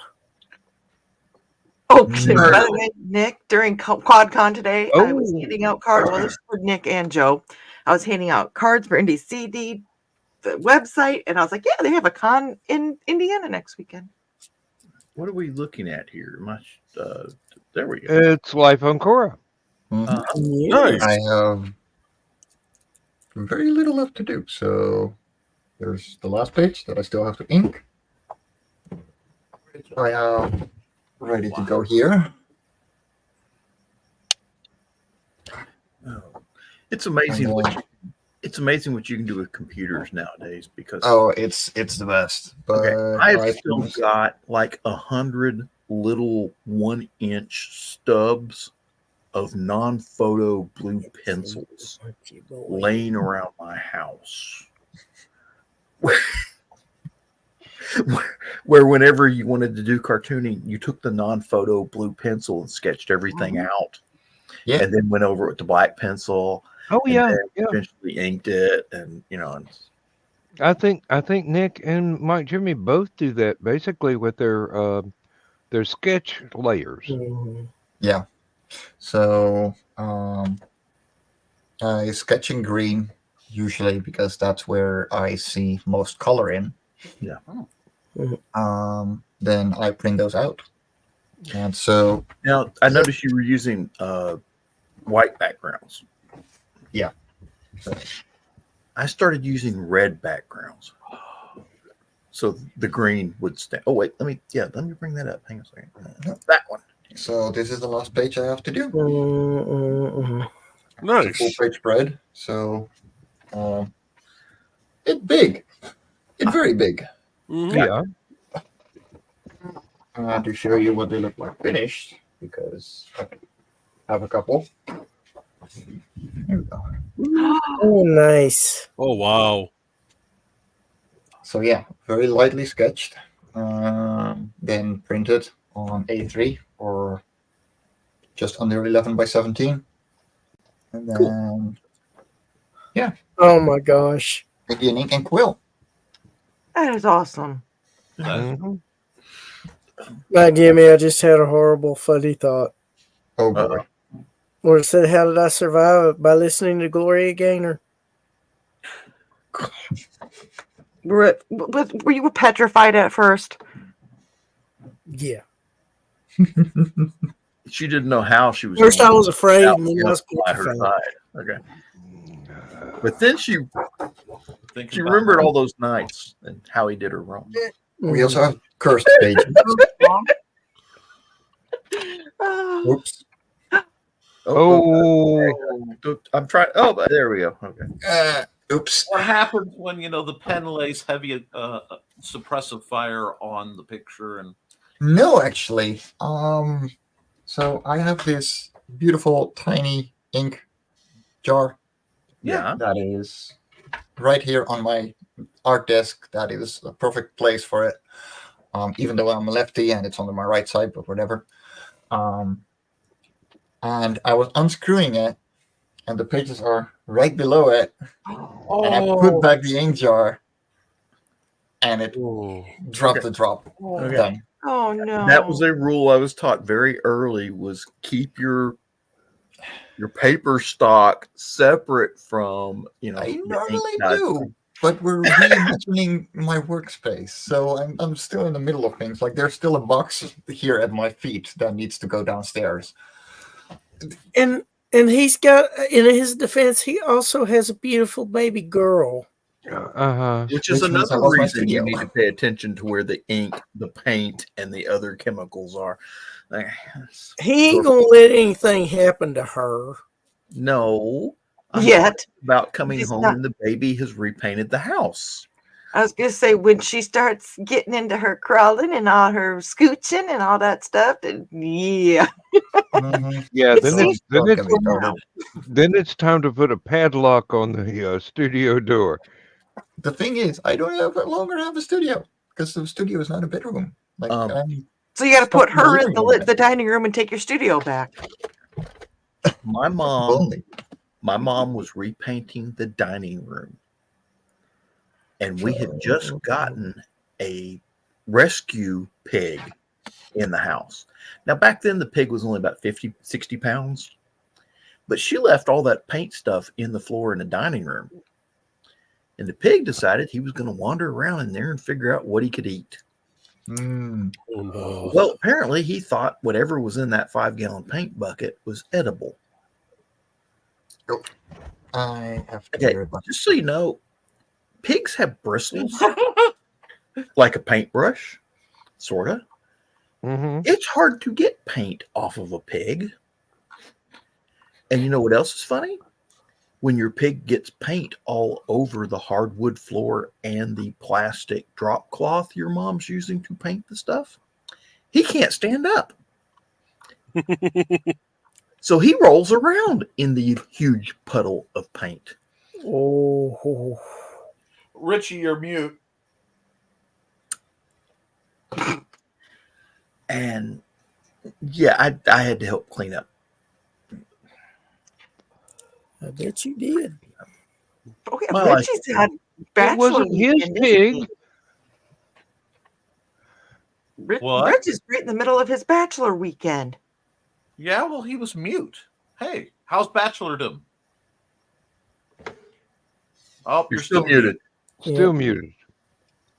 Speaker 5: Oh, by the way, Nick, during QuadCon today, I was handing out cards. Well, this is for Nick and Joe. I was handing out cards for Indie CD, the website, and I was like, yeah, they have a con in Indiana next weekend.
Speaker 3: What are we looking at here? There we go.
Speaker 4: It's Life on Cora.
Speaker 6: Nice.
Speaker 9: I have very little left to do, so there's the last page that I still have to ink. I am ready to go here.
Speaker 3: It's amazing. It's amazing what you can do with computers nowadays. Because
Speaker 9: it's the best. But
Speaker 3: I've still got like 100 little 1-inch stubs of non-photo blue pencils laying around my house. Where whenever you wanted to do cartooning, you took the non-photo blue pencil and sketched everything out.
Speaker 9: Yeah.
Speaker 3: And then went over it with the black pencil.
Speaker 4: Oh yeah.
Speaker 3: Eventually inked it, and
Speaker 4: I think Nick and Mike Jimmy both do that basically with their sketch layers.
Speaker 9: Yeah. So I sketch in green usually because that's where I see most color in.
Speaker 3: Yeah.
Speaker 9: Then I print those out. And so
Speaker 3: now I noticed you were using white backgrounds.
Speaker 9: Yeah.
Speaker 3: I started using red backgrounds. So the green would stay. Oh wait, let me bring that up. Hang on a second. That one.
Speaker 9: So this is the last page I have to do.
Speaker 6: Nice.
Speaker 9: It's a full page spread. So it's big. It's very big.
Speaker 6: Mhm.
Speaker 4: Yeah.
Speaker 9: To show you what they look like finished, because I have a couple. Here we go.
Speaker 10: Oh, nice.
Speaker 6: Oh wow.
Speaker 9: So yeah, very lightly sketched, then printed on A3 or just under 11 by 17, and then
Speaker 10: Oh my gosh.
Speaker 9: Indian ink and quill.
Speaker 5: That is awesome.
Speaker 4: Mhm.
Speaker 10: Now, Jimmy, I just had a horrible, funny thought.
Speaker 9: Oh boy.
Speaker 10: Or it said, "How did I survive?" By listening to Gloria Gaynor.
Speaker 5: Were you petrified at first?
Speaker 10: Yeah.
Speaker 3: She didn't know how she was.
Speaker 10: First,
Speaker 3: gonna
Speaker 10: I was afraid,
Speaker 3: out
Speaker 10: and then I was
Speaker 3: by her
Speaker 10: petrified.
Speaker 3: side. Okay. But then she
Speaker 11: Thinking
Speaker 3: she
Speaker 11: about
Speaker 3: remembered
Speaker 11: how-
Speaker 3: all those nights and how he did her wrong.
Speaker 9: We also have cursed pages. Oops.
Speaker 3: Okay. I'm trying. Oh, but there we go. Okay.
Speaker 9: Oops.
Speaker 11: What happens when the pen lays heavy suppressive fire on the picture and
Speaker 9: No, actually. So I have this beautiful tiny ink jar.
Speaker 3: Yeah.
Speaker 9: That is right here on my art desk. That is a perfect place for it. Even though I'm a lefty and it's on my right side, but whatever. And I was unscrewing it, and the pages are right below it. And I put back the ink jar, and it dropped the drop.
Speaker 3: Okay.
Speaker 9: Done.
Speaker 5: Oh no.
Speaker 3: That was a rule I was taught very early: was keep your paper stock separate from
Speaker 9: I
Speaker 3: the ink
Speaker 9: normally
Speaker 3: pad.
Speaker 9: do, but we're reimagining my workspace, so I'm still in the middle of things. Like there's still a box here at my feet that needs to go downstairs.
Speaker 10: And he's got, in his defense, he also has a beautiful baby girl.
Speaker 3: Which is
Speaker 9: Which means I
Speaker 3: another
Speaker 9: lost my
Speaker 3: reason you
Speaker 9: studio.
Speaker 3: need to pay attention to where the ink, the paint, and the other chemicals are. Like,
Speaker 10: He ain't gonna let anything happen to her.
Speaker 3: no, I'm
Speaker 5: Yet.
Speaker 3: talking about coming
Speaker 5: He's
Speaker 3: home
Speaker 5: not-
Speaker 3: and the baby has repainted the house.
Speaker 5: I was gonna say when she starts getting into her crawling and all her scooching and all that stuff, then yeah.
Speaker 4: Yeah,
Speaker 5: It's
Speaker 4: then it's time to put a padlock on the studio door.
Speaker 9: The thing is, I don't longer have a studio because the studio is not a bedroom. Like,
Speaker 5: So you got to put
Speaker 9: stuck in the
Speaker 5: her in
Speaker 9: living room.
Speaker 5: the dining room and take your studio back.
Speaker 3: My mom was repainting the dining room, and we had just gotten a rescue pig in the house. Now, back then, the pig was only about 50, 60 pounds, but she left all that paint stuff in the floor in the dining room. And the pig decided he was going to wander around in there and figure out what he could eat.
Speaker 6: Oh, no.
Speaker 3: Well, apparently he thought whatever was in that 5-gallon paint bucket was edible.
Speaker 9: I have to
Speaker 3: Okay, just so you know, pigs have bristles like a paintbrush, sort of. It's hard to get paint off of a pig. And you know what else is funny? When your pig gets paint all over the hardwood floor and the plastic drop cloth your mom's using to paint the stuff, he can't stand up. So he rolls around in the huge puddle of paint.
Speaker 10: Oh.
Speaker 11: Richie, you're mute.
Speaker 3: And yeah, I had to help clean up.
Speaker 10: I bet you did.
Speaker 5: Okay,
Speaker 3: Well,
Speaker 5: Richie's had bachelor
Speaker 4: wasn't his
Speaker 5: weekend, isn't
Speaker 4: pig.
Speaker 5: he?
Speaker 11: What?
Speaker 5: Rich is right in the middle of his bachelor weekend.
Speaker 11: Yeah, well, he was mute. Hey, how's bachelordom? Oh,
Speaker 3: You're still muted.
Speaker 4: Still muted.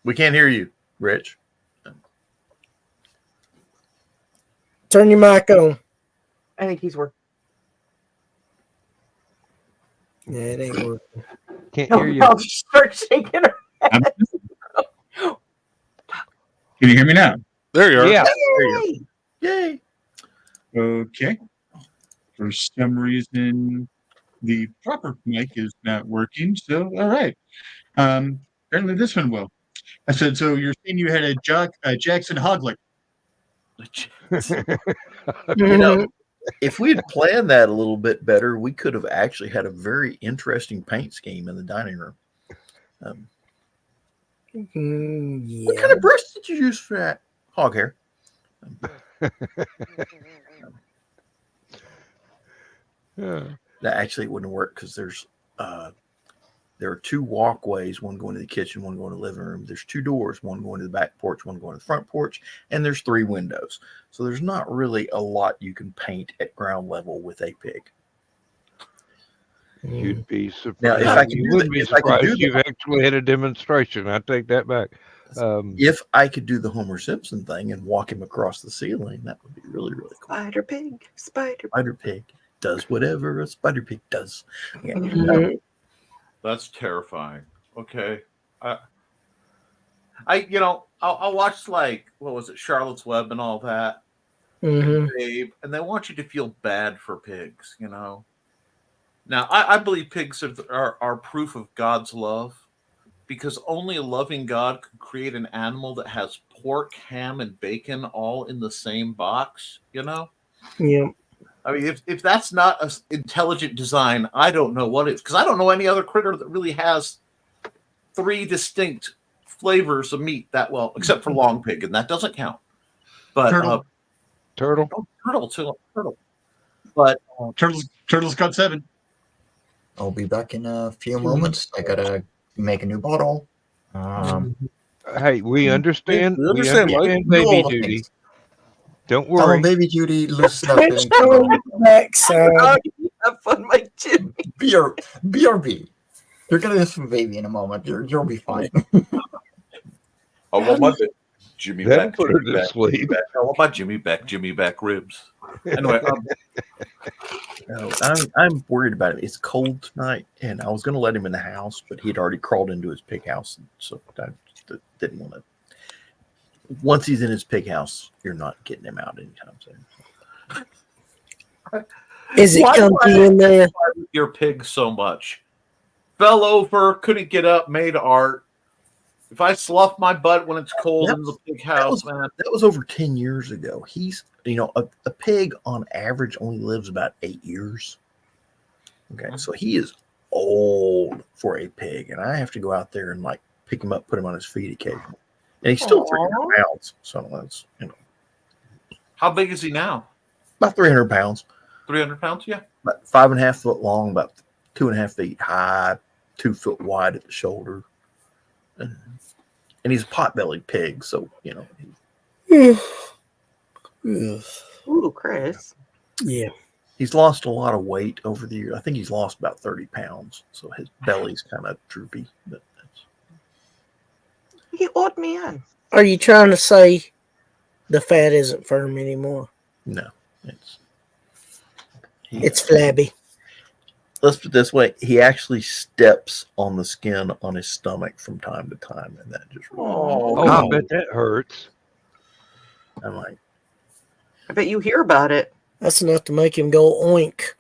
Speaker 3: We can't hear you, Rich.
Speaker 10: Turn your mic on.
Speaker 5: I think he's working.
Speaker 10: Yeah, it ain't working.
Speaker 4: Can't
Speaker 5: No,
Speaker 4: hear you.
Speaker 5: no, she starts shaking her head.
Speaker 12: Can you hear me now?
Speaker 6: There you are.
Speaker 4: Yeah.
Speaker 5: Yay!
Speaker 3: Yay.
Speaker 12: Okay. For some reason, the proper mic is not working. So, all right. Apparently this one will. I said, so you're saying you had a Jackson Hoglet?
Speaker 3: You know, if we had planned that a little bit better, we could have actually had a very interesting paint scheme in the dining room. What
Speaker 10: Yeah.
Speaker 3: kind of brush did you use for that? Hog hair. That actually wouldn't work because there are two walkways, one going to the kitchen, one going to the living room. There's two doors, one going to the back porch, one going to the front porch, and there's 3 windows. So there's not really a lot you can paint at ground level with a pig.
Speaker 4: You'd be surprised.
Speaker 3: Now, if I could
Speaker 4: you
Speaker 3: do
Speaker 4: wouldn't
Speaker 3: the-
Speaker 4: be
Speaker 3: if I could do
Speaker 4: surprised. You've actually had a demonstration. I take that back.
Speaker 3: If I could do the Homer Simpson thing and walk him across the ceiling, that would be really, really cool.
Speaker 5: Spider pig,
Speaker 3: Spider pig does whatever a spider pig does. Yeah.
Speaker 10: Mhm.
Speaker 11: That's terrifying. Okay. I'll watch, like, what was it, Charlotte's Web and all that.
Speaker 10: Mhm.
Speaker 11: Babe, and they want you to feel bad for pigs, Now, I believe pigs are proof of God's love, because only a loving God could create an animal that has pork, ham, and bacon all in the same box,
Speaker 10: Yeah.
Speaker 11: I mean, if that's not an intelligent design, I don't know what is, because I don't know any other critter that really has 3 distinct flavors of meat that well, except for long pig, and that doesn't count. But
Speaker 4: Turtle.
Speaker 11: Turtle. But
Speaker 12: Turtle's got 7.
Speaker 9: I'll be back in a few moments. I gotta make a new bottle.
Speaker 4: Hey, we understand.
Speaker 6: We understand, Mike.
Speaker 4: Baby
Speaker 9: all the
Speaker 4: duty.
Speaker 9: things.
Speaker 4: Don't
Speaker 9: Hello,
Speaker 4: worry.
Speaker 9: baby Judy. Listen up.
Speaker 10: It's on the backside.
Speaker 5: Have fun, Mike Jimmy.
Speaker 9: BRB. You're gonna have some baby in a moment. You'll be fine.
Speaker 11: I want my Jimmy
Speaker 4: That'll
Speaker 11: back.
Speaker 4: put her
Speaker 11: Jimmy
Speaker 4: to
Speaker 11: back,
Speaker 4: sleep.
Speaker 11: Jimmy back. I want my Jimmy back ribs. Anyway,
Speaker 3: No, I'm worried about it. It's cold tonight, and I was going to let him in the house, but he'd already crawled into his pig house, so I didn't want to. Once he's in his pig house, you're not getting him out anytime soon.
Speaker 10: Is it
Speaker 11: Why do I
Speaker 10: comfy in there?
Speaker 11: identify with your pig so much? Fell over, couldn't get up, made art. If I slough my butt when it's cold in the pig house, man.
Speaker 3: That was over 10 years ago. He's, a pig on average only lives about 8 years. Okay, so he is old for a pig, and I have to go out there and like pick him up, put him on his feet occasionally. And he's still 300 pounds, so that's
Speaker 11: How big is he now?
Speaker 3: about 300 pounds.
Speaker 11: 300 pounds? Yeah.
Speaker 3: About 5.5 foot long, about 2.5 feet high, 2 foot wide at the shoulder. And he's a pot-bellied pig, so
Speaker 5: Ooh, Chris.
Speaker 10: Yeah.
Speaker 3: he's lost a lot of weight over the years. I think he's lost about 30 pounds, so his belly's kind of droopy. But
Speaker 5: He owed me in.
Speaker 10: Are you trying to say the fat isn't firm anymore?
Speaker 3: no,
Speaker 10: It's flabby.
Speaker 3: let's put it this way: he actually steps on the skin on his stomach from time to time, and that just really,
Speaker 4: Oh, I bet that hurts.
Speaker 3: I'm like,
Speaker 5: I bet you hear about it.
Speaker 10: That's enough to make him go oink.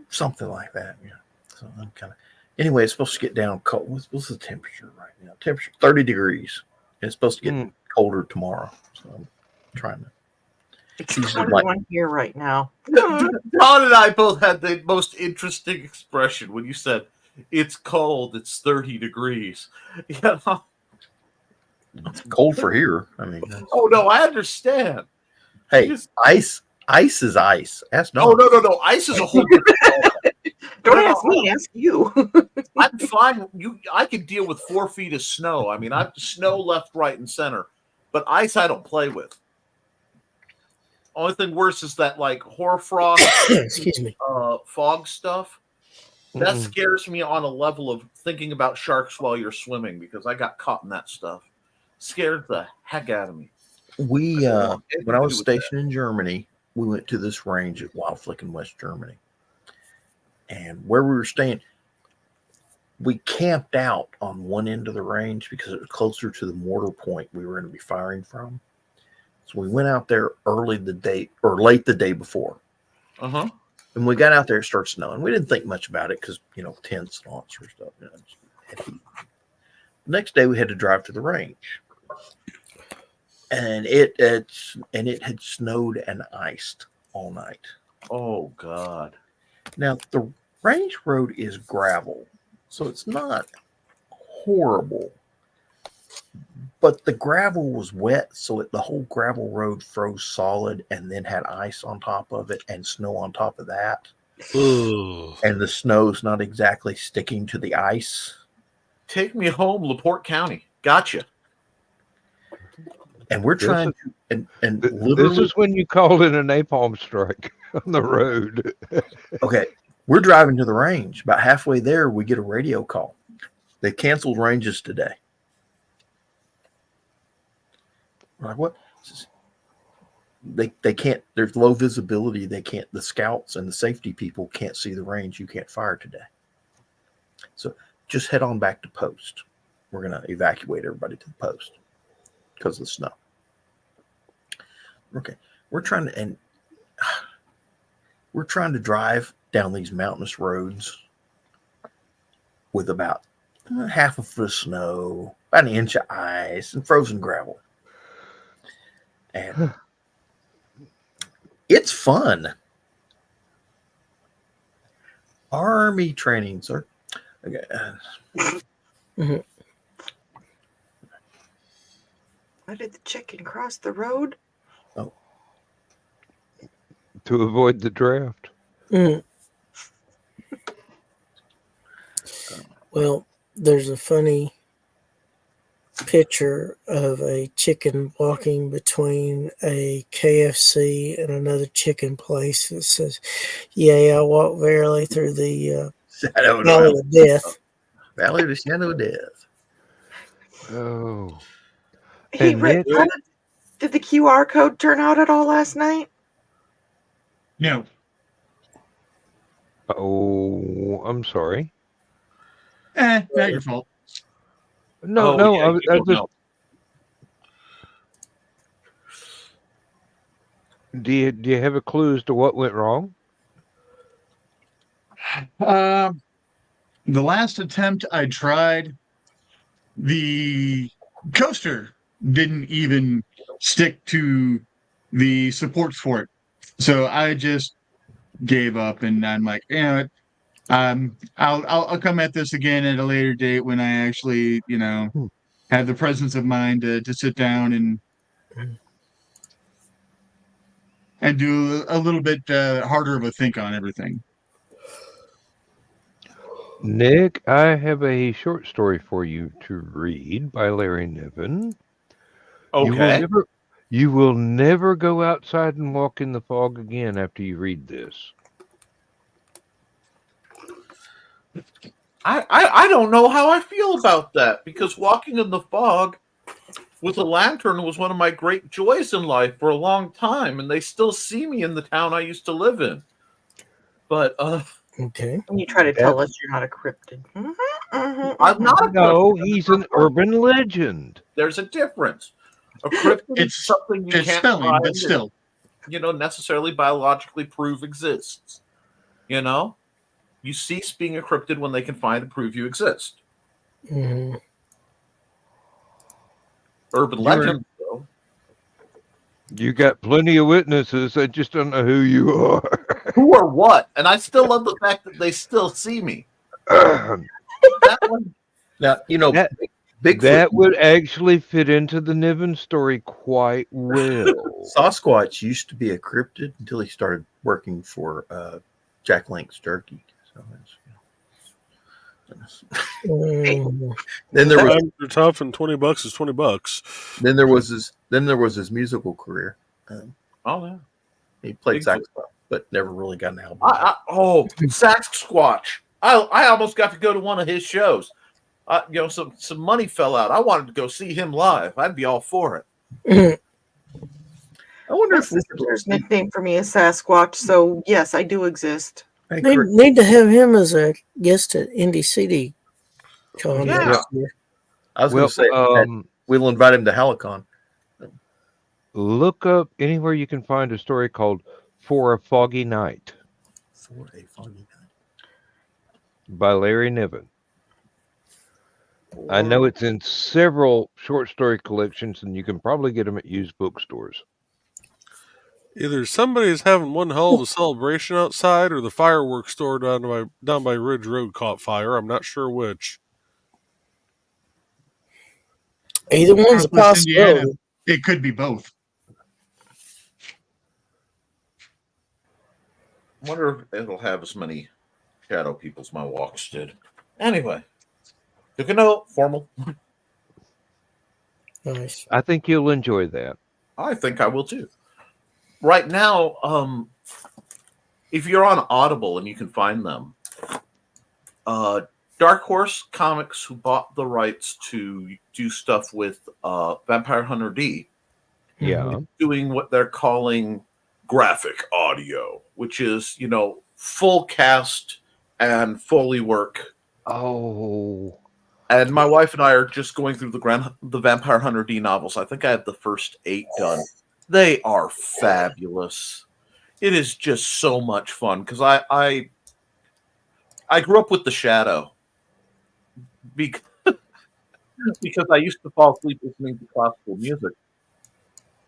Speaker 3: something like that. Yeah. So I'm kind of anyway. It's supposed to get down cold. What's the temperature right now? Temperature 30 degrees. And it's supposed to get colder tomorrow. So I'm trying to.
Speaker 5: It's 21 here right now.
Speaker 11: Don and I both had the most interesting expression when you said, "It's cold. It's 30 degrees."
Speaker 3: It's cold for here. I mean,
Speaker 11: Oh no, I understand.
Speaker 3: hey, ice is ice. Ask
Speaker 11: No,
Speaker 3: Don.
Speaker 11: no. Ice is a whole different.
Speaker 5: Don't ask me, ask you.
Speaker 11: I'm fine. I can deal with 4 feet of snow. I mean, I've snow left, right, and center, but ice I don't play with. Only thing worse is that like hoarfrost,
Speaker 10: Excuse me.
Speaker 11: fog stuff. That scares me on a level of thinking about sharks while you're swimming because I got caught in that stuff. Scared the heck out of me.
Speaker 3: We when I was stationed in Germany, we went to this range at Wildflick in West Germany. And where we were staying, we camped out on one end of the range because it was closer to the mortar point we were going to be firing from. So we went out there late the day before.
Speaker 11: Uh-huh.
Speaker 3: And we got out there, it started snowing. We didn't think much about it because, tents and all that sort of stuff. Next day we had to drive to the range, and it had snowed and iced all night.
Speaker 11: Oh God.
Speaker 3: Now the range road is gravel, so it's not horrible, but the gravel was wet, so the whole gravel road froze solid and then had ice on top of it and snow on top of that.
Speaker 6: Ugh.
Speaker 3: And the snow's not exactly sticking to the ice.
Speaker 11: Take me home, LaPorte County. Gotcha.
Speaker 3: And we're
Speaker 4: This
Speaker 3: trying
Speaker 4: is-
Speaker 3: to, and
Speaker 4: This
Speaker 3: literally,
Speaker 4: is when you call in a napalm strike on the road.
Speaker 3: okay, we're driving to the range. About halfway there, we get a radio call. They canceled ranges today. We're like, what? They can't, there's low visibility. They can't, the scouts and the safety people can't see the range. You can't fire today. So just head on back to post. We're going to evacuate everybody to the post because of the snow. Okay. We're trying to drive down these mountainous roads with about half a foot of snow, about an inch of ice, and frozen gravel. And it's fun. Army training, sir. Okay.
Speaker 5: Why did the chicken cross the road?
Speaker 3: Oh.
Speaker 4: To avoid the draft.
Speaker 10: Well, there's a funny picture of a chicken walking between a KFC and another chicken place that says, "Yea, I walk verily through the valley of death."
Speaker 3: Valley of the shadow of death.
Speaker 4: Oh.
Speaker 5: Hey,
Speaker 4: And
Speaker 5: Rick,
Speaker 4: Nick-
Speaker 5: did the QR code turn out at all last night?
Speaker 12: No.
Speaker 4: Oh, I'm sorry.
Speaker 12: Not your fault.
Speaker 4: No,
Speaker 11: Oh,
Speaker 4: no,
Speaker 11: yeah,
Speaker 4: I
Speaker 11: you don't
Speaker 4: just.
Speaker 11: know.
Speaker 4: Do you have a clue as to what went wrong?
Speaker 12: The last attempt I tried, the coaster didn't even stick to the supports for it. So I just gave up, and I'm like, you know what? I'll come at this again at a later date when I actually, have the presence of mind to sit down and do a little bit harder of a think on everything.
Speaker 4: Nick, I have a short story for you to read by Larry Niven.
Speaker 11: Okay.
Speaker 4: You will never go outside and walk in the fog again after you read this.
Speaker 11: I don't know how I feel about that, because walking in the fog with a lantern was one of my great joys in life for a long time, and they still see me in the town I used to live in. But
Speaker 10: Okay.
Speaker 5: And you try to tell us you're not a cryptid.
Speaker 11: I'm not a
Speaker 4: No,
Speaker 11: cryptid.
Speaker 4: he's an urban legend.
Speaker 11: There's a difference. A cryptid is something you
Speaker 12: It's
Speaker 11: can't
Speaker 12: spelling,
Speaker 11: find
Speaker 12: but still.
Speaker 11: and, necessarily biologically prove exists. You cease being a cryptid when they can find and prove you exist.
Speaker 10: Mm-hmm.
Speaker 11: Urban legend, though.
Speaker 4: You got plenty of witnesses. I just don't know who you are.
Speaker 11: Who or what? And I still love the fact that they still see me. That one,
Speaker 3: Now, Bigfoot.
Speaker 4: That would actually fit into the Niven story quite well.
Speaker 3: Sasquatch used to be a cryptid until he started working for Jack Link's Jerky. So then there was
Speaker 6: Times are tough, and $20 is $20.
Speaker 3: then there was his musical career.
Speaker 11: oh yeah.
Speaker 3: He played
Speaker 11: Bigfoot.
Speaker 3: saxophone, but never really got an album.
Speaker 11: Sasquatch. I almost got to go to one of his shows. Some money fell out. I wanted to go see him live. I'd be all for it.
Speaker 3: I wonder
Speaker 5: My
Speaker 3: if we
Speaker 5: sister's nickname for me is Sasquatch, so yes, I do exist.
Speaker 10: They need to have him as a guest at Indie City Con
Speaker 11: Yeah.
Speaker 10: next year.
Speaker 3: I was going to say we'll invite him to HallowCon.
Speaker 4: Look up anywhere you can find a story called For a Foggy Night
Speaker 3: For a Foggy Night
Speaker 4: by Larry Niven. I know it's in several short story collections, and you can probably get them at used bookstores.
Speaker 6: Either somebody's having one hell of a celebration outside, or the fireworks store down by Ridge Road caught fire. I'm not sure which.
Speaker 10: Either one's a
Speaker 12: Southwest Indiana,
Speaker 10: possibility.
Speaker 12: it could be both.
Speaker 11: I wonder if it'll have as many shadow people as my walks did. Anyway, took a note, formal.
Speaker 10: Nice.
Speaker 4: I think you'll enjoy that.
Speaker 11: I think I will too. Right now, if you're on Audible and you can find them, Dark Horse Comics, who bought the rights to do stuff with Vampire Hunter D,
Speaker 4: Yeah.
Speaker 11: doing what they're calling graphic audio, which is, full cast and Foley work.
Speaker 4: Oh.
Speaker 11: And my wife and I are just going through the Vampire Hunter D novels. I think I have the first 8 done. They are fabulous. It is just so much fun because I grew up with the Shadow because I used to fall asleep listening to classical music,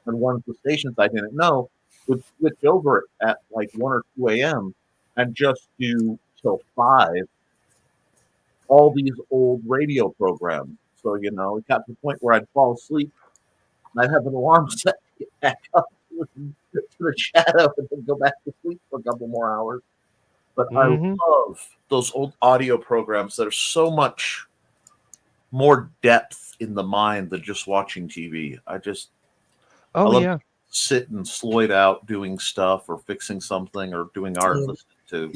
Speaker 11: and one of the stations I didn't know would switch over at like 1 or 2 a.m. and just do till 5 all these old radio programs. So, it got to the point where I'd fall asleep and I'd have an alarm set to get back up to listen to the Shadow and then go back to sleep for a couple more hours. But I love those old audio programs that are so much more depth in the mind than just watching TV. I love to sit and slow it out doing stuff or fixing something or doing art. Listening to.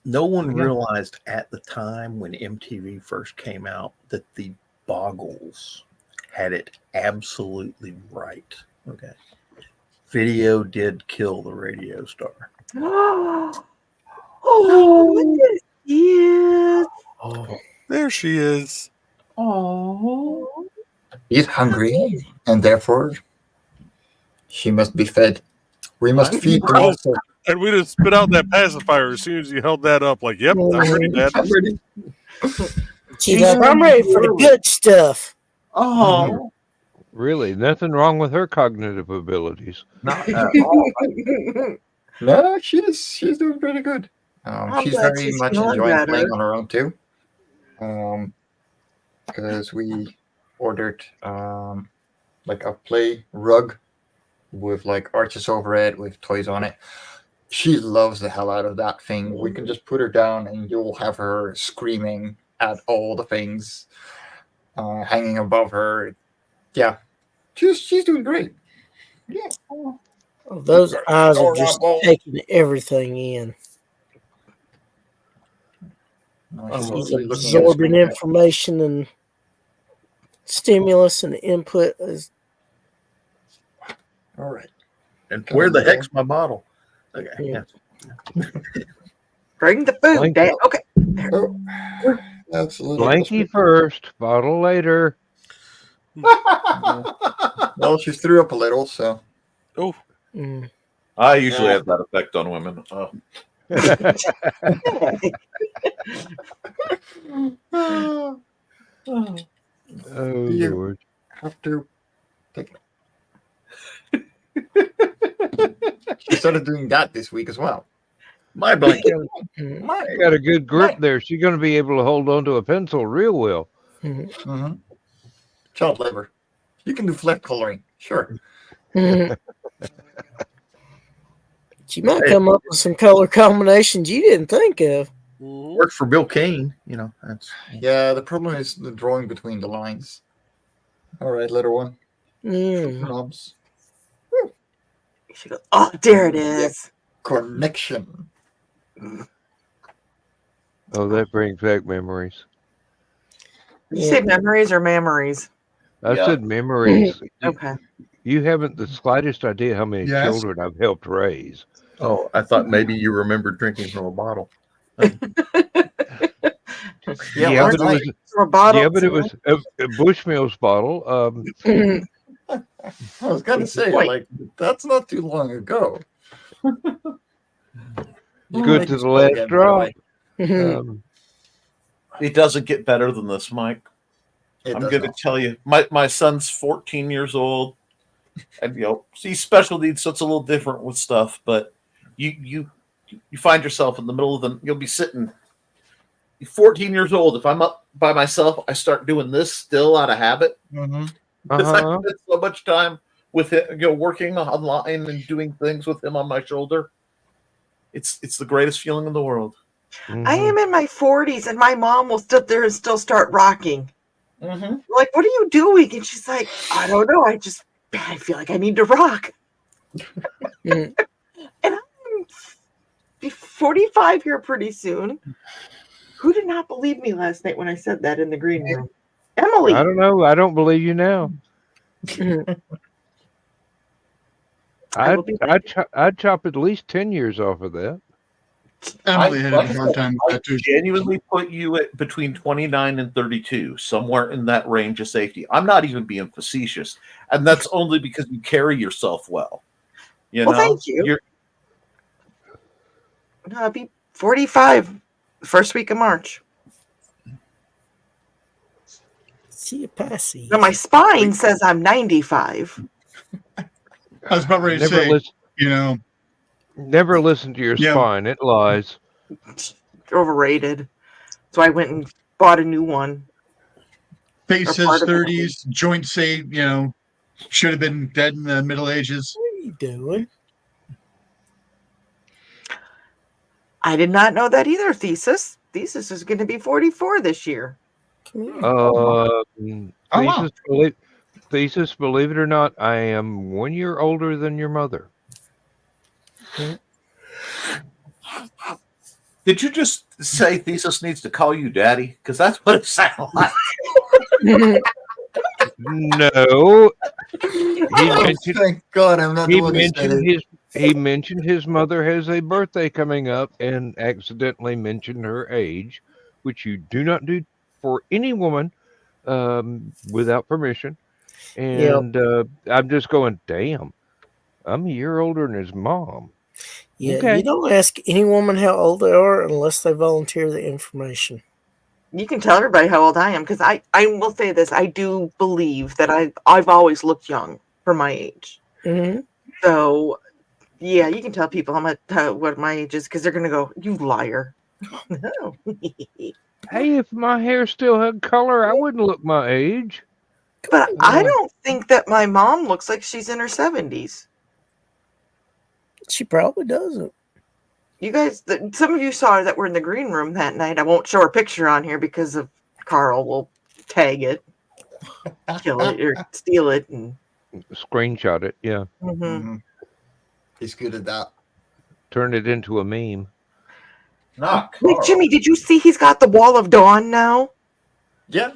Speaker 3: No one realized at the time when MTV first came out that the Boggles had it absolutely right. Okay. Video did kill the radio star.
Speaker 5: Yes.
Speaker 6: Oh, there she is.
Speaker 5: Oh.
Speaker 9: He's hungry, and therefore she must be fed. We must feed them also.
Speaker 6: And we just spit out that pacifier as soon as you held that up. Like, yep, I'm ready, Dad.
Speaker 9: I'm ready.
Speaker 10: She's like, I'm ready for the good stuff.
Speaker 11: Oh.
Speaker 4: Really? Nothing wrong with her cognitive abilities.
Speaker 11: Not at all.
Speaker 9: No, she's doing pretty good. She's
Speaker 5: glad
Speaker 9: very
Speaker 5: she's
Speaker 9: much
Speaker 5: feeling
Speaker 9: enjoying
Speaker 5: better.
Speaker 9: playing on her own too. Because we ordered like a play rug with like arches over it with toys on it. She loves the hell out of that thing. We can just put her down and you'll have her screaming at all the things hanging above her. Yeah, she's doing great. Yeah.
Speaker 10: Oh, those eyes are just taking everything in. She's absorbing information and stimulus and input.
Speaker 9: All right.
Speaker 3: And where the heck's my bottle? Okay.
Speaker 10: Yeah.
Speaker 5: Bring the food, Dad. Okay.
Speaker 9: Oh, absolutely.
Speaker 4: Blanky first, bottle later.
Speaker 9: Well, she threw up a little, so.
Speaker 6: Oh.
Speaker 11: I usually have that effect on women. Oh.
Speaker 4: Oh,
Speaker 9: You
Speaker 4: Lord.
Speaker 9: have to take it. She started doing that this week as well.
Speaker 3: My blanket.
Speaker 4: I got a good grip there. She's going to be able to hold on to a pencil real well.
Speaker 9: Mm-hmm. Child labor. You can do flat coloring, sure.
Speaker 10: She might come up with some color combinations you didn't think of.
Speaker 3: Works for Bill Kane, That's
Speaker 9: Yeah, the problem is the drawing between the lines. All right, letter one. Knobs.
Speaker 5: She goes, oh, there it is.
Speaker 9: Connection.
Speaker 4: Oh, that brings back memories.
Speaker 5: Did you say memories or memories?
Speaker 4: I said memories.
Speaker 5: Okay.
Speaker 4: You haven't the slightest idea how many
Speaker 12: Yes.
Speaker 4: children I've helped raise.
Speaker 3: Oh, I thought maybe you remembered drinking from a bottle.
Speaker 4: Yeah,
Speaker 5: Yeah,
Speaker 4: but it was
Speaker 5: from a bottle.
Speaker 4: yeah, but it was a Bushmills bottle.
Speaker 9: I was gonna say, like, that's not too long ago.
Speaker 4: Good to the last drop.
Speaker 11: It doesn't get better than this, Mike. I'm going to tell you, my son's 14 years old, and he's special needs, so it's a little different with stuff. But you find yourself in the middle of you'll be sitting. 14 years old. If I'm up by myself, I start doing this still out of habit.
Speaker 9: Mm-hmm.
Speaker 11: Because I spend so much time with it, working online and doing things with him on my shoulder. It's the greatest feeling in the world.
Speaker 5: I am in my 40s, and my mom will sit there and still start rocking.
Speaker 11: Mm-hmm.
Speaker 5: Like, what are you doing? And she's like, I don't know. I feel like I need to rock. And I'm 45 here pretty soon. Who did not believe me last night when I said that in the green room? Emily.
Speaker 4: I don't know. I don't believe you now. I'd chop at least 10 years off of that.
Speaker 12: Emily had a hard time with
Speaker 11: I
Speaker 12: that too.
Speaker 11: genuinely put you at between 29 and 32, somewhere in that range of safety. I'm not even being facetious, and that's only because you carry yourself well.
Speaker 5: Thank you. No, I'll be 45 the first week of March.
Speaker 10: See a passy.
Speaker 5: Now my spine says I'm 95.
Speaker 12: I was about ready to say,
Speaker 4: never listen to your spine. It lies.
Speaker 5: Overrated. So I went and bought a new one.
Speaker 12: Face says 30s. Joints say, should have been dead in the Middle Ages.
Speaker 10: What are you doing?
Speaker 5: I did not know that either, Thesis. Thesis is going to be 44 this year.
Speaker 4: Thesis, believe it or not, I am 1 year older than your mother.
Speaker 11: Did you just say Thesis needs to call you daddy? Because that's what it sounds like.
Speaker 4: No.
Speaker 9: Thank God I'm not the one who said it.
Speaker 4: He mentioned his mother has a birthday coming up and accidentally mentioned her age, which you do not do for any woman without permission. And I'm just going, damn, I'm a year older than his mom.
Speaker 10: Yeah,
Speaker 4: okay.
Speaker 10: You don't ask any woman how old they are unless they volunteer the information.
Speaker 5: You can tell everybody how old I am, because I will say this. I do believe that I've always looked young for my age.
Speaker 10: Mm-hmm.
Speaker 5: So, yeah, you can tell people what my age is, because they're going to go, you liar. No.
Speaker 4: Hey, if my hair still had color, I wouldn't look my age.
Speaker 5: But I don't think that my mom looks like she's in her 70s.
Speaker 10: She probably doesn't.
Speaker 5: You guys, some of you saw her that were in the green room that night. I won't show her picture on here because of Carl will tag it, kill it, or steal it, and
Speaker 4: screenshot it. Yeah.
Speaker 5: Mm-hmm.
Speaker 9: He's good at that.
Speaker 4: Turn it into a meme.
Speaker 5: Wait, Jimmy, did you see he's got the Wall of Dawn now?
Speaker 11: Yeah.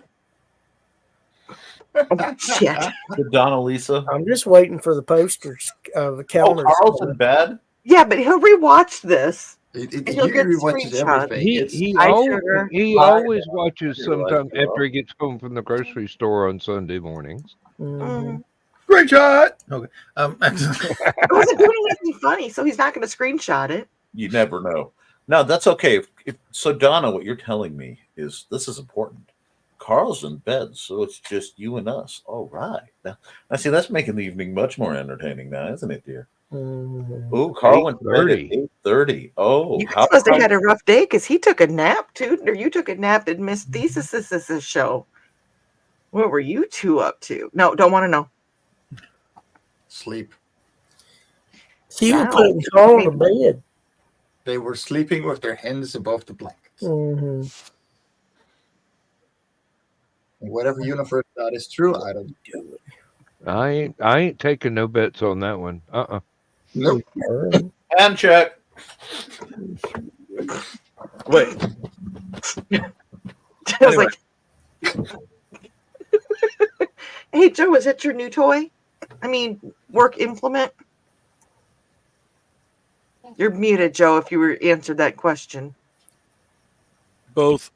Speaker 5: Oh, shit.
Speaker 11: The Donna Lisa.
Speaker 10: I'm just waiting for the posters of the calendar.
Speaker 11: Carl's in bed?
Speaker 5: Yeah, but he'll rewatch this.
Speaker 9: He
Speaker 5: he'll get
Speaker 9: rewatches everything.
Speaker 4: He always watches sometimes after he gets home from the grocery store on Sunday mornings.
Speaker 5: Mm-hmm.
Speaker 3: Screenshot. Okay.
Speaker 5: I wasn't doing anything funny, so he's not going to screenshot it.
Speaker 11: You never know. No, that's okay. So, Donna, what you're telling me is this is important. Carl's in bed, so it's just you and us. All right. Now see, that's making the evening much more entertaining now, isn't it, dear?
Speaker 10: Mm-hmm.
Speaker 11: Oh, Carl went to bed at 8:30. Oh,
Speaker 5: you must have had a rough day because he took a nap too, or you took a nap and missed Thesis' show. What were you two up to? No, don't want to know.
Speaker 9: Sleep.
Speaker 10: She was putting Carl to bed.
Speaker 9: They were sleeping with their hands above the blankets.
Speaker 10: Mm-hmm.
Speaker 9: Whatever universe that is true, I don't do it.
Speaker 4: I ain't taking no bets on that one.
Speaker 9: Nope.
Speaker 11: And check. Wait.
Speaker 5: I was like, hey, Joe, is that your new toy? I mean, work implement? You're muted, Joe, if you were answered that question.
Speaker 6: Both.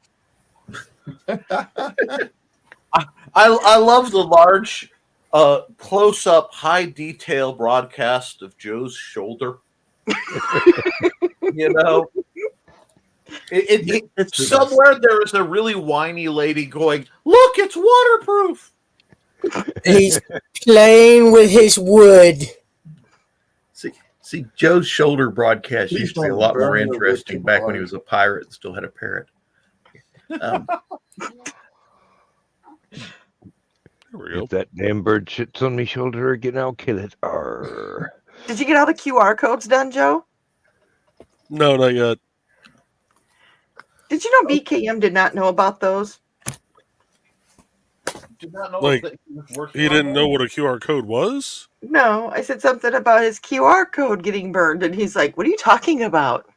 Speaker 11: I love the large, close-up, high-detail broadcast of Joe's shoulder. You know, Somewhere there is a really whiny lady going, "Look, it's waterproof."
Speaker 10: He's playing with his wood.
Speaker 3: See, Joe's shoulder broadcast
Speaker 9: Please
Speaker 3: used to be a
Speaker 9: don't
Speaker 3: lot more
Speaker 9: burn the wood
Speaker 3: interesting
Speaker 9: too
Speaker 3: back when he
Speaker 9: hard.
Speaker 3: was a pirate and still had a parrot.
Speaker 6: There we go.
Speaker 4: If that damn bird shits on me shoulder again, I'll kill it. Arr.
Speaker 5: Did you get all the QR codes done, Joe?
Speaker 6: No, not yet.
Speaker 5: Did you know BKM did not know about those?
Speaker 11: Did not know
Speaker 6: Like,
Speaker 11: that he was working
Speaker 6: he
Speaker 11: on
Speaker 6: didn't
Speaker 11: that.
Speaker 6: know what a QR code was?
Speaker 5: No, I said something about his QR code getting burned, and he's like, "What are you talking about?"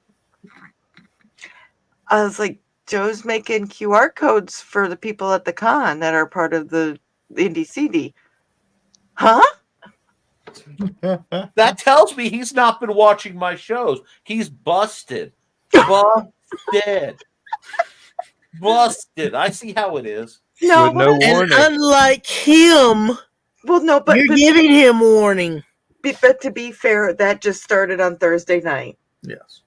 Speaker 5: I was like, "Joe's making QR codes for the people at the con that are part of the NDCD." Huh?
Speaker 11: That tells me he's not been watching my shows. He's busted. Busted. Busted. I see how it is.
Speaker 5: No,
Speaker 4: With no
Speaker 10: And
Speaker 4: warning.
Speaker 10: unlike him,
Speaker 5: well, no, but
Speaker 10: you're giving him warning.
Speaker 5: but to be fair, that just started on Thursday night,
Speaker 3: Yes.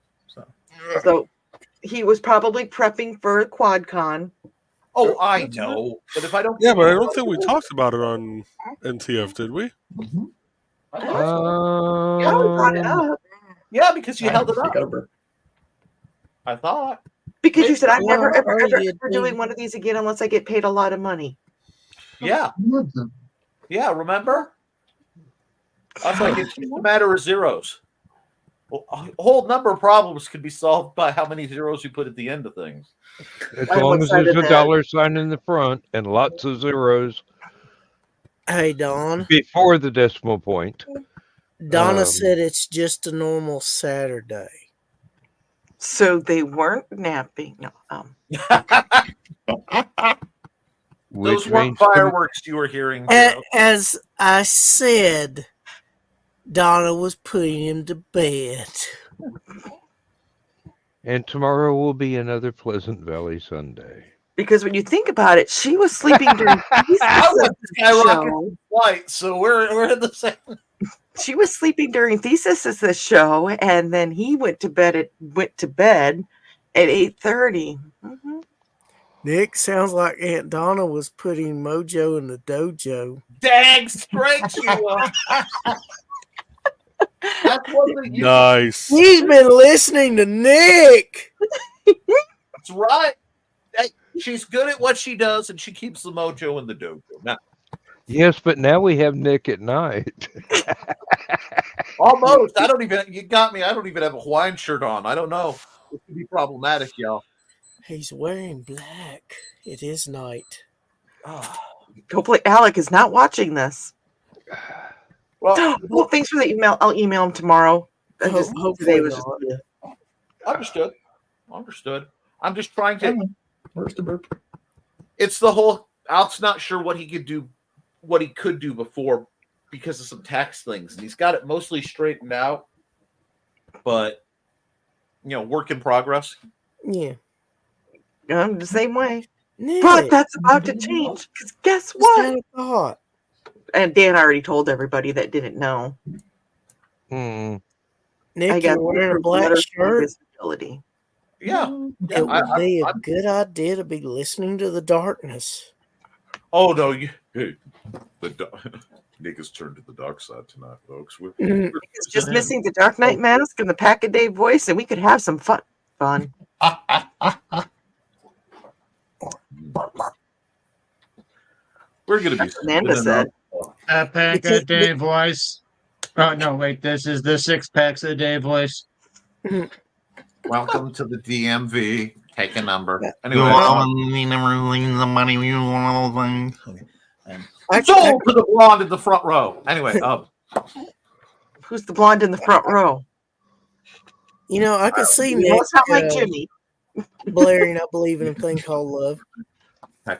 Speaker 5: so he was probably prepping for QuadCon.
Speaker 11: Oh, I know. But if I don't,
Speaker 6: Yeah, but I don't think we talked about it on NTF, did we?
Speaker 11: I thought so.
Speaker 5: Yeah, we brought it up
Speaker 11: Yeah, because you held it
Speaker 9: You
Speaker 11: up.
Speaker 9: gotta burn.
Speaker 11: I thought.
Speaker 5: because you said, "I'm
Speaker 10: Yeah,
Speaker 5: never, ever,
Speaker 10: I
Speaker 5: ever,
Speaker 10: did
Speaker 5: ever
Speaker 10: too.
Speaker 5: doing one of these again unless I get paid a lot of money."
Speaker 11: Yeah. Yeah, remember? I was like, it's just a matter of zeros. Well, a whole number of problems can be solved by how many zeros you put at the end of things.
Speaker 4: As
Speaker 5: I'm
Speaker 4: long as
Speaker 5: excited
Speaker 4: there's a
Speaker 5: that-
Speaker 4: dollar sign in the front and lots of zeros
Speaker 10: Hey, Don.
Speaker 4: before the decimal point.
Speaker 10: Donna
Speaker 4: Um,
Speaker 10: said it's just a normal Saturday.
Speaker 5: So they weren't napping. No,
Speaker 11: Those
Speaker 4: Which
Speaker 11: weren't
Speaker 4: means
Speaker 11: fireworks you were hearing. Joe.
Speaker 10: As I said, Donna was putting him to bed.
Speaker 4: and tomorrow will be another Pleasant Valley Sunday.
Speaker 5: because when you think about it, she was sleeping during
Speaker 11: I went
Speaker 5: thesis
Speaker 11: skyrocket
Speaker 5: show.
Speaker 11: flight, so we're in the same.
Speaker 5: She was sleeping during thesis as this show, and then he went to bed at 8:30. Mm-hmm.
Speaker 10: Nick, sounds like Aunt Donna was putting Mojo in the dojo.
Speaker 11: Dang straight you up. That's one thing you.
Speaker 6: Nice.
Speaker 10: He's been listening to Nick.
Speaker 11: That's right. Hey, she's good at what she does, and she keeps the mojo in the dojo. Now,
Speaker 4: Yes, but now we have Nick at night.
Speaker 11: almost. I don't even. You got me. I don't even have a Hawaiian shirt on. I don't know. It could be problematic, y'all.
Speaker 10: He's wearing black. It is night.
Speaker 5: Hopefully, Alec is not watching this.
Speaker 11: Well,
Speaker 5: Well, thanks for the email. I'll email him tomorrow. I just
Speaker 10: Hopefully
Speaker 5: today was just
Speaker 10: not.
Speaker 11: understood. Understood. I'm just trying to.
Speaker 9: Where's the burp?
Speaker 11: It's the whole. Al's not sure what he could do, what he could do before, because of some tax things, and he's got it mostly straightened out. But work in progress.
Speaker 10: Yeah.
Speaker 5: I'm the same way.
Speaker 10: Nick,
Speaker 5: But that's about to change. Because guess
Speaker 10: just
Speaker 5: what?
Speaker 10: had a thought.
Speaker 5: And Dan already told everybody that didn't know.
Speaker 4: Hmm.
Speaker 10: Nick,
Speaker 5: I got
Speaker 10: you're wearing a black
Speaker 5: letters for
Speaker 10: shirt.
Speaker 5: visibility.
Speaker 11: Yeah.
Speaker 10: It would be a
Speaker 11: I'm-
Speaker 10: good idea to be listening to the darkness.
Speaker 11: Oh no! Hey, Nick has turned to the dark side tonight, folks.
Speaker 5: It's just missing the Dark Knight mask and the Pack-a-Day voice, and we could have some fun.
Speaker 11: We're gonna be.
Speaker 5: Amanda said.
Speaker 12: A pack a day voice. Oh no, wait, this is the 6 packs a day voice.
Speaker 11: Welcome to the DMV. Take a number.
Speaker 3: You
Speaker 11: Anyway,
Speaker 3: never lean the money. You want all things. Okay.
Speaker 11: sold to the blonde in the front row. Anyway,
Speaker 5: Who's the blonde in the front row?
Speaker 10: You know, I could see
Speaker 5: You
Speaker 10: Nick
Speaker 5: know, it's not like Jimmy.
Speaker 10: blaring I believe in a thing called love.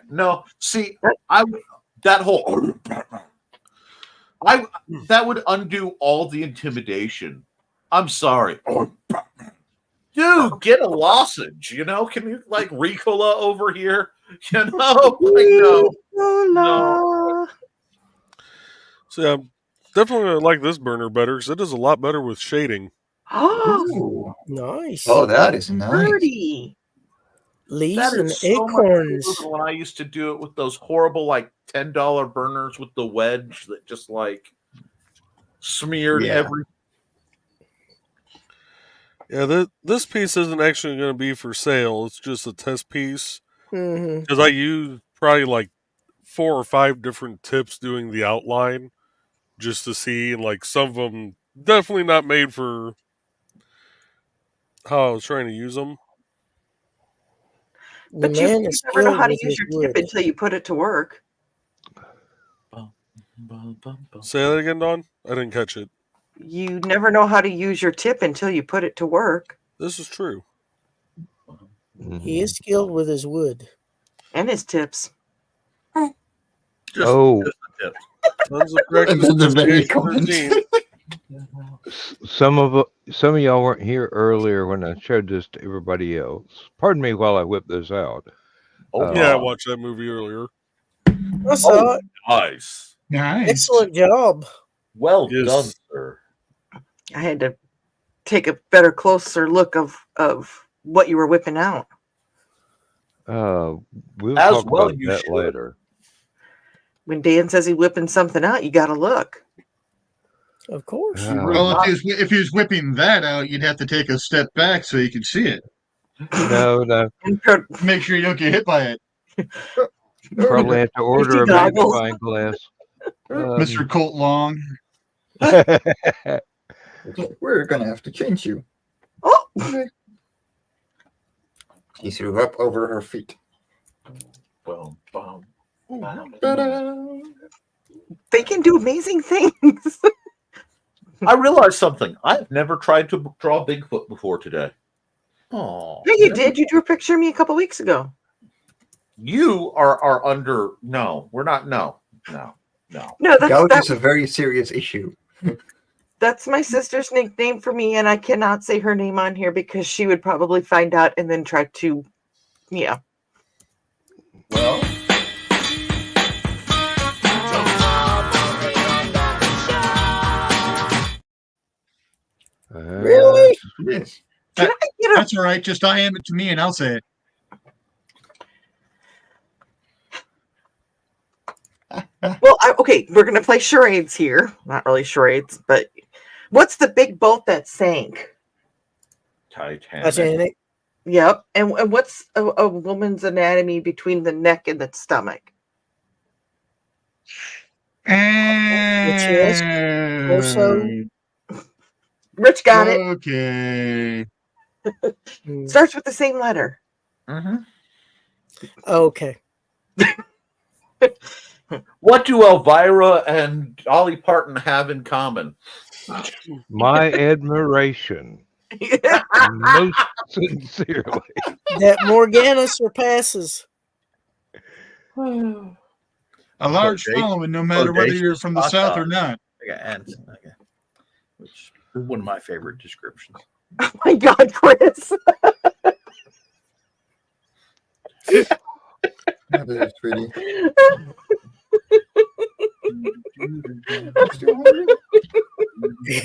Speaker 11: no. See, that would undo all the intimidation. I'm sorry. Dude, get a lozenge, Can you like Ricola over here? No.
Speaker 6: So yeah, definitely like this burner better because it does a lot better with shading.
Speaker 5: Oh,
Speaker 10: Nice.
Speaker 9: Oh, that is nice.
Speaker 5: pretty.
Speaker 10: Leaves
Speaker 11: That
Speaker 10: and
Speaker 11: is so much
Speaker 10: acorns.
Speaker 11: cooler than when I used to do it with those horrible like $10 burners with the wedge that just like smeared
Speaker 9: Yeah.
Speaker 11: every.
Speaker 6: Yeah, this piece isn't actually going to be for sale. It's just a test piece
Speaker 10: Hmm.
Speaker 6: because I used probably like 4 or 5 different tips doing the outline just to see, and like some of them definitely not made for how I was trying to use them.
Speaker 10: The
Speaker 5: But you
Speaker 10: man is
Speaker 5: never know
Speaker 10: skilled
Speaker 5: how to
Speaker 10: with
Speaker 5: use
Speaker 10: his
Speaker 5: your
Speaker 10: wood.
Speaker 5: tip until you put it to work.
Speaker 6: Say that again, Don. I didn't catch it.
Speaker 5: You never know how to use your tip until you put it to work.
Speaker 6: This is true.
Speaker 10: He is skilled with his wood.
Speaker 5: And his tips.
Speaker 3: Just
Speaker 4: Oh.
Speaker 3: just a tip.
Speaker 6: Tons of practice.
Speaker 9: And then the very
Speaker 6: makes man
Speaker 9: comments.
Speaker 6: 13.
Speaker 4: Some of y'all weren't here earlier when I showed this to everybody else. Pardon me while I whip this out.
Speaker 11: Oh,
Speaker 6: Yeah, I
Speaker 11: wow.
Speaker 6: watched that movie earlier.
Speaker 10: I saw it.
Speaker 11: Nice.
Speaker 12: Nice.
Speaker 10: Excellent job.
Speaker 11: Well
Speaker 6: Yes.
Speaker 11: done, sir.
Speaker 5: I had to take a better, closer look of what you were whipping out.
Speaker 4: We'll
Speaker 11: As
Speaker 4: talk
Speaker 11: well
Speaker 4: about
Speaker 11: you
Speaker 4: that
Speaker 11: should.
Speaker 4: later.
Speaker 5: When Dan says he's whipping something out, you got to look.
Speaker 10: Of course.
Speaker 12: Well, if he was whipping that out, you'd have to take a step back so you could see it.
Speaker 4: No.
Speaker 12: Make sure you don't get hit by it.
Speaker 4: Probably have to order a
Speaker 5: goggles.
Speaker 4: magnifying glass.
Speaker 12: Mr. Colt Long.
Speaker 9: We're gonna have to change you.
Speaker 5: Oh,
Speaker 9: She threw up over her feet.
Speaker 11: Boom, boom.
Speaker 9: Ta-da!
Speaker 5: they can do amazing things.
Speaker 11: I realized something. I've never tried to draw Bigfoot before today.
Speaker 3: Oh,
Speaker 5: Yeah, you did. You drew a picture of me a couple weeks ago.
Speaker 11: You are under. No, we're not. No.
Speaker 5: No,
Speaker 9: Gout
Speaker 5: that's
Speaker 9: is a very serious issue.
Speaker 5: that's my sister's nickname for me, and I cannot say her name on here because she would probably find out and then try to, yeah.
Speaker 3: well.
Speaker 9: Really? Yes.
Speaker 5: Can I get a
Speaker 12: That's all right. Just IM it to me and I'll say it.
Speaker 5: Well, okay, we're gonna play charades here. Not really charades, but what's the big boat that sank?
Speaker 11: Titanic.
Speaker 10: Titanic.
Speaker 5: Yep, and what's a woman's anatomy between the neck and the stomach?
Speaker 10: chest, torso.
Speaker 5: Rich got it.
Speaker 12: Okay.
Speaker 5: Starts with the same letter.
Speaker 11: Mm-hmm.
Speaker 10: Okay.
Speaker 11: What do Elvira and Dolly Parton have in common?
Speaker 4: My admiration. Most sincerely.
Speaker 10: That Morgana surpasses.
Speaker 12: A large
Speaker 3: Jake-
Speaker 12: following, no matter whether
Speaker 3: Jake
Speaker 12: you're from the
Speaker 3: hot
Speaker 12: South
Speaker 3: dog.
Speaker 12: or not.
Speaker 3: I got ants. Okay. Which is one of my favorite descriptions.
Speaker 5: Oh my God, Chris.
Speaker 9: That is pretty.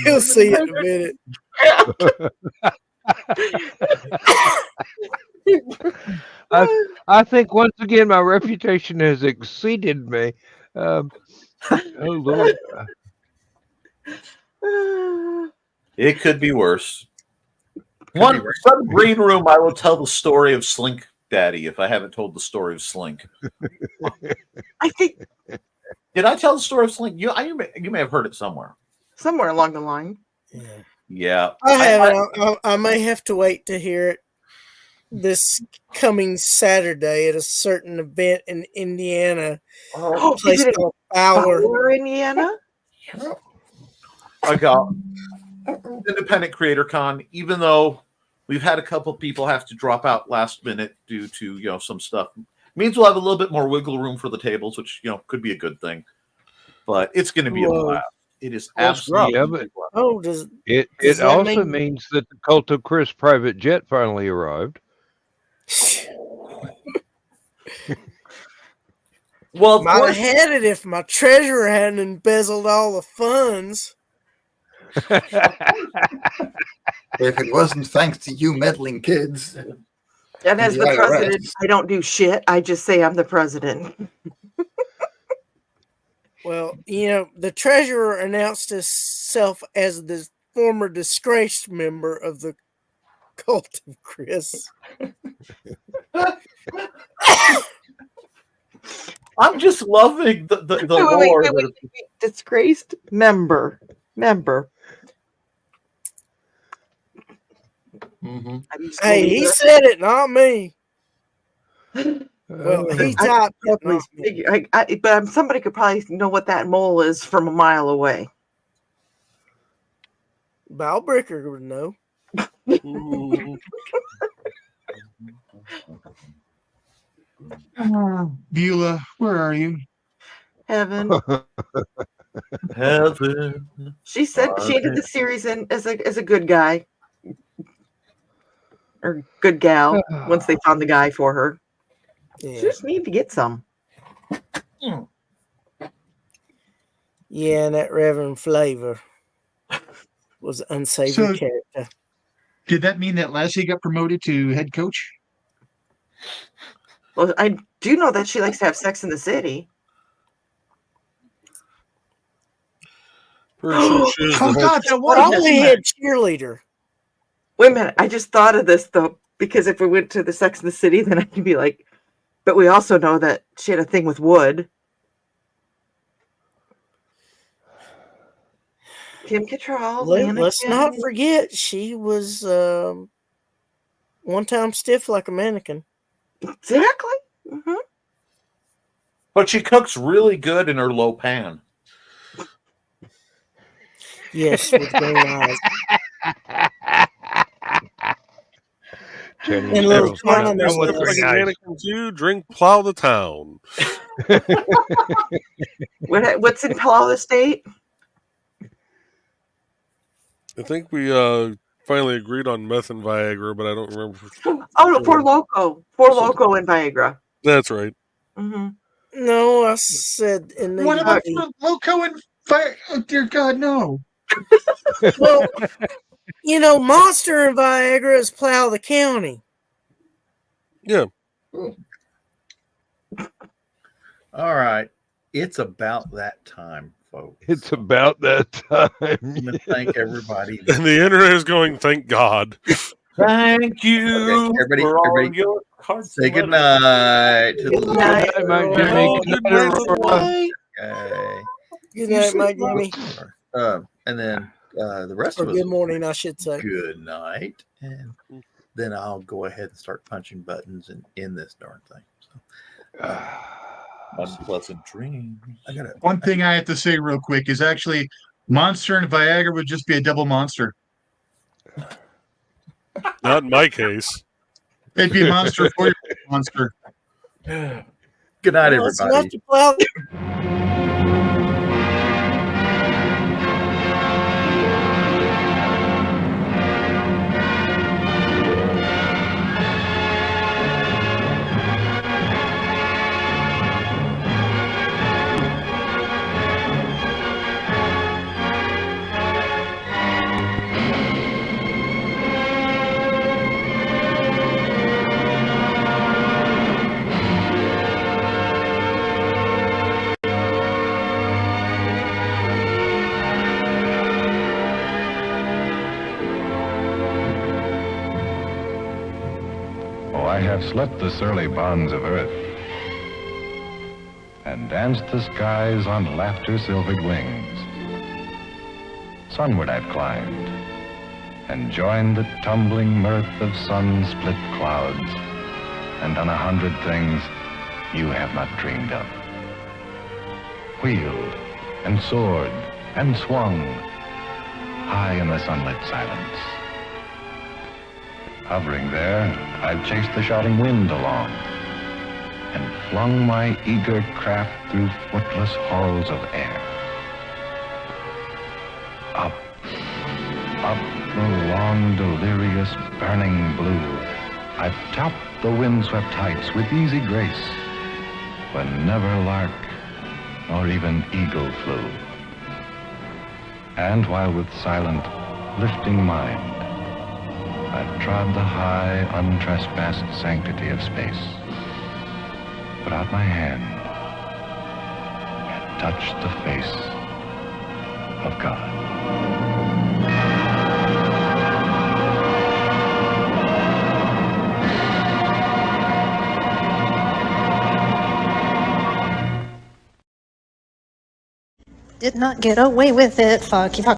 Speaker 10: You'll see it in a minute.
Speaker 4: I think once again my reputation has exceeded me. Oh Lord.
Speaker 11: It could be worse.
Speaker 3: be
Speaker 11: One
Speaker 3: worse.
Speaker 11: some green room, I will tell the story of Slink Daddy if I haven't told the story of Slink.
Speaker 5: I think
Speaker 11: Did I tell the story of Slink? You may have heard it somewhere.
Speaker 5: somewhere along the line.
Speaker 11: Yeah.
Speaker 10: I haven't. I may have to wait to hear it this coming Saturday at a certain event in Indiana.
Speaker 5: Oh,
Speaker 10: A place
Speaker 5: is it
Speaker 10: called Fowler.
Speaker 5: Fowler, Indiana?
Speaker 11: I got Independent Creator Con, even though we've had a couple people have to drop out last minute due to some stuff. Means we'll have a little bit more wiggle room for the tables, which could be a good thing. But it's going to be a
Speaker 10: Whoa.
Speaker 11: blast. It is
Speaker 6: Well,
Speaker 11: absolutely
Speaker 4: yeah,
Speaker 11: a
Speaker 4: but-
Speaker 11: blast.
Speaker 10: Oh, does
Speaker 4: It
Speaker 10: Does that
Speaker 4: also
Speaker 10: mean-
Speaker 4: means that the Cult of Chris private jet finally arrived.
Speaker 11: Well, of
Speaker 10: might have
Speaker 11: course,
Speaker 10: had it if my treasurer hadn't embezzled all the funds.
Speaker 9: If it wasn't thanks to you meddling kids.
Speaker 5: And as
Speaker 9: The
Speaker 5: the
Speaker 9: IRS.
Speaker 5: president, I don't do shit. I just say I'm the president.
Speaker 10: Well, the treasurer announced himself as the former disgraced member of the cult of Chris.
Speaker 11: I'm just loving the lore.
Speaker 5: Wait. Disgraced member.
Speaker 9: Mm-hmm.
Speaker 10: Hey, he said it, not me. Well, he typed it, not me.
Speaker 5: But somebody could probably know what that mole is from a mile away.
Speaker 10: Balbricker would know.
Speaker 12: Beulah, where are you?
Speaker 5: Heaven.
Speaker 11: Heaven.
Speaker 5: She said she ended the series as a good guy. Or good gal. Once they found the guy for her.
Speaker 10: Yeah.
Speaker 5: She just need to get some.
Speaker 10: Yeah, and that Reverend Flavor was an unsavory character.
Speaker 12: Did that mean that Lassie got promoted to head coach?
Speaker 5: Well, I do know that she likes to have sex in the city.
Speaker 6: Pretty sure she is
Speaker 12: Oh
Speaker 6: the
Speaker 12: God, that
Speaker 10: But
Speaker 12: was
Speaker 10: only head cheerleader.
Speaker 5: Wait a minute. I just thought of this, though, because if we went to the Sex in the City, then I could be like, but we also know that she had a thing with wood. Kim Cattrall.
Speaker 10: Let's not forget, she was one time stiff like a mannequin.
Speaker 5: Exactly. Mm-hmm.
Speaker 11: But she cooks really good in her low pan.
Speaker 10: Yes, with green eyes.
Speaker 6: And
Speaker 10: little
Speaker 6: like
Speaker 10: fun
Speaker 6: a mannequin too. Drink Plow the Town.
Speaker 5: What's in Palo State?
Speaker 6: I think we finally agreed on meth and Viagra, but I don't remember.
Speaker 5: Oh, no, Four Loco and Viagra.
Speaker 6: That's right.
Speaker 5: Mm-hmm.
Speaker 10: No, I said in the
Speaker 12: What about Loco and Fire? Oh dear God, no.
Speaker 10: Well, Monster and Viagra is Plow the County.
Speaker 6: Yeah.
Speaker 3: All right. It's about that time, folks.
Speaker 4: It's about that time.
Speaker 3: I'm going to thank everybody.
Speaker 6: And the internet is going, thank God.
Speaker 11: Thank you.
Speaker 3: Okay, everybody,
Speaker 11: for all
Speaker 3: everybody
Speaker 11: your cards
Speaker 3: say
Speaker 11: and
Speaker 3: good
Speaker 11: letters.
Speaker 3: night. To
Speaker 5: Good
Speaker 3: the
Speaker 5: night.
Speaker 4: Good night, Mike
Speaker 6: Oh,
Speaker 4: Jimmy.
Speaker 6: good night, everyone.
Speaker 3: Okay.
Speaker 10: Good night, Mike Jimmy.
Speaker 3: And then the rest
Speaker 10: Or
Speaker 3: of us.
Speaker 10: good morning, I should say.
Speaker 3: Good night. And then I'll go ahead and start punching buttons and end this darn thing. So,
Speaker 11: Unpleasant dreams.
Speaker 12: One thing I have to say real quick is actually Monster and Viagra would just be a double monster.
Speaker 6: Not in my case.
Speaker 12: It'd be a monster for your monster.
Speaker 3: good night,
Speaker 10: Well, it's enough
Speaker 3: everybody.
Speaker 10: to plow.
Speaker 13: I have slit the surly bonds of earth and danced the skies on laughter-silvered wings. Sunward I've climbed and joined the tumbling mirth of sun-split clouds and done 100 things you have not dreamed of. Wheeled and soared and swung high in the sunlit silence. Hovering there, I've chased the shouting wind along and flung my eager craft through footless halls of air. Up, up the long, delirious, burning blue, I've topped the windswept heights with easy grace, when never lark nor even eagle flew. And while with silent, lifting mind, I've trod the high, untrespassed sanctity of space. Put out my hand and touched the face of God.
Speaker 14: Did not get away with it. Fuck you, fuck.